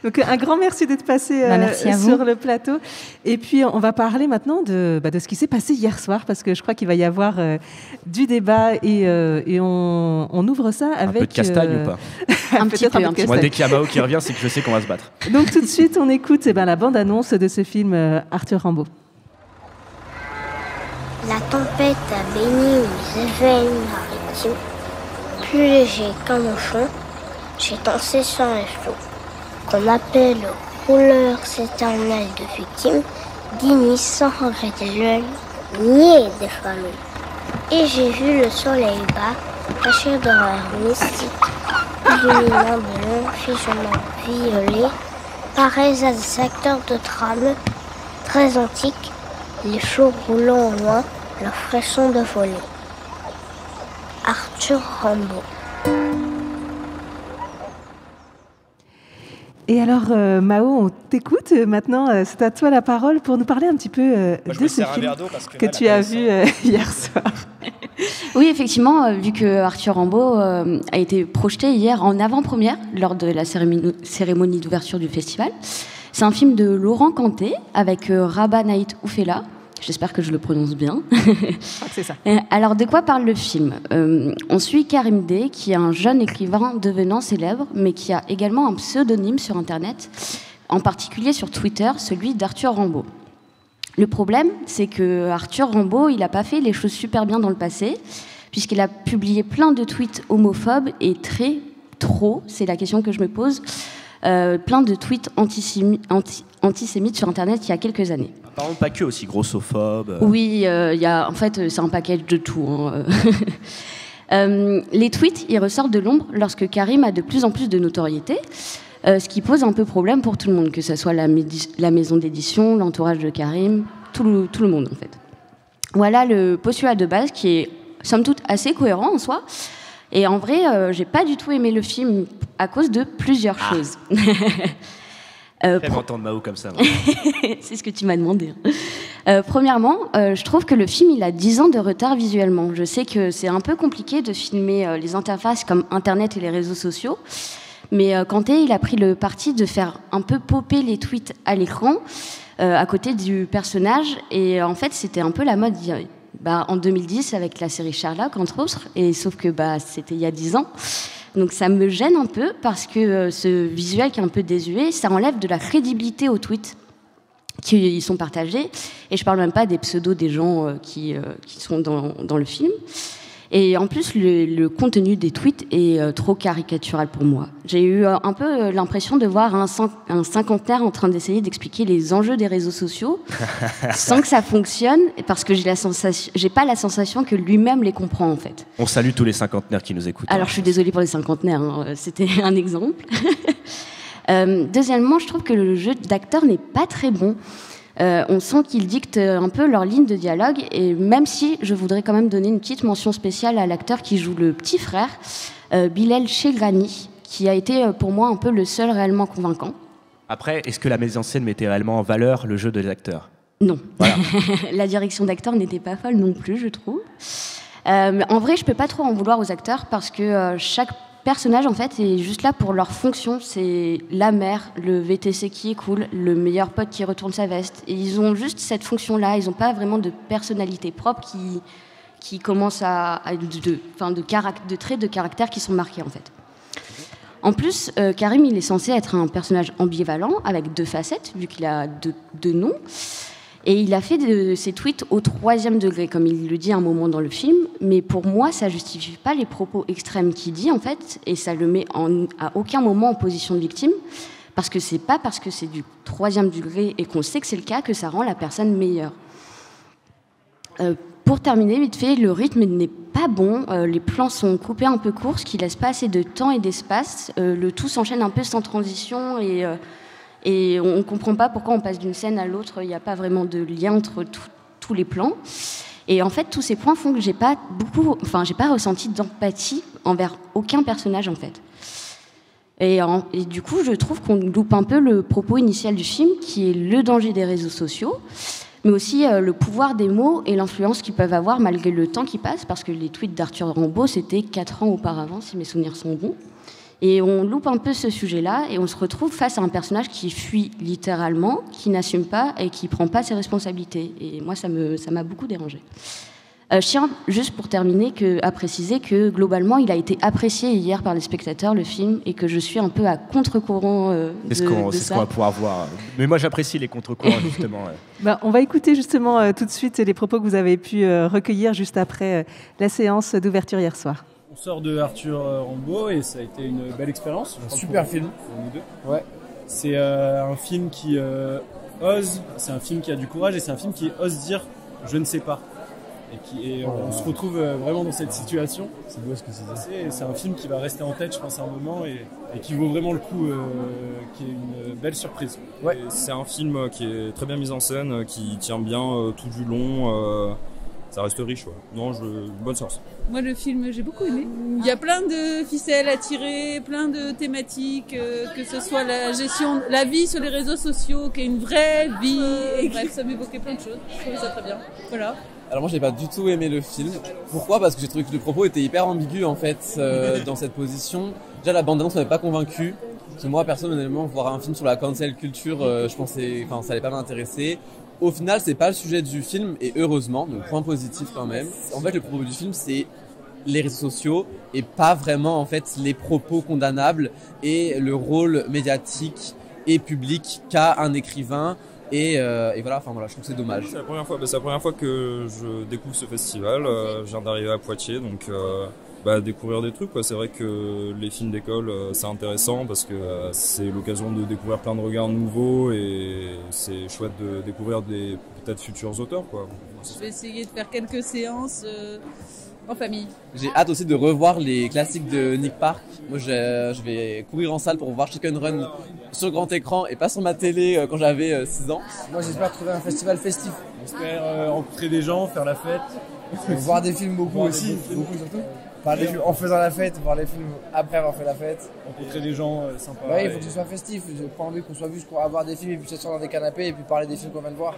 Donc, un grand merci d'être passé sur le plateau. Et puis, on va parler maintenant de ce qui s'est passé hier soir, parce que je crois qu'il va y avoir du débat et on ouvre ça avec... Un peu de castagne ou pas? Un petit peu. Moi, dès qu'il y a Mao qui revient, c'est que je sais qu'on va se battre. Donc, tout de suite, on écoute la bande-annonce de ce film Arthur Rimbaud. La tempête a baigné les éveils maritimes. Plus léger qu'un mouchon, j'ai dansé sur les flots. Qu'on appelle rouleurs éternels de victimes, dignes sans regretter l'œil, niais des familles. Et j'ai vu le soleil bas, caché d'horreur mystique, illuminant de longs figements violets, pareils à des acteurs de drame très antiques, les flots roulant au loin, leur frisson de volée. Arthur Rimbaud. Et alors, Mao, on t'écoute. Maintenant, c'est à toi la parole pour nous parler un petit peu de ce film que tu as vu hier soir. Oui, effectivement, vu que Arthur Rimbaud a été projeté hier en avant-première lors de la cérémonie d'ouverture du festival. C'est un film de Laurent Canté avec Rabah Naït Oufella. J'espère que je le prononce bien. Je crois que c'est ça. Alors, de quoi parle le film ? On suit Karim D, qui est un jeune écrivain devenant célèbre, mais qui a également un pseudonyme sur Internet, en particulier sur Twitter, celui d'Arthur Rimbaud. Le problème, c'est que Arthur Rimbaud, il n'a pas fait les choses super bien dans le passé, puisqu'il a publié plein de tweets homophobes et trop, c'est la question que je me pose, plein de tweets antisémites sur Internet il y a quelques années. Apparemment pas que, aussi grossophobe. Oui, en fait, c'est un package de tout. Hein. Les tweets, ils ressortent de l'ombre lorsque Karim a de plus en plus de notoriété, ce qui pose un peu problème pour tout le monde, que ce soit la maison d'édition, l'entourage de Karim, tout le monde en fait. Voilà le postulat de base qui est somme toute assez cohérent en soi. Et en vrai, j'ai pas du tout aimé le film à cause de plusieurs choses. Fais-moi entendre Mao comme ça. C'est ce que tu m'as demandé. Premièrement, je trouve que le film il a 10 ans de retard visuellement. Je sais que c'est un peu compliqué de filmer les interfaces comme Internet et les réseaux sociaux. Mais Kanté, il a pris le parti de faire un peu popper les tweets à l'écran à côté du personnage. Et en fait, c'était un peu la mode en 2010 avec la série Sherlock, entre autres. Et sauf que c'était il y a 10 ans. Donc ça me gêne un peu parce que ce visuel qui est un peu désuet, ça enlève de la crédibilité aux tweets qui sont partagés. Et je parle même pas des pseudos des gens qui sont dans le film. Et en plus, le contenu des tweets est trop caricatural pour moi. J'ai eu un peu l'impression de voir un cinquantenaire en train d'essayer d'expliquer les enjeux des réseaux sociaux sans que ça fonctionne, parce que j'ai pas la sensation que lui-même les comprend en fait. On salue tous les cinquantenaires qui nous écoutent. Alors je suis désolée pour les cinquantenaires, c'était un exemple. Deuxièmement, je trouve que le jeu d'acteur n'est pas très bon. On sent qu'ils dictent un peu leur ligne de dialogue, et même si je voudrais quand même donner une petite mention spéciale à l'acteur qui joue le petit frère, Bilal Chegrani, qui a été pour moi un peu le seul réellement convaincant. Après, est-ce que la mise en scène mettait réellement en valeur le jeu des acteurs? Non. Voilà. La direction d'acteur n'était pas folle non plus, je trouve. En vrai, je peux pas trop en vouloir aux acteurs parce que chaque personnage en fait est juste là pour leur fonction. C'est la mère, le VTC qui est cool, le meilleur pote qui retourne sa veste. Et ils ont juste cette fonction-là. Ils n'ont pas vraiment de personnalité propre qui commence à de traits de caractère qui sont marqués en fait. En plus, Karim, il est censé être un personnage ambivalent avec 2 facettes, vu qu'il a deux noms. Et il a fait ses tweets au 3e degré, comme il le dit à un moment dans le film. Mais pour moi, ça justifie pas les propos extrêmes qu'il dit, en fait. Et ça le met à aucun moment en position de victime. Parce que c'est pas parce que c'est du 3e degré et qu'on sait que c'est le cas que ça rend la personne meilleure. Pour terminer, vite fait, le rythme n'est pas bon. Les plans sont coupés un peu courts, ce qui laisse pas assez de temps et d'espace. Le tout s'enchaîne un peu sans transition et on ne comprend pas pourquoi on passe d'une scène à l'autre. Il n'y a pas vraiment de lien entre tous les plans. Et en fait, tous ces points font que j'ai pas ressenti d'empathie envers aucun personnage, en fait. Et du coup, je trouve qu'on loupe un peu le propos initial du film, qui est le danger des réseaux sociaux, mais aussi le pouvoir des mots et l'influence qu'ils peuvent avoir malgré le temps qui passe, parce que les tweets d'Arthur Rimbaud, c'était 4 ans auparavant, si mes souvenirs sont bons. Et on loupe un peu ce sujet-là et on se retrouve face à un personnage qui fuit littéralement, qui n'assume pas et qui ne prend pas ses responsabilités. Et moi, ça m'a beaucoup dérangé. Je tiens, juste pour terminer, à préciser que globalement, il a été apprécié hier par les spectateurs, le film, et que je suis un peu à contre-courant de ça. C'est ce qu'on va pouvoir voir. Mais moi, j'apprécie les contre-courants, justement. On va écouter justement tout de suite les propos que vous avez pu recueillir juste après la séance d'ouverture hier soir. On sort de Arthur Rimbaud et ça a été une belle expérience. Un super film. Pour nous deux. Ouais. C'est un film qui ose, c'est un film qui a du courage et c'est un film qui ose dire je ne sais pas. Et on se retrouve vraiment dans cette situation. C'est beau ce que c'est. C'est un film qui va rester en tête, je pense, à un moment et qui vaut vraiment le coup, qui est une belle surprise. Ouais. C'est un film qui est très bien mis en scène, qui tient bien tout du long. Ça reste riche, ouais. Non, bonne séance. Moi, le film, j'ai beaucoup aimé. Il y a plein de ficelles à tirer, plein de thématiques, que ce soit la vie sur les réseaux sociaux, qui est une vraie vie. Et bref, ça m'évoquait plein de choses. Je trouvais ça très bien. Voilà. Alors moi, j'ai pas du tout aimé le film. Pourquoi ? Parce que j'ai trouvé que le propos était hyper ambigu, en fait, dans cette position. Déjà, la bande-annonce m'avait pas convaincu. Parce que moi, personnellement, voir un film sur la cancel culture, je pensais, ça allait pas m'intéresser. Au final, c'est pas le sujet du film, et heureusement, donc point positif quand même. En fait, le propos du film, c'est les réseaux sociaux, et pas vraiment, en fait, les propos condamnables et le rôle médiatique et public qu'a un écrivain. Et voilà, je trouve que c'est dommage. C'est la première fois que je découvre ce festival. Je viens d'arriver à Poitiers, donc découvrir des trucs, quoi. C'est vrai que les films d'école, c'est intéressant parce que c'est l'occasion de découvrir plein de regards nouveaux et c'est chouette de découvrir des peut-être futurs auteurs, quoi. Je vais essayer de faire quelques séances en famille. J'ai hâte aussi de revoir les classiques de Nick Park. Moi, je vais courir en salle pour voir Chicken Run sur grand écran et pas sur ma télé quand j'avais 6 ans. Moi, j'espère trouver un festival festif. J'espère rencontrer des gens, faire la fête. Voir des films beaucoup aussi, beaucoup surtout. En faisant la fête, voir les films après avoir fait la fête. Rencontrer des gens sympas. Ouais, il faut que ce soit festif. J'ai pas envie qu'on soit juste pour avoir des films et puis s'asseoir dans des canapés et puis parler des films qu'on vient de voir.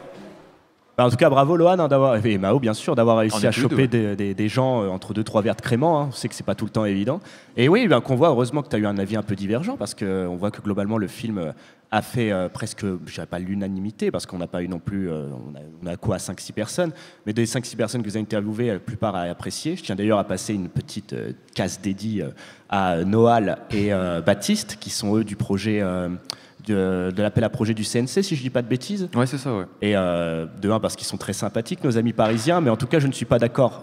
Bah, en tout cas, bravo Lohan et Mao bien sûr d'avoir réussi à choper deux, des gens entre 2-3 verres de crément. On sait que c'est pas tout le temps évident. Et oui, qu'on voit heureusement que tu as eu un avis un peu divergent parce qu'on voit que globalement le film a fait presque, je dirais pas l'unanimité parce qu'on n'a pas eu non plus, on a quoi 5-6 personnes, mais des 5-6 personnes que vous avez interviewées, la plupart a apprécié. Je tiens d'ailleurs à passer une petite case dédiée à Noal et Baptiste qui sont eux du projet. De l'appel à projet du CNC, si je dis pas de bêtises. Ouais, c'est ça, ouais. Et de un, parce qu'ils sont très sympathiques, nos amis parisiens, mais en tout cas, je ne suis pas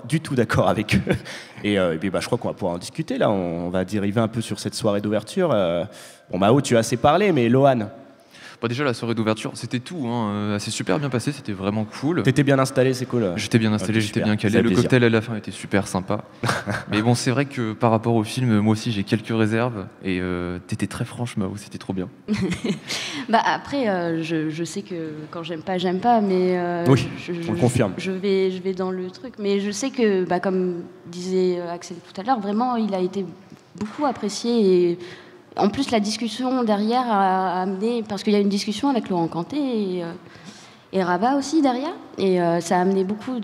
du tout d'accord avec eux. Et puis, je crois qu'on va pouvoir en discuter, là. On va dériver un peu sur cette soirée d'ouverture. Bon, Mao, tu as assez parlé, mais Lohan. Déjà, la soirée d'ouverture, c'était tout. Hein. C'est super bien passé, c'était vraiment cool. T'étais bien installé, c'est cool. J'étais bien installé, j'étais bien calé. Le cocktail à la fin était super sympa. Mais bon, c'est vrai que par rapport au film, moi aussi, j'ai quelques réserves. Et t'étais très franche, Mao, c'était trop bien. Après, je sais que quand j'aime pas, mais oui, on le confirme. Je vais dans le truc. Mais je sais que, comme disait Axel tout à l'heure, vraiment, il a été beaucoup apprécié et en plus, la discussion derrière a amené, parce qu'il y a une discussion avec Laurent Canté et Rabat aussi derrière, et ça a amené beaucoup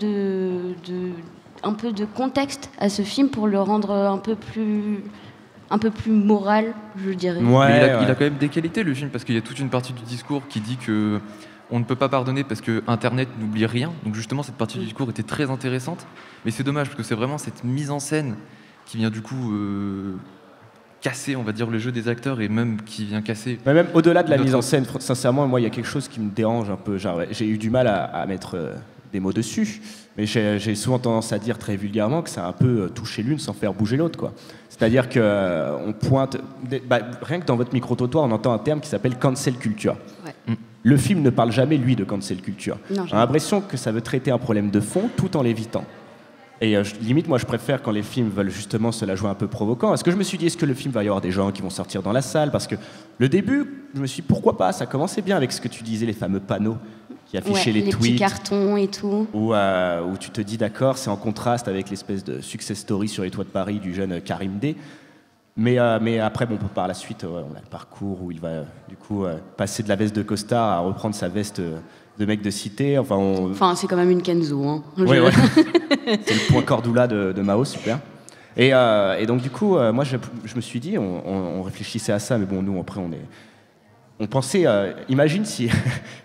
un peu de contexte à ce film pour le rendre un peu plus moral, je dirais. Ouais, il a quand même des qualités le film, parce qu'il y a toute une partie du discours qui dit que on ne peut pas pardonner parce que Internet n'oublie rien. Donc justement, cette partie du discours était très intéressante, mais c'est dommage parce que c'est vraiment cette mise en scène qui vient du coup casser, on va dire, le jeu des acteurs et même qui vient casser... Mais même au-delà de la mise en scène, sincèrement, moi, il y a quelque chose qui me dérange un peu. J'ai eu du mal à mettre des mots dessus, mais j'ai souvent tendance à dire très vulgairement que ça a un peu touché l'une sans faire bouger l'autre, quoi. C'est-à-dire qu'on pointe... rien que dans votre micro-trottoir, on entend un terme qui s'appelle cancel culture. Ouais. Le film ne parle jamais, lui, de cancel culture. Non, j'ai l'impression que ça veut traiter un problème de fond tout en l'évitant. Et limite, moi, je préfère quand les films veulent justement se la jouer un peu provoquant. Parce que je me suis dit, est-ce que le film va y avoir des gens qui vont sortir dans la salle? Parce que le début, je me suis dit, pourquoi pas? Ça commençait bien avec ce que tu disais, les fameux panneaux qui affichaient les tweets. Les petits cartons et tout. Où tu te dis, d'accord, c'est en contraste avec l'espèce de success story sur les toits de Paris du jeune Karim D. Mais après, par la suite, on a le parcours où il va du coup passer de la veste de costard à reprendre sa veste de mec de cité. Enfin, c'est quand même une Kenzo. Hein. Ouais. C'est le point Cordula de Mao, super. Et donc du coup, moi je me suis dit, on réfléchissait à ça, mais bon, nous après on pensait, imagine si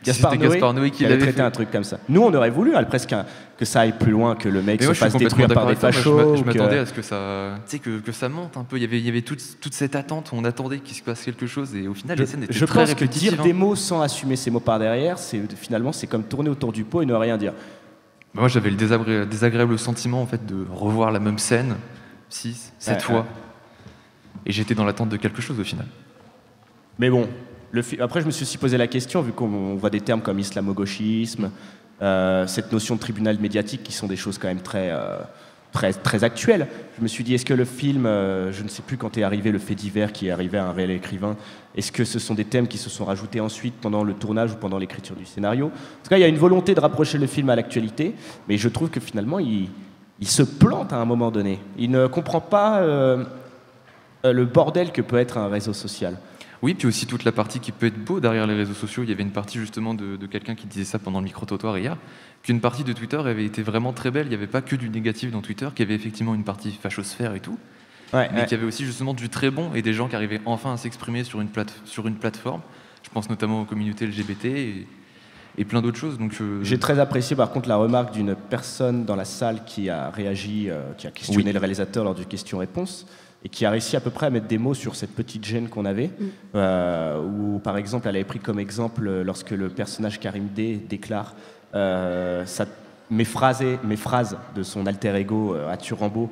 Gaspard Noé qui avait traité un truc comme ça. Nous on aurait voulu presque que ça aille plus loin, que le mec se fasse détruire par des fachos. Je m'attendais à ce que ça, que ça monte un peu. Il y avait toute cette attente, on attendait qu'il se passe quelque chose et au final les scènes étaient très répétitives. Je pense que dire des mots sans assumer ces mots par derrière, finalement c'est comme tourner autour du pot et ne rien dire. Moi j'avais le désagréable sentiment en fait de revoir la même scène 6, 7 fois et j'étais dans l'attente de quelque chose au final. Mais bon, après je me suis aussi posé la question, vu qu'on voit des termes comme islamo-gauchisme, cette notion de tribunal médiatique qui sont des choses quand même très actuelles. Je me suis dit, est-ce que le film, je ne sais plus quand est arrivé le fait divers qui est arrivé à un réel écrivain, est-ce que ce sont des thèmes qui se sont rajoutés ensuite pendant le tournage ou pendant l'écriture du scénario? En tout cas, il y a une volonté de rapprocher le film à l'actualité, mais je trouve que finalement, il se plante à un moment donné. Il ne comprend pas le bordel que peut être un réseau social. Oui, puis aussi toute la partie qui peut être beau derrière les réseaux sociaux. Il y avait une partie justement de quelqu'un qui disait ça pendant le micro-trottoir hier, qu'une partie de Twitter avait été vraiment très belle. Il n'y avait pas que du négatif dans Twitter, qu'il y avait effectivement une partie fachosphère et tout, mais qu'il y avait aussi justement du très bon et des gens qui arrivaient enfin à s'exprimer sur une plateforme. Je pense notamment aux communautés LGBT et plein d'autres choses. Donc, j'ai très apprécié par contre la remarque d'une personne dans la salle qui a réagi, qui a questionné le réalisateur lors du question-réponse, et qui a réussi à peu près à mettre des mots sur cette petite gêne qu'on avait, où par exemple elle avait pris comme exemple lorsque le personnage Karim D déclare mes phrases de son alter ego Arthur Rimbaud,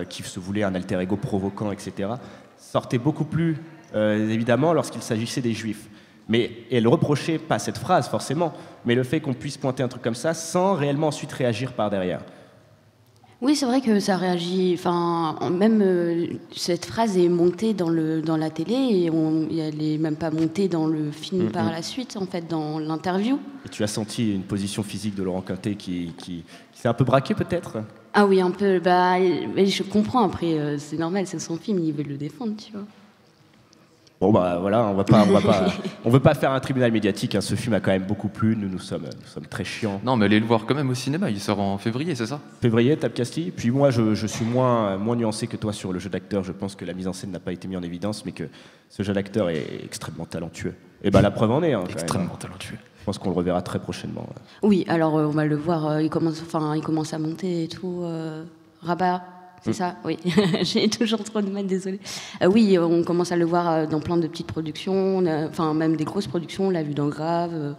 qui se voulait un alter ego provoquant, etc., sortaient beaucoup plus évidemment lorsqu'il s'agissait des juifs. Mais elle reprochait pas cette phrase forcément, mais le fait qu'on puisse pointer un truc comme ça sans réellement ensuite réagir par derrière. Oui, c'est vrai que ça réagit. Enfin, même cette phrase est montée dans la télé et elle n'est même pas montée dans le film par la suite, en fait, dans l'interview. Et tu as senti une position physique de Laurent Quintet qui s'est un peu braqué, peut-être? Ah oui, un peu. Bah, mais je comprends. Après, c'est normal, c'est son film, il veut le défendre, tu vois. Bon bah voilà, on veut pas faire un tribunal médiatique. Hein. Ce film a quand même beaucoup plu. Nous sommes très chiants. Non, mais allez le voir quand même au cinéma. Il sort en février, c'est ça? Février, Tape Castille. Puis moi, je suis moins nuancé que toi sur le jeu d'acteur. Je pense que la mise en scène n'a pas été mise en évidence, mais que ce jeu d'acteur est extrêmement talentueux. Et bah la preuve en est. Hein, extrêmement talentueux. Je pense qu'on le reverra très prochainement. Oui, alors on va le voir. Il commence à monter et tout. Rabat. C'est ça, oui. J'ai toujours trop de mal, désolée. Oui, on commence à le voir dans plein de petites productions, même des grosses productions, on l'a vu dans Grave.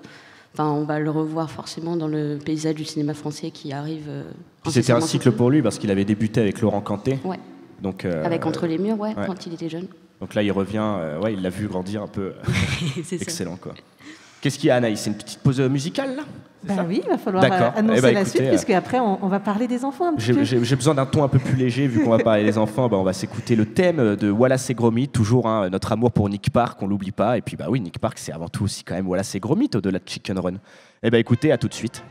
On va le revoir forcément dans le paysage du cinéma français qui arrive. C'était un cycle pour lui parce qu'il avait débuté avec Laurent Quintet. Ouais. Donc, avec Entre les murs, quand il était jeune. Donc là, il revient, il l'a vu grandir un peu. C'est excellent, quoi. Qu'est-ce qu'il y a, Anaïs? C'est une petite pause musicale, là? Oui, il va falloir annoncer la suite, puisque après on va parler des enfants un petit peu. J'ai besoin d'un ton un peu plus léger, vu qu'on va parler des enfants. On va s'écouter le thème de Wallace et Gromit, toujours notre amour pour Nick Park, on l'oublie pas. Et puis oui, Nick Park, c'est avant tout aussi quand même Wallace et Gromit, au-delà de Chicken Run. Écoutez, à tout de suite.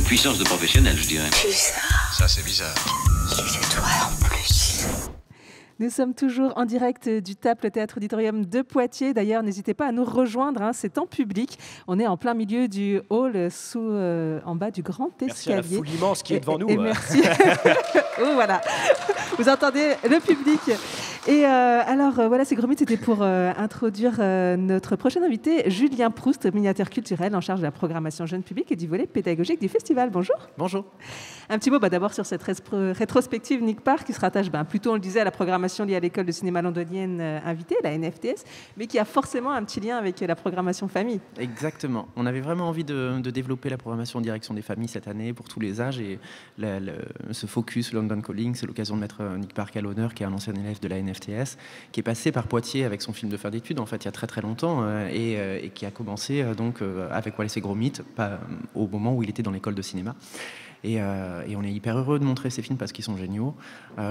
Puissance de professionnel, je dirais. Bizarre. Ça, c'est bizarre. C'est toi en plus. Nous sommes toujours en direct du TAP, le Théâtre Auditorium de Poitiers. D'ailleurs, n'hésitez pas à nous rejoindre, c'est en public. On est en plein milieu du hall, en bas du grand escalier. Merci à la foule immense qui est devant nous. Et merci. Oh, voilà. Vous entendez le public. Et alors, voilà, c'est Gromit, c'était pour introduire notre prochain invité, Julien Proust, miniateur culturel en charge de la programmation jeune public et du volet pédagogique du festival. Bonjour. Bonjour. Un petit mot d'abord sur cette rétrospective Nick Park qui se rattache plutôt, on le disait, à la programmation liée à l'école de cinéma londonienne invitée, la NFTS, mais qui a forcément un petit lien avec la programmation famille. Exactement. On avait vraiment envie de développer la programmation en direction des familles cette année pour tous les âges et ce focus London Calling, c'est l'occasion de mettre Nick Park à l'honneur, qui est un ancien élève de la NFTS Caroline FTS, qui est passée par Poitiers avec son film de fin d'études, en fait, il y a très très longtemps, et qui a commencé avec Wallace et Gromit, au moment où il était dans l'école de cinéma. Et on est hyper heureux de montrer ces films parce qu'ils sont géniaux,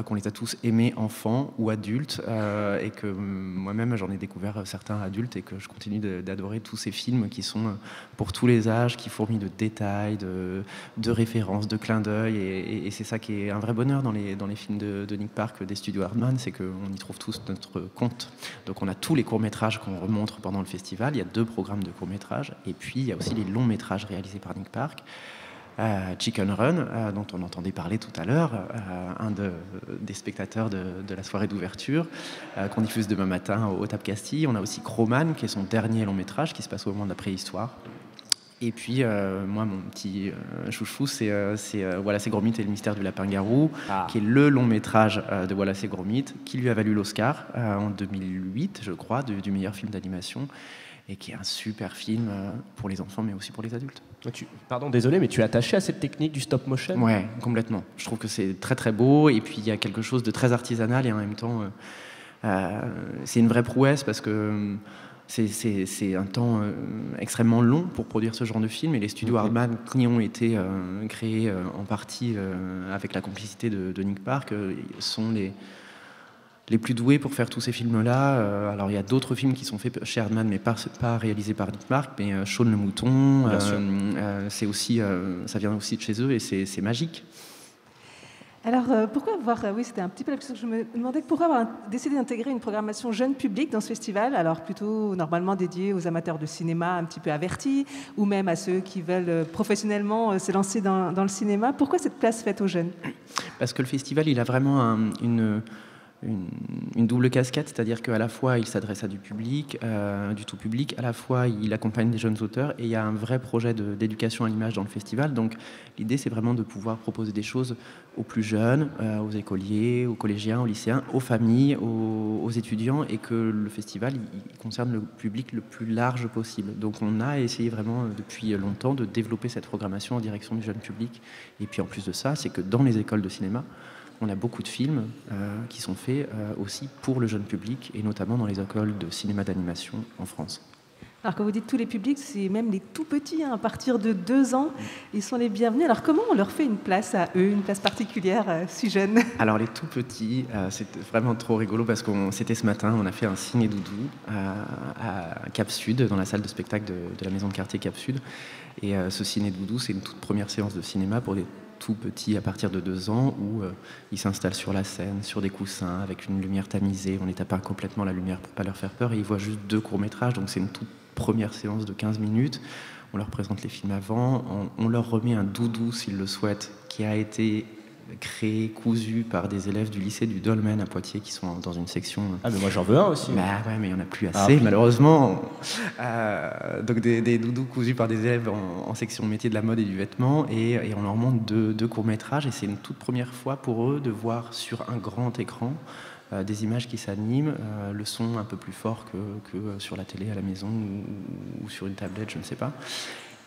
qu'on les a tous aimés enfants ou adultes, et que moi-même j'en ai découvert certains adultes et que je continue d'adorer tous ces films qui sont pour tous les âges, qui fourmillent de détails, de références, de clins d'œil, et c'est ça qui est un vrai bonheur dans les films de Nick Park, des studios Hardman, c'est qu'on y trouve tous notre compte. Donc on a tous les courts-métrages qu'on remontre pendant le festival, il y a 2 programmes de courts-métrages, et puis il y a aussi les longs-métrages réalisés par Nick Park. Chicken Run, dont on entendait parler tout à l'heure, un des spectateurs de la soirée d'ouverture, qu'on diffuse demain matin au Tap Castille. On a aussi Crowman, qui est son dernier long métrage, qui se passe au moment de la préhistoire. Et puis, moi, mon petit chouchou, c'est Wallace et Gromit et le mystère du lapin-garou, qui est le long métrage de Wallace et Gromit, qui lui a valu l'Oscar en 2008, je crois, du meilleur film d'animation, et qui est un super film pour les enfants, mais aussi pour les adultes. Pardon, désolé, mais tu es attaché à cette technique du stop motion ? Ouais, complètement. Je trouve que c'est très très beau, et puis il y a quelque chose de très artisanal, et en même temps, c'est une vraie prouesse, parce que c'est un temps extrêmement long pour produire ce genre de film, et les studios Hardman qui ont été créés en partie avec la complicité de Nick Park sont les plus doués pour faire tous ces films-là. Alors il y a d'autres films qui sont faits chez Hardman, mais pas réalisés par Nick Park, mais Shaun le mouton, c'est aussi, ça vient aussi de chez eux, et c'est magique. Alors, pourquoi avoir, oui, c'était un petit peu la question que je me demandais, pourquoi avoir décidé d'intégrer une programmation jeune public dans ce festival, alors plutôt normalement dédié aux amateurs de cinéma un petit peu avertis, ou même à ceux qui veulent professionnellement se lancer dans le cinéma. Pourquoi cette place faite aux jeunes ? Parce que le festival, il a vraiment une double casquette, c'est-à-dire qu'à la fois il s'adresse à du public, du tout public, à la fois il accompagne des jeunes auteurs, et il y a un vrai projet d'éducation à l'image dans le festival. Donc l'idée, c'est vraiment de pouvoir proposer des choses aux plus jeunes, aux écoliers, aux collégiens, aux lycéens, aux familles, aux étudiants, et que le festival il concerne le public le plus large possible. Donc on a essayé vraiment depuis longtemps de développer cette programmation en direction du jeune public. Et puis en plus de ça, c'est que dans les écoles de cinéma, on a beaucoup de films qui sont faits aussi pour le jeune public, et notamment dans les écoles de cinéma d'animation en France. Alors quand vous dites tous les publics, c'est même les tout petits, hein, à partir de 2 ans, ils sont les bienvenus. Alors comment on leur fait une place à eux, une place particulière si jeune ? Alors les tout petits, c'est vraiment trop rigolo, parce que c'était ce matin, on a fait un ciné doudou à Cap Sud, dans la salle de spectacle de la maison de quartier Cap Sud. Et ce ciné doudou, c'est une toute première séance de cinéma pour des tout petit à partir de 2 ans, où ils s'installent sur la scène, sur des coussins, avec une lumière tamisée. On n'éteint pas complètement la lumière pour ne pas leur faire peur, et ils voient juste 2 courts-métrages, donc c'est une toute première séance de 15 minutes. On leur présente les films avant, on leur remet un doudou s'ils le souhaitent, qui a été créé, cousu par des élèves du lycée du Dolmen à Poitiers, qui sont dans une section... Ah, mais moi j'en veux un aussi. Bah ouais, mais il n'y en a plus assez, malheureusement. Donc des doudous cousus par des élèves en section métier de la mode et du vêtement, et on leur montre 2 courts-métrages, et c'est une toute première fois pour eux de voir sur un grand écran des images qui s'animent, le son un peu plus fort que sur la télé à la maison, ou sur une tablette, je ne sais pas.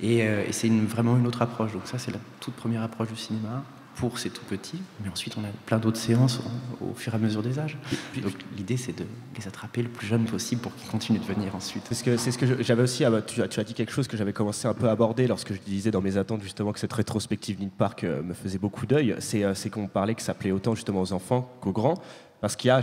Et c'est vraiment une autre approche. Donc ça, c'est la toute première approche du cinéma pour ces tout petits, mais ensuite on a plein d'autres séances au fur et à mesure des âges. Donc l'idée, c'est de les attraper le plus jeune possible pour qu'ils continuent de venir ensuite. C'est ce que j'avais aussi, tu as dit quelque chose que j'avais commencé un peu à aborder lorsque je disais dans mes attentes justement que cette rétrospective Nick Park me faisait beaucoup d'œil, c'est qu'on parlait que ça plaît autant justement aux enfants qu'aux grands, parce qu'il y a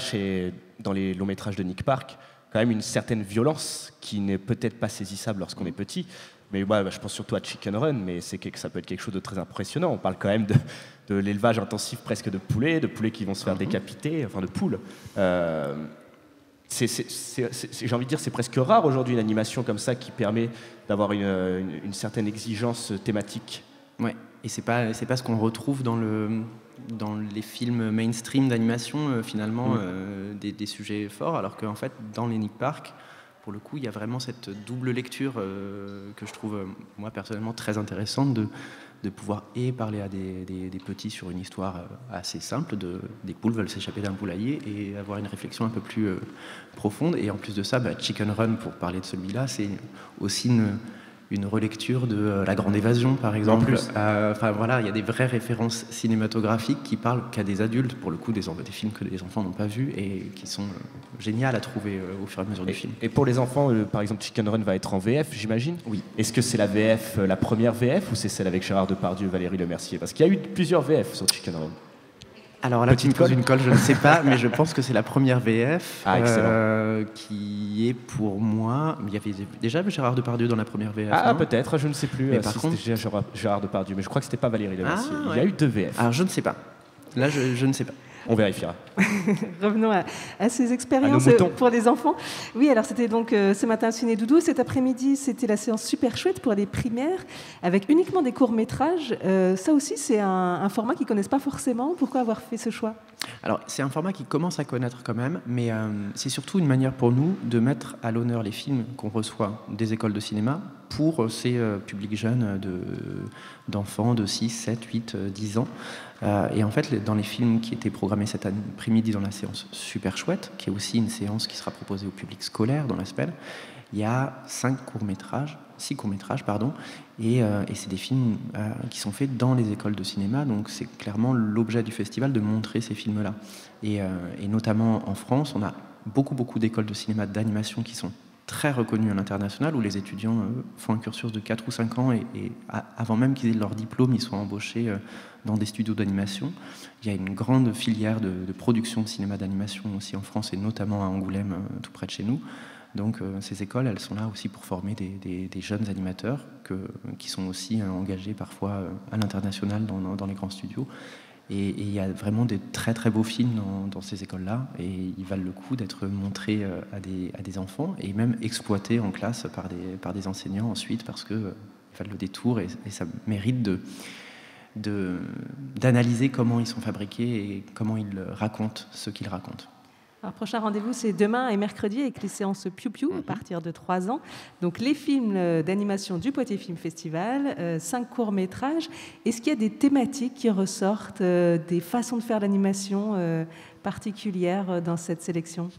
dans les longs métrages de Nick Park quand même une certaine violence qui n'est peut-être pas saisissable lorsqu'on est petit. Mais je pense surtout à Chicken Run, mais ça peut être quelque chose de très impressionnant. On parle quand même de l'élevage intensif presque de poulets qui vont se faire décapiter, enfin de poules. J'ai envie de dire, c'est presque rare aujourd'hui une animation comme ça qui permet d'avoir une certaine exigence thématique. Ouais, et c'est pas ce qu'on retrouve dans les films mainstream d'animation, finalement, des sujets forts, alors qu'en fait, dans les Nick Park, pour le coup, il y a vraiment cette double lecture que je trouve, moi, personnellement, très intéressante de pouvoir parler à des petits sur une histoire assez simple, des poules veulent s'échapper d'un poulailler, et avoir une réflexion un peu plus profonde. Et en plus de ça, Chicken Run, pour parler de celui-là, c'est aussi une relecture de La Grande Évasion, par exemple. Enfin voilà, il y a des vraies références cinématographiques qui parlent qu'à des adultes, pour le coup, des films que les enfants n'ont pas vus et qui sont géniales à trouver au fur et à mesure du film. Et pour les enfants, par exemple, Chicken Run va être en VF, j'imagine. Oui. Est-ce que c'est la VF, la première VF, ou c'est celle avec Gérard Depardieu, Valérie Lemercier? Parce qu'il y a eu plusieurs VF sur Chicken Run. Alors là, tu me poses une colle, je ne sais pas, mais je pense que c'est la première VF qui est pour moi. Il y avait déjà Gérard Depardieu dans la première VF. Ah, peut-être, je ne sais plus mais par si contre... c'était Gérard Depardieu, mais je crois que c'était pas Valérie Lemercier. Il y a eu 2 VF. Alors je ne sais pas. Là, je ne sais pas. On vérifiera. Revenons à ces expériences pour les enfants. Oui, alors c'était donc ce matin Ciné Doudou. Cet après-midi, c'était la séance super chouette pour les primaires, avec uniquement des courts-métrages. Ça aussi, c'est un format qu'ils ne connaissent pas forcément. Pourquoi avoir fait ce choix? Alors, c'est un format qu'ils commencent à connaître quand même, mais c'est surtout une manière pour nous de mettre à l'honneur les films qu'on reçoit des écoles de cinéma pour ces publics jeunes d'enfants de 6, 7, 8, 10 ans. Et en fait, dans les films qui étaient programmés cet après-midi dans la séance super chouette, qui est aussi une séance qui sera proposée au public scolaire dans la semaine, il y a 6 courts-métrages, et c'est des films qui sont faits dans les écoles de cinéma, donc c'est clairement l'objet du festival de montrer ces films-là. Et notamment en France, on a beaucoup d'écoles de cinéma d'animation qui sont très reconnues à l'international, où les étudiants font un cursus de 4 ou 5 ans et avant même qu'ils aient leur diplôme, ils sont embauchés dans des studios d'animation. Il y a une grande filière de production de cinéma d'animation aussi en France, et notamment à Angoulême, tout près de chez nous. Donc ces écoles, elles sont là aussi pour former des jeunes animateurs qui sont aussi engagés parfois à l'international dans les grands studios. Et il y a vraiment des très beaux films dans ces écoles-là, et ils valent le coup d'être montrés à des enfants, et même exploités en classe par des enseignants ensuite, parce qu'ils valent le détour, et ça mérite d'analyser comment ils sont fabriqués et comment ils racontent ce qu'ils racontent. Alors, prochain rendez-vous, c'est demain et mercredi avec les séances Piu Piu à partir de 3 ans. Donc, les films d'animation du Poitiers Film Festival, 5 courts-métrages. Est-ce qu'il y a des thématiques qui ressortent, des façons de faire l'animation particulières dans cette sélection?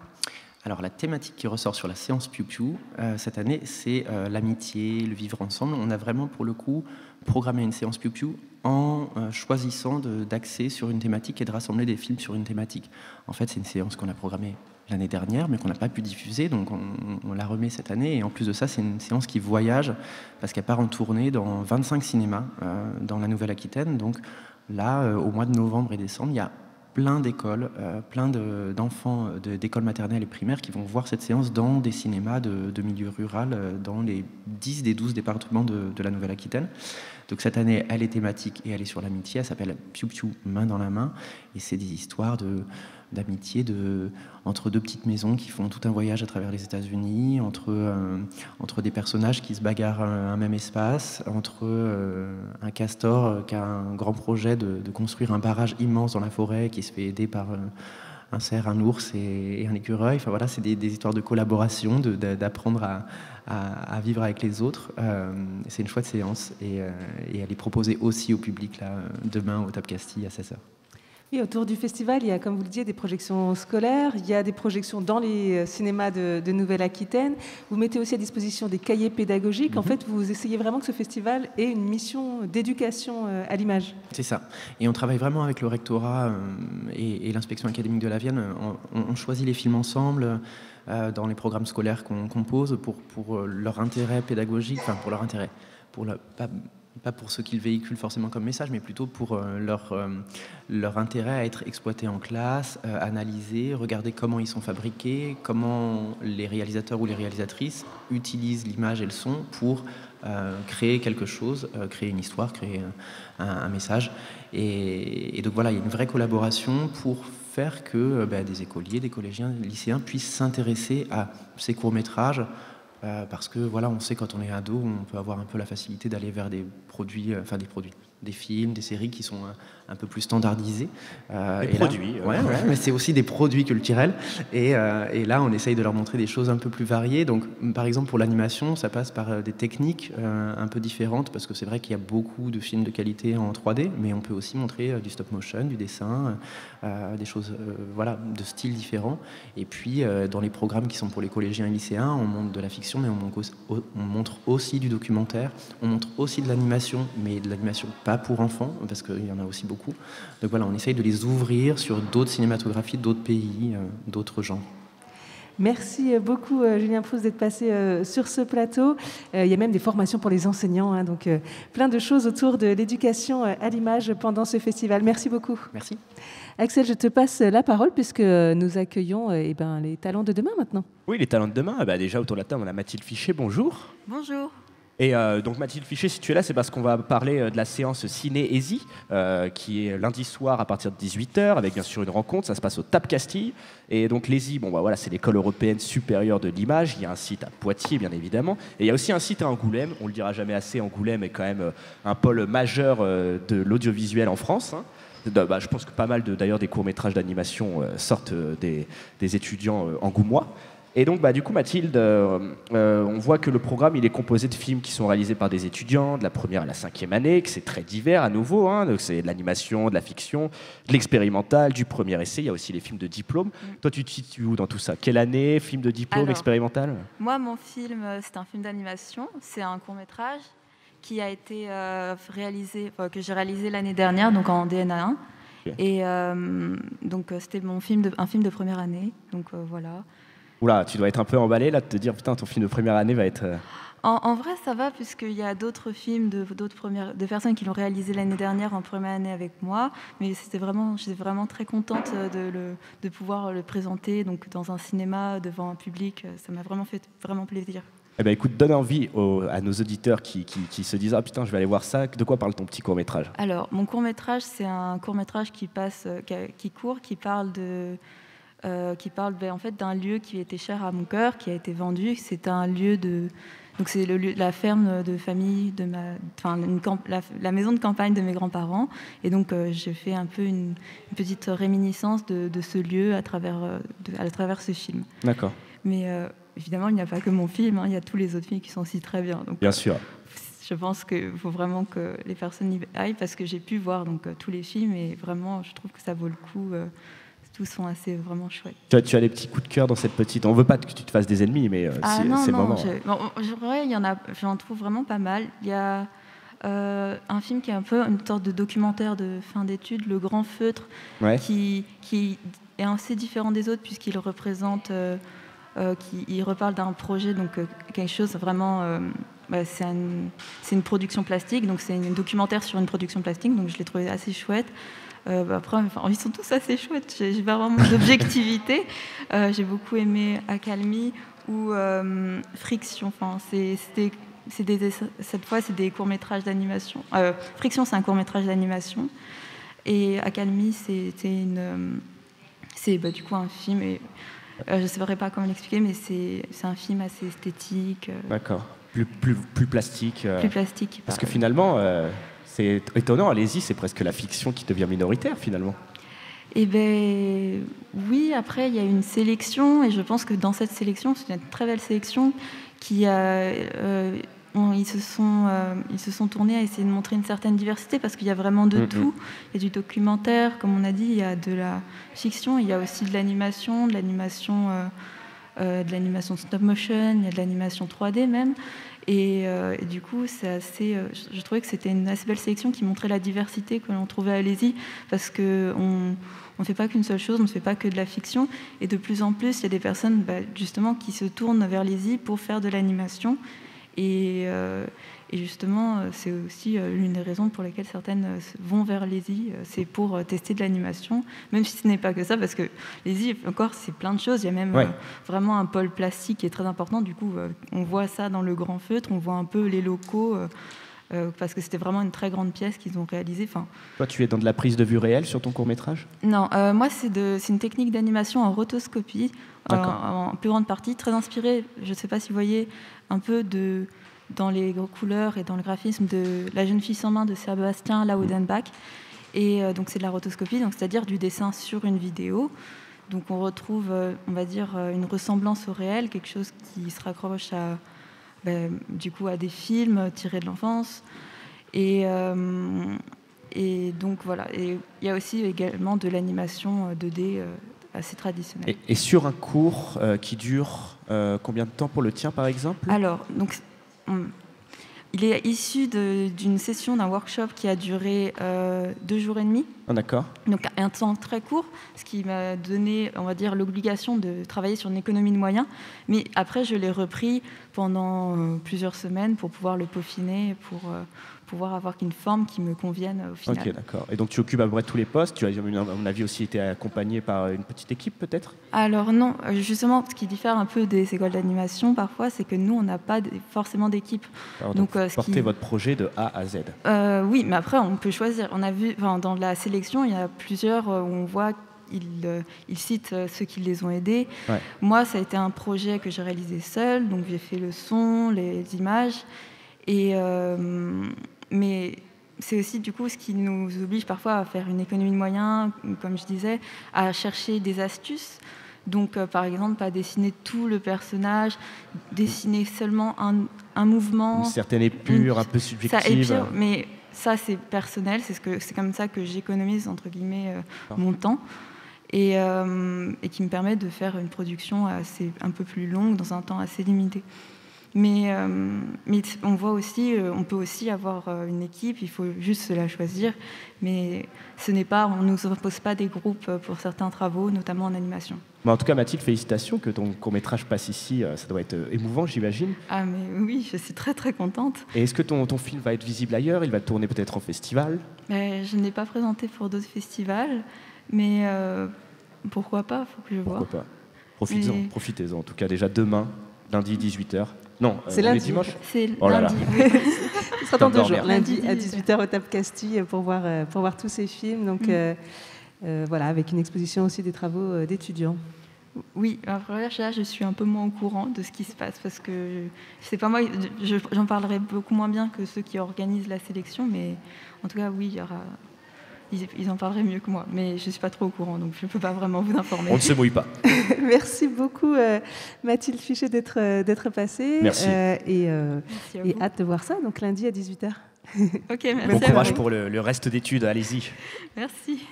Alors, la thématique qui ressort sur la séance Piu Piu cette année, c'est l'amitié, le vivre ensemble. On a vraiment, pour le coup, programmé une séance Piu Piu en choisissant d'axer sur une thématique et de rassembler des films sur une thématique. En fait, c'est une séance qu'on a programmée l'année dernière, mais qu'on n'a pas pu diffuser, donc on la remet cette année. Et en plus de ça, c'est une séance qui voyage, parce qu'elle part en tournée dans 25 cinémas dans la Nouvelle-Aquitaine. Donc là, au mois de novembre et décembre, il y a plein d'écoles, plein d'enfants d'écoles maternelles et primaires qui vont voir cette séance dans des cinémas de milieu rural, dans les 10 des 12 départements de la Nouvelle-Aquitaine. Donc cette année, elle est thématique et elle est sur l'amitié. Elle s'appelle Piu Piu, main dans la main. Et c'est des histoires d'amitié entre 2 petites maisons qui font tout un voyage à travers les États-Unis, entre des personnages qui se bagarrent un même espace, entre un castor qui a un grand projet de construire un barrage immense dans la forêt, qui se fait aider par un cerf, un ours et un écureuil. Enfin voilà, c'est des histoires de collaboration, d'apprendre à vivre avec les autres. C'est une chouette séance, et elle est proposée aussi au public là, demain au Tap Castille à 16h. Oui, autour du festival, il y a, comme vous le disiez, des projections scolaires, il y a des projections dans les cinémas de Nouvelle-Aquitaine. Vous mettez aussi à disposition des cahiers pédagogiques. En fait, vous essayez vraiment que ce festival ait une mission d'éducation à l'image. C'est ça. Et on travaille vraiment avec le rectorat et l'inspection académique de la Vienne. On choisit les films ensemble dans les programmes scolaires qu'on compose pour leur intérêt pédagogique, enfin pour leur intérêt, pas pour ce qu'ils véhiculent forcément comme message, mais plutôt pour leur intérêt à être exploités en classe, analysés, regarder comment ils sont fabriqués, comment les réalisateurs ou les réalisatrices utilisent l'image et le son pour créer quelque chose, créer une histoire, créer un message. Et donc voilà, il y a une vraie collaboration pour faire que des écoliers, des collégiens, des lycéens puissent s'intéresser à ces courts-métrages, parce que voilà, on sait quand on est ado, on peut avoir un peu la facilité d'aller vers des produits des films, des séries qui sont un peu plus standardisés. Des produits. Ouais, mais c'est aussi des produits culturels. Et là, on essaye de leur montrer des choses un peu plus variées. Donc, par exemple, pour l'animation, ça passe par des techniques un peu différentes, parce que c'est vrai qu'il y a beaucoup de films de qualité en 3D, mais on peut aussi montrer du stop motion, du dessin, des choses voilà, de styles différents. Et puis, dans les programmes qui sont pour les collégiens et lycéens, on montre de la fiction, mais on montre aussi du documentaire, on montre aussi de l'animation, mais de l'animation pas pour enfants, parce qu'il y en a aussi beaucoup. Donc voilà, on essaye de les ouvrir sur d'autres cinématographies, d'autres pays, d'autres genres. Merci beaucoup Julien Proust d'être passé sur ce plateau. Il y a même des formations pour les enseignants, hein, donc plein de choses autour de l'éducation à l'image pendant ce festival. Merci beaucoup. Merci. Axel, je te passe la parole puisque nous accueillons les talents de demain maintenant. Oui, les talents de demain. Déjà autour de la table, on a Mathilde Fichet, bonjour. Bonjour. Et donc Mathilde Fichet, si tu es là, c'est parce qu'on va parler de la séance Ciné-Easy, qui est lundi soir à partir de 18h, avec bien sûr une rencontre. Ça se passe au TAP Castille. Et donc l'ESI, voilà, c'est l'école européenne supérieure de l'image. Il y a un site à Poitiers, bien évidemment. Et il y a aussi un site à Angoulême. On ne le dira jamais assez, Angoulême est quand même un pôle majeur de l'audiovisuel en France. Hein. Je pense que pas mal d'ailleurs des courts-métrages d'animation sortent des étudiants angoumois. Et donc, du coup, Mathilde, on voit que le programme il est composé de films qui sont réalisés par des étudiants de la première à la 5e année, que c'est très divers à nouveau. Hein, donc c'est de l'animation, de la fiction, de l'expérimental, du premier essai. Il y a aussi les films de diplôme. Toi, tu te situes où dans tout ça? Quelle année? Film de diplôme, expérimental? Moi, mon film, c'est un film d'animation. C'est un court-métrage qui a été que j'ai réalisé l'année dernière, donc en DNA1. Okay. Et donc, c'était un film de première année. Donc, voilà. Oula, tu dois être un peu emballé là de te dire putain ton film de première année va être... En vrai ça va puisqu'il y a d'autres films de personnes qui l'ont réalisé l'année dernière en première année avec moi, mais j'étais vraiment très contente de pouvoir le présenter donc dans un cinéma devant un public, ça m'a vraiment fait plaisir. Eh ben écoute, donne envie à nos auditeurs qui se disent ah putain je vais aller voir ça. De quoi parle ton petit court-métrage? Alors mon court-métrage c'est un court-métrage qui parle en fait d'un lieu qui était cher à mon cœur, qui a été vendu. C'est un lieu donc c'est la ferme de famille la maison de campagne de mes grands-parents. Et donc j'ai fait un peu une petite réminiscence de ce lieu à travers ce film. D'accord. Mais évidemment il n'y a pas que mon film, hein, il y a tous les autres films qui sont aussi très bien. Donc, bien sûr. Je pense qu'il faut vraiment que les personnes y aillent parce que j'ai pu voir tous les films et vraiment je trouve que ça vaut le coup. Tous sont vraiment chouettes. Tu as des petits coups de cœur dans cette petite... On veut pas que tu te fasses des ennemis, mais c'est le moment. J'en trouve vraiment pas mal. Il y a un film qui est un peu une sorte de documentaire de fin d'études, Le Grand Feutre, qui est assez différent des autres puisqu'il représente... il reparle d'un projet, donc quelque chose vraiment... c'est une production plastique, donc c'est un documentaire sur une production plastique, donc je l'ai trouvé assez chouette. Après, ils sont tous assez chouettes, j'ai pas vraiment d'objectivité. J'ai beaucoup aimé Accalmie ou Friction. Cette fois, c'est des courts-métrages d'animation. Friction, c'est un court-métrage d'animation. Et Accalmie, c'est du coup un film. Et, je ne saurais pas comment l'expliquer, mais c'est un film assez esthétique. D'accord. Plus plastique. Plus plastique. Parce que finalement... c'est étonnant, allez-y, c'est presque la fiction qui devient minoritaire finalement. Eh bien, oui, après il y a une sélection et je pense que dans cette sélection, c'est une très belle sélection ils se sont tournés à essayer de montrer une certaine diversité parce qu'il y a vraiment de tout. Il y a du documentaire, comme on a dit, il y a de la fiction, il y a aussi de l'animation stop motion, il y a de l'animation 3D même. Et du coup, je trouvais que c'était une assez belle sélection qui montrait la diversité que l'on trouvait à l'ESI, parce qu'on ne fait pas qu'une seule chose, on ne fait pas que de la fiction. Et de plus en plus, il y a des personnes justement qui se tournent vers l'ESI pour faire de l'animation. Et justement, c'est aussi l'une des raisons pour lesquelles certaines vont vers l'ESI, c'est pour tester de l'animation, même si ce n'est pas que ça, parce que l'ESI, encore, c'est plein de choses. Il y a même vraiment un pôle plastique qui est très important. Du coup, on voit ça dans le Grand Feutre, on voit un peu les locaux, parce que c'était vraiment une très grande pièce qu'ils ont réalisée. Toi, tu es dans de la prise de vue réelle sur ton court-métrage? Non, moi, c'est une technique d'animation en rotoscopie, en plus grande partie, très inspirée, je ne sais pas si vous voyez, un peu dans les couleurs et dans le graphisme de La jeune fille sans main de Sébastien Laudenbach. Et donc c'est de la rotoscopie, donc c'est-à-dire du dessin sur une vidéo. Donc on retrouve, on va dire, une ressemblance au réel, quelque chose qui se raccroche à, du coup, à des films tirés de l'enfance. Et donc voilà. Et il y a aussi également de l'animation 2D assez traditionnelle. Et sur un cours qui dure combien de temps pour le tien, par exemple? Alors, donc, il est issu d'une session, d'un workshop qui a duré 2 jours et demi. Ah, d'accord. Donc un temps très court, ce qui m'a donné, on va dire, l'obligation de travailler sur une économie de moyens. Mais après, je l'ai repris pendant plusieurs semaines pour pouvoir le peaufiner, pour pouvoir avoir une forme qui me convienne au final. Ok, d'accord. Et donc tu occupes à peu près tous les postes. Tu as, à mon avis, aussi été accompagné par une petite équipe, peut-être? Alors non, justement, ce qui diffère un peu des écoles d'animation parfois, c'est que nous, on n'a pas forcément d'équipe. Donc portez votre projet de A à Z. Oui, mais après, on peut choisir. On a vu, dans la sélection, il y a plusieurs où on voit ils citent ceux qui les ont aidés. Ouais. Moi, ça a été un projet que j'ai réalisé seul, donc j'ai fait le son, les images. Mais c'est aussi du coup ce qui nous oblige parfois à faire une économie de moyens, comme je disais, à chercher des astuces. Donc, par exemple, pas dessiner tout le personnage, dessiner seulement un mouvement. Une certaine épure, un peu subjective. Mais ça, c'est personnel, c'est comme ça que j'économise, entre guillemets, mon temps. Et qui me permet de faire une production un peu plus longue, dans un temps assez limité. Mais on voit aussi, on peut aussi avoir une équipe, il faut juste se la choisir. Mais on ne nous impose pas des groupes pour certains travaux, notamment en animation. En tout cas, Mathilde, félicitations que ton court-métrage passe ici. Ça doit être émouvant, j'imagine. Ah, mais oui, je suis très très contente. Et est-ce que ton film va être visible ailleurs? Il va tourner peut-être en festival? Je ne l'ai pas présenté pour d'autres festivals, mais pourquoi pas, faut que je vois. Pourquoi pas. Profitez-en. En tout cas, déjà demain, lundi 18h. Non, c'est lundi. Dimanche. C'est lundi. Ce sera dans 2 jours, lundi à 18h au TAP Castille pour voir tous ces films. Donc voilà, avec une exposition aussi des travaux d'étudiants. Oui, après là, je suis un peu moins au courant de ce qui se passe parce que c'est pas moi, j'en parlerai beaucoup moins bien que ceux qui organisent la sélection, mais en tout cas, oui, il y aura. Ils en parleraient mieux que moi, mais je ne suis pas trop au courant, donc je ne peux pas vraiment vous informer. On ne se mouille pas. Merci beaucoup, Mathilde Fichet, d'être passée. Merci. Et hâte de voir ça, donc lundi à 18h. Ok, merci. Bon courage pour le reste d'études, allez-y. Merci.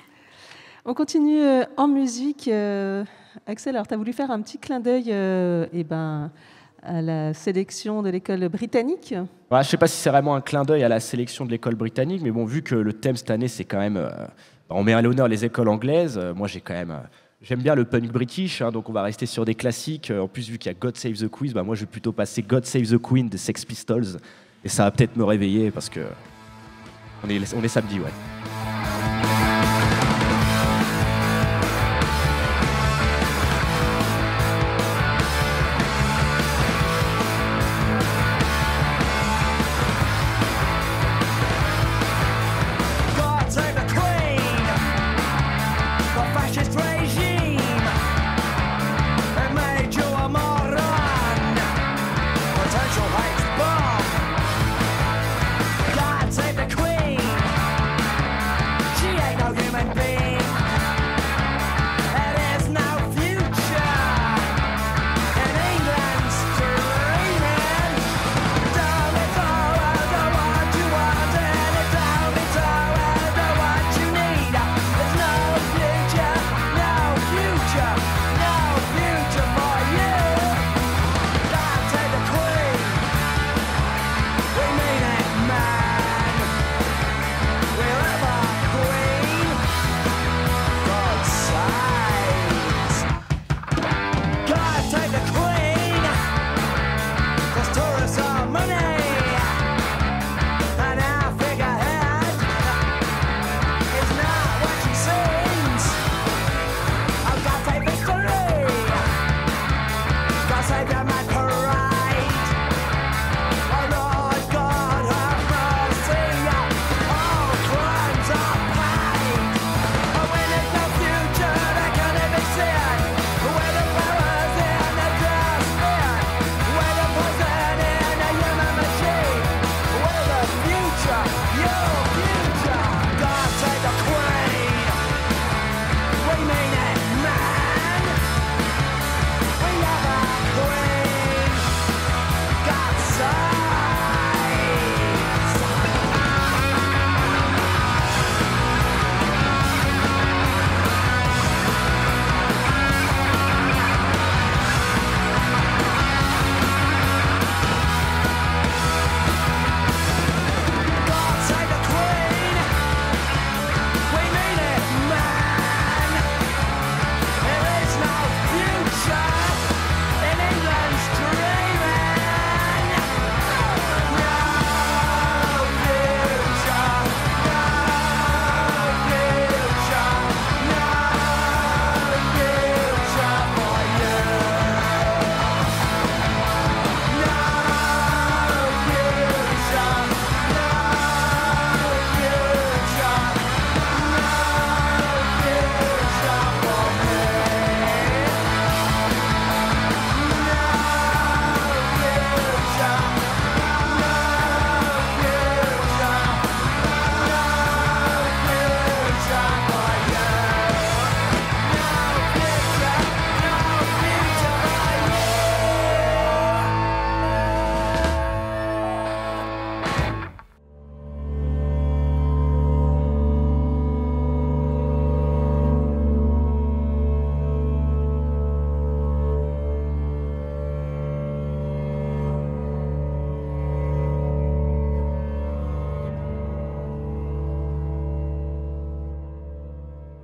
On continue en musique. Axel, alors tu as voulu faire un petit clin d'œil à la sélection de l'école britannique. Je ne sais pas si c'est vraiment un clin d'œil à la sélection de l'école britannique, mais bon, vu que le thème cette année, c'est quand même... on met à l'honneur les écoles anglaises. Moi, j'aime bien le punk british, donc on va rester sur des classiques. En plus, vu qu'il y a God Save the Queen, moi, je vais plutôt passer God Save the Queen des Sex Pistols. Et ça va peut-être me réveiller, parce que on est samedi, ouais.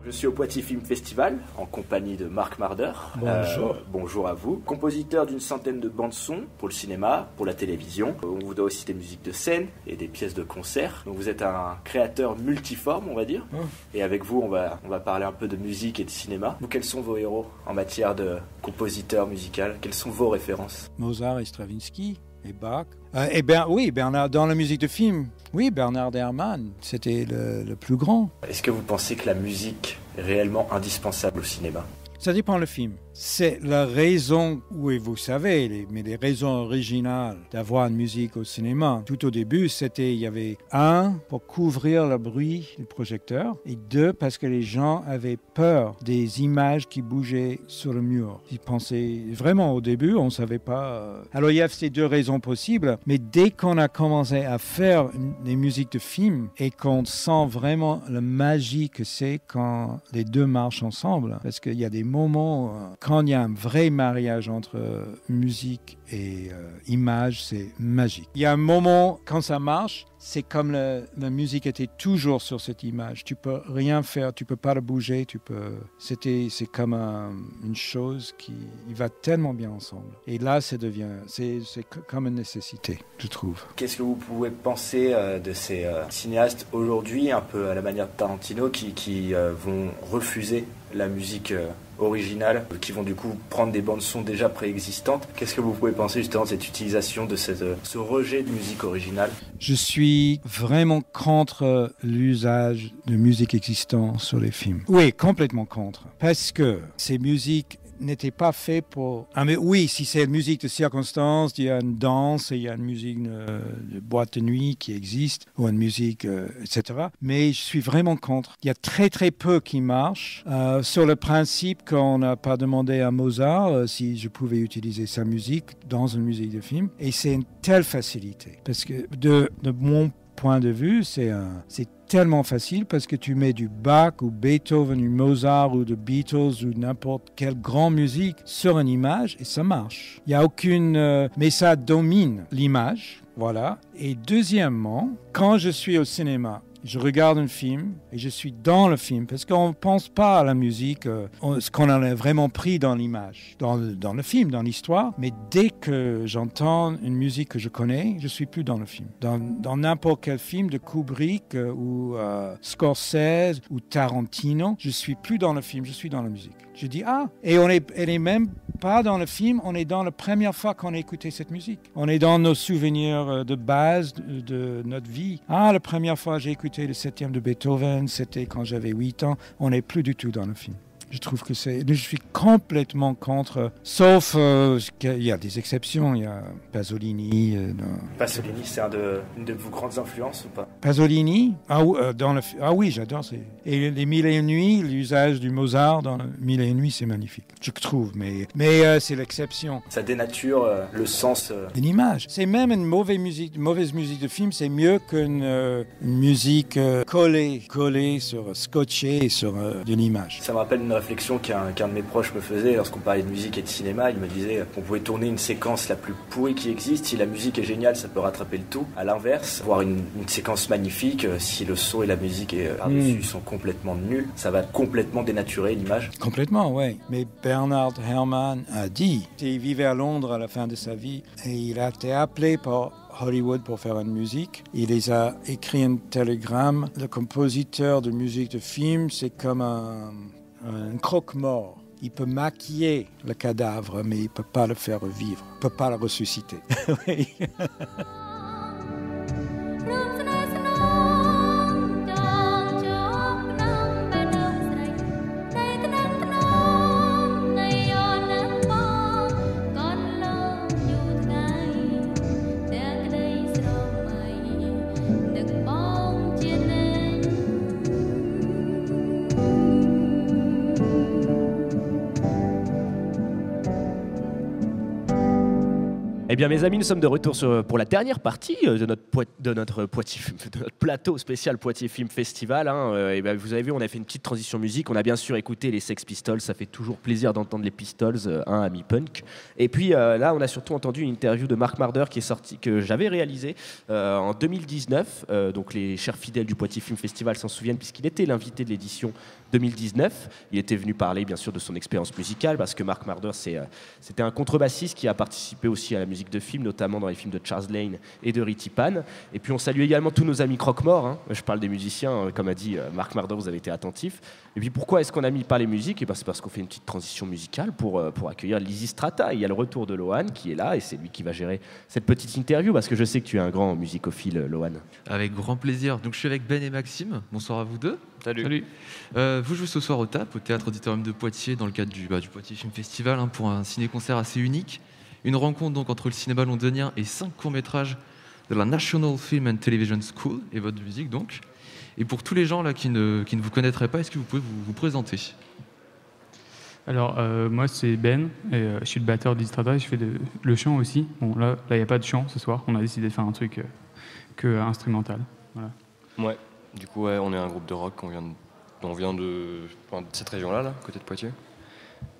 Je suis au Poitiers Film Festival en compagnie de Marc Marder. Bonjour. Bonjour à vous. Compositeur d'une centaine de bandes-son pour le cinéma, pour la télévision. On vous doit aussi des musiques de scène et des pièces de concert. Donc vous êtes un créateur multiforme, on va dire. Et avec vous, on va parler un peu de musique et de cinéma. Vous, quels sont vos héros en matière de compositeur musical? Quelles sont vos références? Mozart et Stravinsky et Bach. Oui, Bernard, dans la musique de film, oui, Bernard Herrmann, c'était le plus grand. Est-ce que vous pensez que la musique est réellement indispensable au cinéma? Ça dépend le film. C'est la raison, oui, vous savez, mais les raisons originales d'avoir une musique au cinéma. Tout au début, il y avait pour couvrir le bruit du projecteur, et 2, parce que les gens avaient peur des images qui bougeaient sur le mur. Ils pensaient vraiment au début, on ne savait pas. Alors il y a ces 2 raisons possibles, mais dès qu'on a commencé à faire des musiques de film et qu'on sent vraiment la magie que c'est quand les 2 marchent ensemble, parce qu'il y a des moments quand il y a un vrai mariage entre musique et image, c'est magique. Il y a un moment, quand ça marche, c'est comme la musique était toujours sur cette image. Tu peux rien faire, tu peux pas le bouger, c'est comme une chose qui va tellement bien ensemble. Et là, c'est comme une nécessité, je trouve. Qu'est-ce que vous pouvez penser de ces cinéastes aujourd'hui, un peu à la manière de Tarantino, qui vont refuser la musique originale, qui vont du coup prendre des bandes son déjà préexistantes? Qu'est-ce que vous pouvez penser justement de cette utilisation, de ce rejet de musique originale? Je suis vraiment contre l'usage de musique existante sur les films. Oui, complètement contre. Parce que ces musiques n'était pas fait pour... mais oui, si c'est une musique de circonstance, il y a une danse, il y a une musique de boîte de nuit qui existe, ou une musique, etc. Mais je suis vraiment contre. Il y a très très peu qui marchent. Sur le principe qu'on n'a pas demandé à Mozart si je pouvais utiliser sa musique dans une musique de film. Et c'est une telle facilité. Parce que de mon point de vue, c'est tellement facile parce que tu mets du Bach ou Beethoven ou Mozart ou de Beatles ou n'importe quelle grande musique sur une image et ça marche. Il n'y a aucune... mais ça domine l'image, voilà. Et deuxièmement, quand je suis au cinéma, je regarde un film et je suis dans le film parce qu'on ne pense pas à la musique, ce qu'on en a vraiment pris dans l'image, dans le film, dans l'histoire. Mais dès que j'entends une musique que je connais, je ne suis plus dans le film. Dans n'importe quel film de Kubrick ou Scorsese ou Tarantino, je ne suis plus dans le film, je suis dans la musique. Je dis, et elle est même pas dans le film, on est dans la première fois qu'on a écouté cette musique. On est dans nos souvenirs de base de notre vie. La première fois j'ai écouté le 7e de Beethoven, c'était quand j'avais 8 ans. On n'est plus du tout dans le film. Je trouve que je suis complètement contre, sauf qu'il y a des exceptions. Il y a Pasolini. Pasolini, c'est une de vos grandes influences ou pas? Pasolini, oui, j'adore. Et les Mille et une nuits, l'usage du Mozart dans Mille et une nuits, c'est magnifique, je trouve. Mais c'est l'exception. Ça dénature le sens. Une image. C'est même une mauvaise musique de film, c'est mieux qu'une musique collée scotchée sur de l'image. Ça me rappelle une réflexion qu'un de mes proches me faisait lorsqu'on parlait de musique et de cinéma. Il me disait qu'on pouvait tourner une séquence la plus pourrie qui existe. Si la musique est géniale, ça peut rattraper le tout. À l'inverse, voir une séquence magnifique, si le son et la musique par-dessus sont complètement nuls, ça va complètement dénaturer l'image. Complètement, oui. Mais Bernard Herrmann a dit, il vivait à Londres à la fin de sa vie et il a été appelé par Hollywood pour faire une musique. Il les a écrit un télégramme. Le compositeur de musique de film, c'est comme un croque-mort. Il peut maquiller le cadavre, mais il ne peut pas le faire revivre. Il ne peut pas le ressusciter. Oui. Et Eh bien, mes amis, nous sommes de retour pour la dernière partie de notre plateau spécial Poitiers Film Festival. Et ben, vous avez vu, on a fait une petite transition musique. On a bien sûr écouté les Sex Pistols. Ça fait toujours plaisir d'entendre les Pistols, amis punk. Et puis là, on a surtout entendu une interview de Marc Marder qui est sortie, que j'avais réalisée en 2019. Donc, les chers fidèles du Poitiers Film Festival s'en souviennent, puisqu'il était l'invité de l'édition 2019. Il était venu parler, bien sûr, de son expérience musicale, parce que Marc Marder, c'était un contrebassiste qui a participé aussi à la musique de films, notamment dans les films de Charles Lane et de Ritty Pan. Et puis on salue également tous nos amis croque-morts. Je parle des musiciens, comme a dit Marc Marder, vous avez été attentifs. Et puis pourquoi est-ce qu'on a mis pas les musiques? Et ben, c'est parce qu'on fait une petite transition musicale pour accueillir Lizzy Strata. Il y a le retour de Lohan qui est là et c'est lui qui va gérer cette petite interview, parce que je sais que tu es un grand musicophile, Lohan. Avec grand plaisir. Donc je suis avec Ben et Maxime. Bonsoir à vous deux. Salut. Vous jouez ce soir au TAP, au Théâtre Auditorium de Poitiers, dans le cadre du Poitiers Film Festival, pour un ciné-concert assez unique. Une rencontre donc entre le cinéma londonien et 5 courts-métrages de la National Film and Television School et votre musique donc. Et pour tous les gens là qui ne vous connaîtraient pas, est-ce que vous pouvez vous présenter? Alors moi c'est Ben, et je suis le batteur d'Istrada et je fais le chant aussi. Bon là il n'y a pas de chant ce soir, on a décidé de faire un truc que instrumental. Voilà. Ouais, du coup on est un groupe de rock, on vient de cette région-là, côté de Poitiers.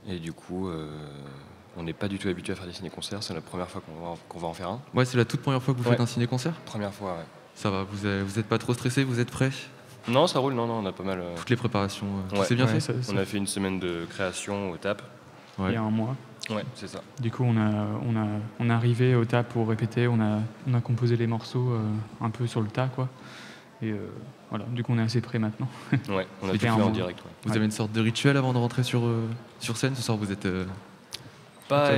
Et du coup on n'est pas du tout habitué à faire des ciné-concerts, c'est la première fois qu'on va en faire un. Ouais, c'est la toute première fois que vous faites un ciné-concert? Première fois, ouais. Ça va, vous êtes pas trop stressé, vous êtes prêts? Non, ça roule, non, on a pas mal... Toutes les préparations, ouais. C'est bien fait? On a fait une semaine de création au TAP. Il y a un mois. Ouais, c'est ça. Du coup, on est arrivé au TAP pour répéter, on a composé les morceaux un peu sur le tas, quoi. Et voilà, du coup, on est assez prêts maintenant. Ouais, on a tout fait en direct. Ouais. Vous avez une sorte de rituel avant de rentrer sur scène? Ce soir, vous êtes... Pas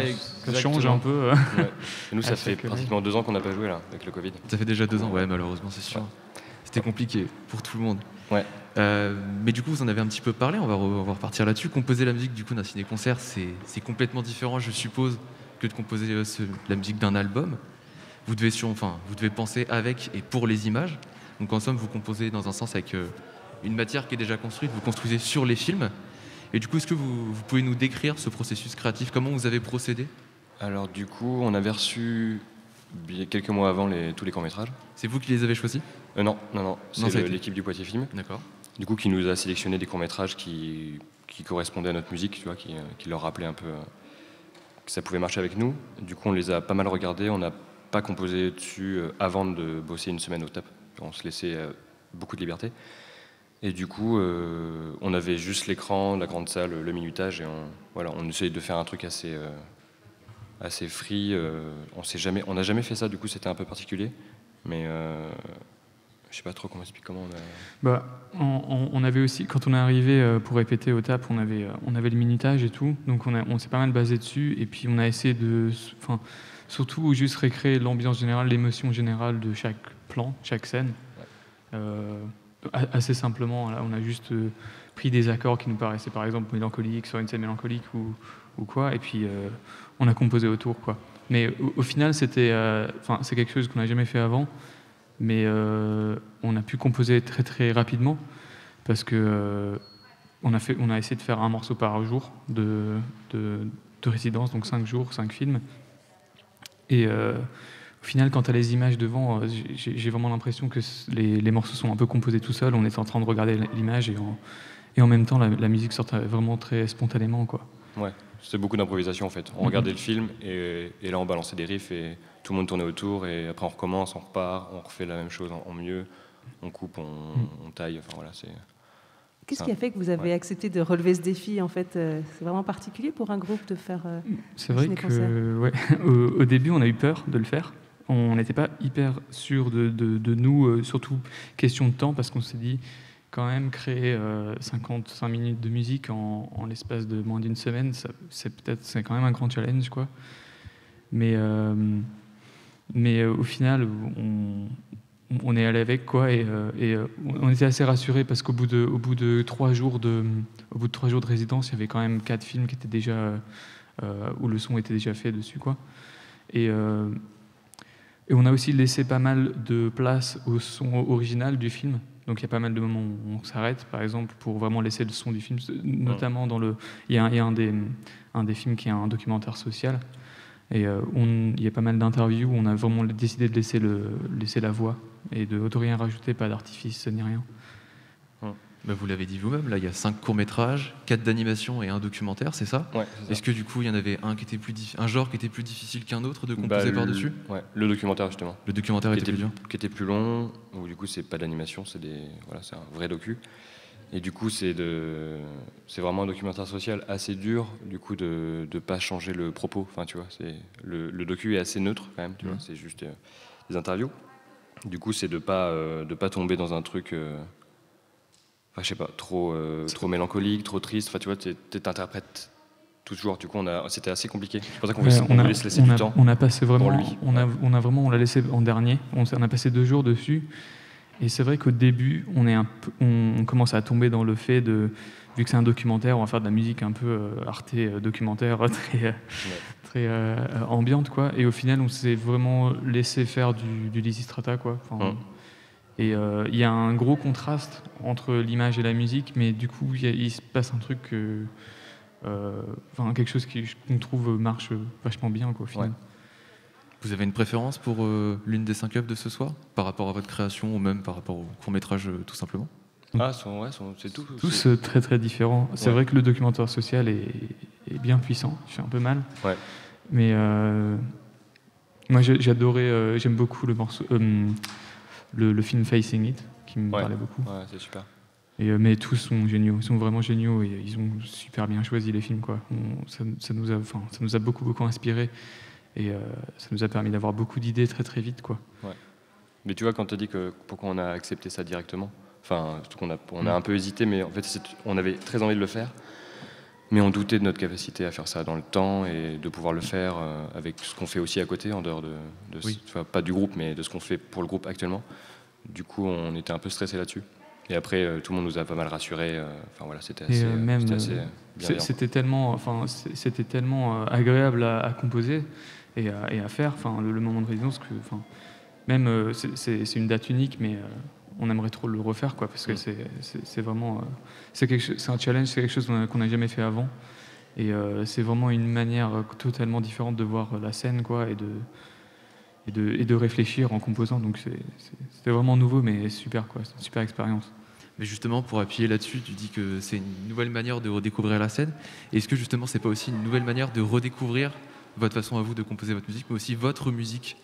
ça change un peu. Ouais. Et nous, ça fait pratiquement 2 ans qu'on n'a pas joué là, avec le Covid. Ça fait déjà 2 ans, ouais, malheureusement, c'est sûr. Ouais. C'était compliqué pour tout le monde. Ouais. Mais du coup, vous en avez un petit peu parlé, on va repartir là-dessus. Composer la musique du coup d'un ciné-concert, c'est complètement différent, je suppose, que de composer la musique d'un album. Vous devez penser avec et pour les images. Donc en somme, vous composez dans un sens avec une matière qui est déjà construite, vous construisez sur les films. Et du coup, est-ce que vous pouvez nous décrire ce processus créatif? Comment vous avez procédé? Alors du coup, on avait reçu quelques mois avant tous les courts-métrages. C'est vous qui les avez choisis? Non, c'est l'équipe du Poitiers Film. D'accord. Du coup, qui nous a sélectionné des courts-métrages qui correspondaient à notre musique, tu vois, qui leur rappelaient un peu que ça pouvait marcher avec nous. Du coup, on les a pas mal regardés, on n'a pas composé dessus avant de bosser une semaine au TAP. On se laissait beaucoup de liberté. Et du coup, on avait juste l'écran, la grande salle, le minutage, et on essayait de faire un truc assez free. On n'a jamais fait ça, du coup, c'était un peu particulier. Mais je sais pas trop comment on a... on avait aussi, quand on est arrivé pour répéter au TAP, on avait le minutage et tout, donc on s'est pas mal basé dessus, et puis on a essayé surtout juste récréer l'ambiance générale, l'émotion générale de chaque plan, chaque scène. Ouais. Assez simplement, là, on a juste pris des accords qui nous paraissaient par exemple mélancoliques sur une scène mélancolique ou quoi, et puis on a composé autour, quoi. Mais au final, c'est quelque chose qu'on n'a jamais fait avant, mais on a pu composer très très rapidement parce que on a essayé de faire un morceau par jour de résidence, donc 5 jours, 5 films. Et au final, quand tu as les images devant, j'ai vraiment l'impression que les morceaux sont un peu composés tout seuls. On est en train de regarder l'image et en même temps, la musique sort vraiment très spontanément, quoi. Ouais, c'était beaucoup d'improvisation en fait. On regardait le film et là on balançait des riffs et tout le monde tournait autour et après on recommence, on repart, on refait la même chose en mieux, on coupe, on taille, enfin voilà, c'est... Qu'est-ce qui a fait que vous avez accepté de relever ce défi en fait? C'est vraiment particulier pour un groupe de faire C'est vrai que au début on a eu peur de le faire. On n'était pas hyper sûr de nous, surtout question de temps, parce qu'on s'est dit quand même créer 55 minutes de musique en l'espace de moins d'une semaine, c'est quand même un grand challenge, quoi. Mais au final on est allé avec, quoi, et on était assez rassurés parce qu'au bout de 3 jours de résidence, il y avait quand même 4 films qui étaient déjà où le son était déjà fait dessus, quoi. Et on a aussi laissé pas mal de place au son original du film. Donc il y a pas mal de moments où on s'arrête, par exemple, pour vraiment laisser le son du film, notamment il y a un des films qui est un documentaire social. Et il y a pas mal d'interviews où on a vraiment décidé de laisser la voix et de rien rajouter, pas d'artifice ni rien. Bah vous l'avez dit vous-même, là il y a 5 courts-métrages, 4 d'animation et un documentaire, c'est ça? Ouais, c'est ça. Est-ce que du coup il y en avait un genre qui était plus difficile qu'un autre de composer par-dessus? Ouais, le documentaire justement. Le documentaire était plus dur? Qui était plus long, où du coup c'est pas d'animation, c'est un vrai docu. Et du coup c'est vraiment un documentaire social assez dur, du coup de pas changer le propos. Enfin tu vois, le docu est assez neutre quand même, tu vois, c'est juste des interviews. Du coup c'est de pas tomber dans un truc... Enfin, je sais pas, trop mélancolique, trop triste. Enfin, tu vois, t'interprètes toujours. Du coup, c'était assez compliqué. C'est pour ça qu'on voulait se laisser du temps. On a passé vraiment, pour lui. On l'a laissé en dernier. On a passé 2 jours dessus. Et c'est vrai qu'au début, on commence à tomber dans le fait de, vu que c'est un documentaire, on va faire de la musique un peu Arte documentaire, très ambiante, quoi. Et au final, on s'est vraiment laissé faire du Lysistrata, quoi. Enfin, et il y a un gros contraste entre l'image et la musique, mais du coup, il se passe un truc, quelque chose qu'on trouve marche vachement bien, quoi, au final. Ouais. Vous avez une préférence pour l'une des 5 œuvres de ce soir, par rapport à votre création ou même par rapport au court-métrage, tout simplement? C'est tout. Tous très très différents. C'est vrai que le documentaire social est bien puissant. Je fais un peu mal. Ouais. Mais moi, j'aime beaucoup le morceau. Le film Facing It, qui me parlait beaucoup. Ouais, c'est super. Mais tous sont géniaux, ils sont vraiment géniaux et ils ont super bien choisi les films, quoi. Ça nous a beaucoup inspiré et ça nous a permis d'avoir beaucoup d'idées très très vite, quoi. Ouais. Mais tu vois, quand tu dis que pourquoi on a accepté ça directement, enfin, on a un peu hésité, mais en fait, on avait très envie de le faire, mais on doutait de notre capacité à faire ça dans le temps et de pouvoir le faire avec ce qu'on fait aussi à côté, en dehors pas du groupe, mais de ce qu'on fait pour le groupe actuellement. Du coup, on était un peu stressé là-dessus. Et après, tout le monde nous a pas mal rassurés. C'était assez, c'était tellement agréable à composer et à faire. Le moment de résidence, c'est une date unique, mais on aimerait trop le refaire, quoi, parce que c'est vraiment c'est un challenge, c'est quelque chose qu'on n'a jamais fait avant. Et c'est vraiment une manière totalement différente de voir la scène, quoi, et de réfléchir en composant. Donc c'était vraiment nouveau, mais super, quoi. C'est une super expérience. Mais justement, pour appuyer là-dessus, tu dis que c'est une nouvelle manière de redécouvrir la scène. Est-ce que justement, c'est pas aussi une nouvelle manière de redécouvrir votre façon à vous de composer votre musique, mais aussi votre musique,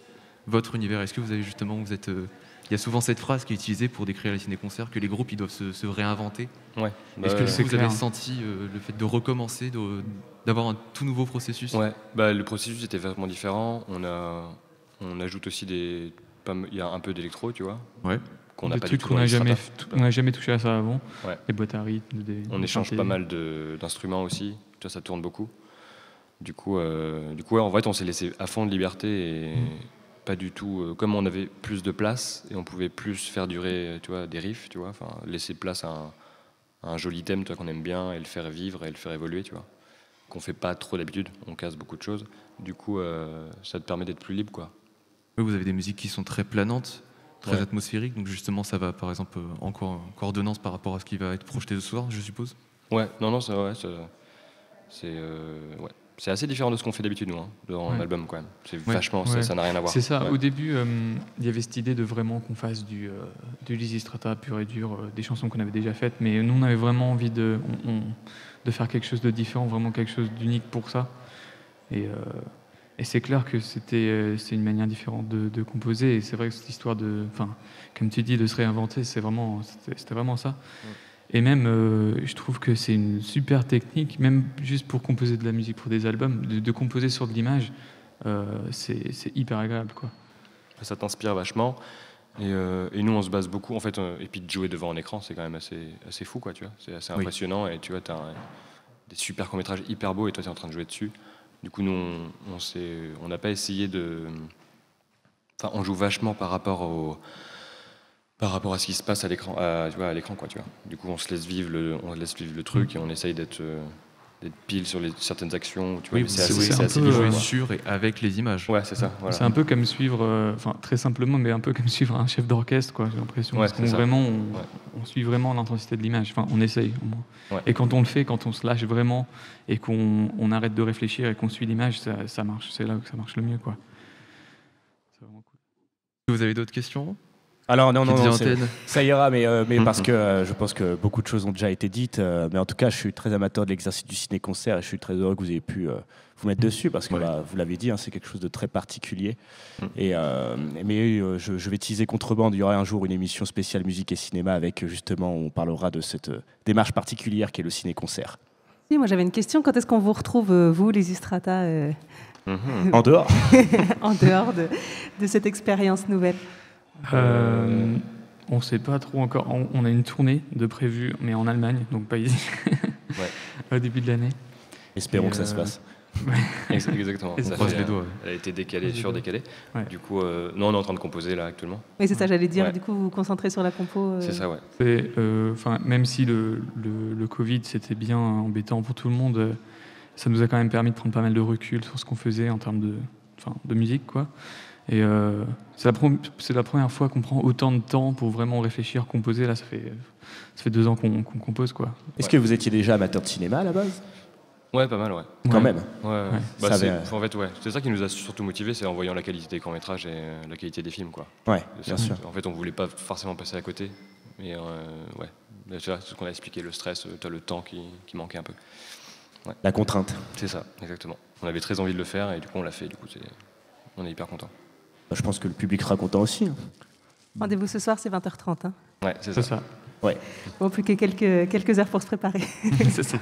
votre univers? Est-ce que vous avez justement, il y a souvent cette phrase qui est utilisée pour décrire les ciné-concerts, que les groupes ils doivent se réinventer. Ouais. Est-ce que vous avez senti le fait de recommencer, d'avoir un tout nouveau processus? Ouais. Le processus était vraiment différent. On ajoute aussi il y a un peu d'électro, tu vois. Ouais. Qu'on n'a pas du tout. On n'a jamais touché à ça avant. Ouais. Les boîtes à rythme. On échange pas mal d'instruments aussi. Tu vois, ça tourne beaucoup. Du coup, en fait, on s'est laissé à fond de liberté et pas du tout. Comme on avait plus de place et on pouvait plus faire durer, tu vois, des riffs, tu vois. Enfin, laisser place à un joli thème, toi, qu'on aime bien et le faire vivre et le faire évoluer, tu vois. Qu'on fait pas trop d'habitude. On casse beaucoup de choses. Du coup, ça te permet d'être plus libre, quoi. Vous avez des musiques qui sont très planantes, très atmosphériques, donc justement ça va par exemple en coordonnance par rapport à ce qui va être projeté ce soir, je suppose. Ouais, c'est assez différent de ce qu'on fait d'habitude, nous, dans l'album, quand même. C'est vachement, ça n'a rien à voir. C'est ça, au début, il y avait cette idée de vraiment qu'on fasse du Lysistrata pur et dur, des chansons qu'on avait déjà faites, mais nous on avait vraiment envie de faire quelque chose de différent, vraiment quelque chose d'unique pour ça. Et c'est clair que c'est une manière différente de composer. Et c'est vrai que cette histoire comme tu dis, de se réinventer, c'était vraiment ça. Et même, je trouve que c'est une super technique, même juste pour composer de la musique pour des albums, de composer sur de l'image, c'est hyper agréable, quoi. Ça t'inspire vachement. Et nous, on se base beaucoup, en fait, et puis de jouer devant un écran, c'est quand même assez fou, quoi, tu vois. C'est assez impressionnant, et tu vois, t'as des super courts-métrages hyper beaux, et toi, t'es en train de jouer dessus. Du coup, nous, on n'a pas essayé de... Enfin, on joue vachement par rapport à ce qui se passe à l'écran, quoi, tu vois. Du coup, on laisse vivre le truc et on essaye d'être d'être pile sur certaines actions. Tu vois, Oui, mais c'est un assez peu visuel, jouer quoi. sur et avec les images. Ouais, c'est ça. Voilà. C'est un peu comme suivre, très simplement, mais un peu comme suivre un chef d'orchestre, quoi. J'ai l'impression. Ouais, Parce qu'on c'est ça. on suit vraiment l'intensité de l'image. Enfin, on essaye au moins. Ouais. Et quand on le fait, quand on se lâche vraiment et qu'on arrête de réfléchir et qu'on suit l'image, ça marche. C'est là que ça marche le mieux, quoi. C'est vraiment cool. Vous avez d'autres questions? Alors non, Antenne. ça ira, mais parce que je pense que beaucoup de choses ont déjà été dites, mais en tout cas, je suis très amateur de l'exercice du ciné-concert et je suis très heureux que vous ayez pu vous mettre dessus, parce que vous l'avez dit, hein, c'est quelque chose de très particulier. Mais je vais teaser Contrebande, il y aura un jour une émission spéciale musique et cinéma avec justement, on parlera de cette démarche particulière qui est le ciné-concert. Si, moi j'avais une question, quand est-ce qu'on vous retrouve, vous, les Istrata En dehors En dehors de cette expérience nouvelle. On sait pas trop encore. On a une tournée de prévue, mais en Allemagne, donc pas ici, au début de l'année. Espérons que ça se passe. Exactement. Et Ça croise fait, les doigts. Elle a été décalée, surdécalée. Ouais. Du coup, non, on est en train de composer là actuellement. Oui, c'est ça, j'allais dire. Ouais. Du coup, vous vous concentrez sur la compo. C'est ça, ouais. Même si le Covid, c'était bien embêtant pour tout le monde, ça nous a quand même permis de prendre pas mal de recul sur ce qu'on faisait en termes de musique, quoi. Et c'est la première fois qu'on prend autant de temps pour vraiment réfléchir, composer. Là, ça fait 2 ans qu'on compose, quoi. Est-ce que vous étiez déjà amateur de cinéma à la base? Ouais, pas mal, ouais. Quand même. Ouais. Ça Bah, avait- en fait, ouais. C'est ça qui nous a surtout motivés, c'est en voyant la qualité des courts-métrages et la qualité des films, quoi. Ouais, C'est bien ça. sûr. En fait, on voulait pas forcément passer à côté. Mais ouais. Là, tu vois, c'est ce qu'on a expliqué, le stress, t'as le temps qui manquait un peu. Ouais. La contrainte. C'est ça, exactement. On avait très envie de le faire et du coup, on l'a fait. Du coup, on est hyper contents. Je pense que le public sera content aussi. Rendez-vous ce soir, c'est 20h30. Hein. Ouais, c'est ça. Ouais. Bon, plus que quelques heures pour se préparer. C'est ça.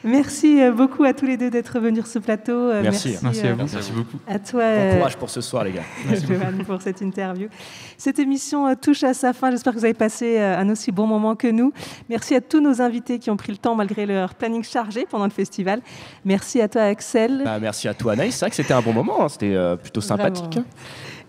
Merci beaucoup à tous les deux d'être venus sur ce plateau. Merci. Merci à vous. Merci beaucoup. À toi, Bon courage pour ce soir, les gars. Johan, pour cette interview. Cette émission touche à sa fin. J'espère que vous avez passé un aussi bon moment que nous. Merci à tous nos invités qui ont pris le temps malgré leur planning chargé pendant le festival. Merci à toi, Axel. Bah, merci à toi, Anaïs. C'est vrai que c'était un bon moment. Hein. C'était plutôt sympathique. Vraiment.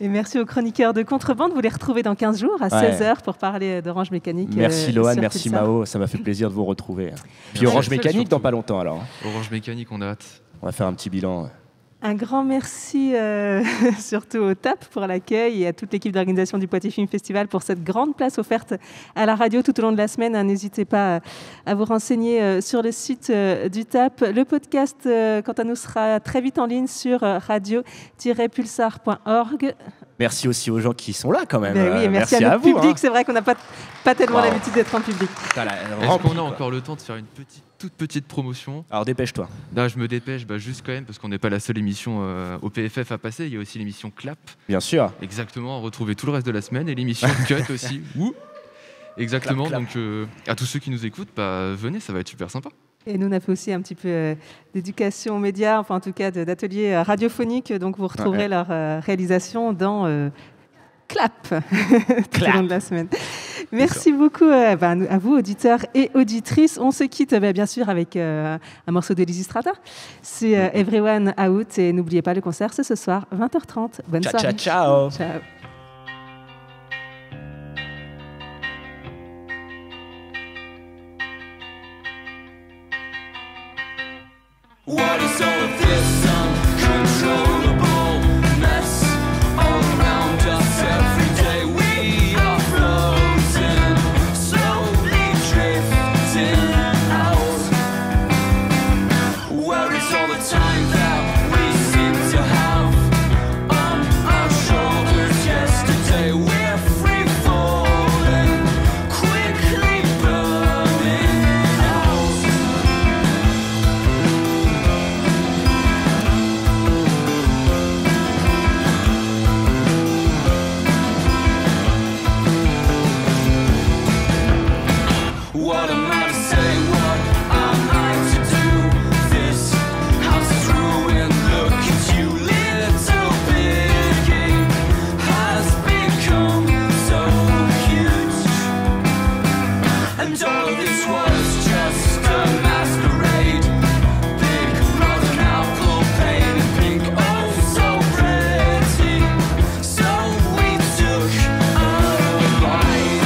Et merci aux chroniqueurs de Contrebande. Vous les retrouvez dans 15 jours à 16h pour parler d'Orange Mécanique. Merci Lohan, sur merci Pulsar. Mao. Ça m'a fait plaisir de vous retrouver. Puis Merci Orange Axel, Mécanique dans surtout. pas longtemps alors. Orange Mécanique, on a hâte. On va faire un petit bilan. Un grand merci surtout au TAP pour l'accueil et à toute l'équipe d'organisation du Poitiers Film Festival pour cette grande place offerte à la radio tout au long de la semaine. N'hésitez pas à vous renseigner sur le site du TAP. Le podcast, quant à nous, sera très vite en ligne sur radio-pulsar.org. Merci aussi aux gens qui sont là quand même. Ben oui, et merci à notre vous. public. Hein. C'est vrai qu'on n'a pas tellement Wow. l'habitude d'être en public. Est-ce qu'on a encore le temps de faire une toute petite promotion? Alors dépêche-toi. Là, je me dépêche, juste quand même, parce qu'on n'est pas la seule émission au PFF à passer. Il y a aussi l'émission Clap. Bien sûr. Exactement, retrouver tout le reste de la semaine. Et l'émission Cut aussi. Ouh. Exactement, Clap, donc à tous ceux qui nous écoutent, venez, ça va être super sympa. Et nous, on a fait aussi un petit peu d'éducation aux médias, enfin en tout cas d'ateliers radiophoniques. Donc vous retrouverez leur réalisation dans Clap tout au long de la semaine. Merci beaucoup à vous, auditeurs et auditrices. On se quitte bien sûr avec un morceau de Lizzy Strata. C'est Everyone Out. Et n'oubliez pas, le concert, c'est ce soir, 20h30. Bonne soirée. Ciao. Ciao. What is all of this uncontrollable mess all around us every day? We are frozen, slowly drifting out. Where is all the time that we seem to have on our shoulders yesterday? We're free falling, quickly burning out. What am I to say? What am I to do? This house is ruined. Look at you, little piggy has become so huge. And all of this was just a masquerade. Big rotten apple painted pink, oh so pretty. So we took a bite.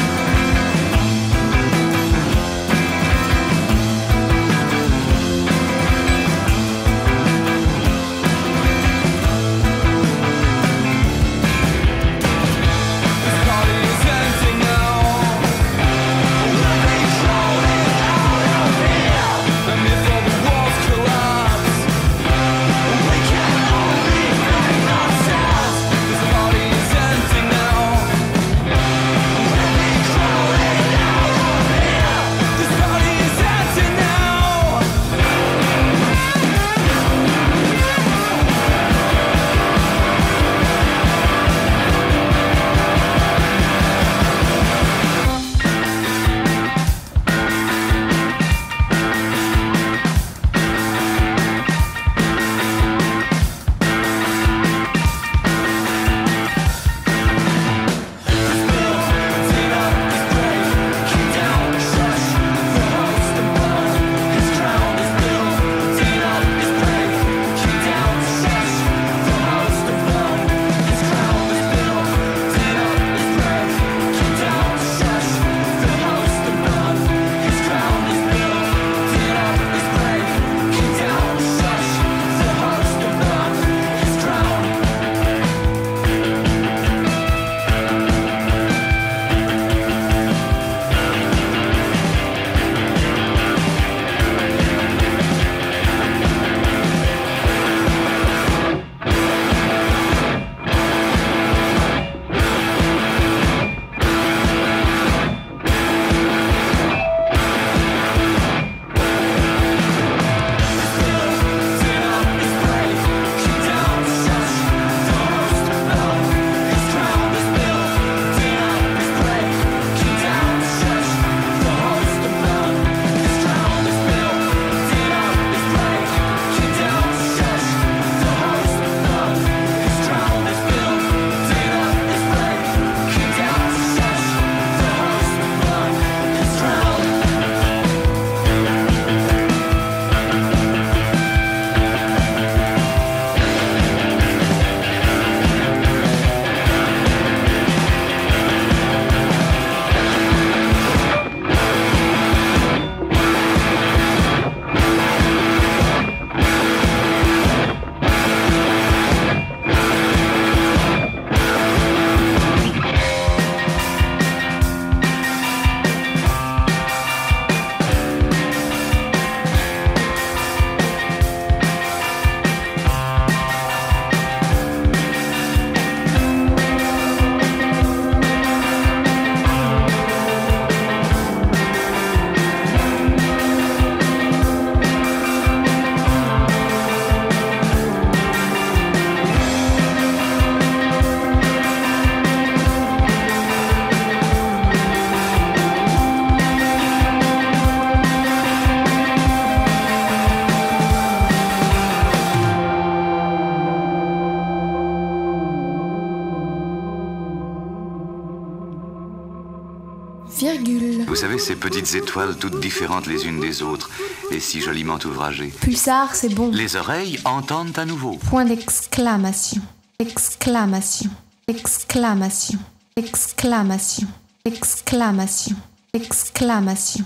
Virgule. Vous savez, ces petites étoiles toutes différentes les unes des autres, et si joliment ouvragées. Pulsar, c'est bon. Les oreilles entendent à nouveau. Point d'exclamation. Exclamation. Exclamation. Exclamation. Exclamation. Exclamation.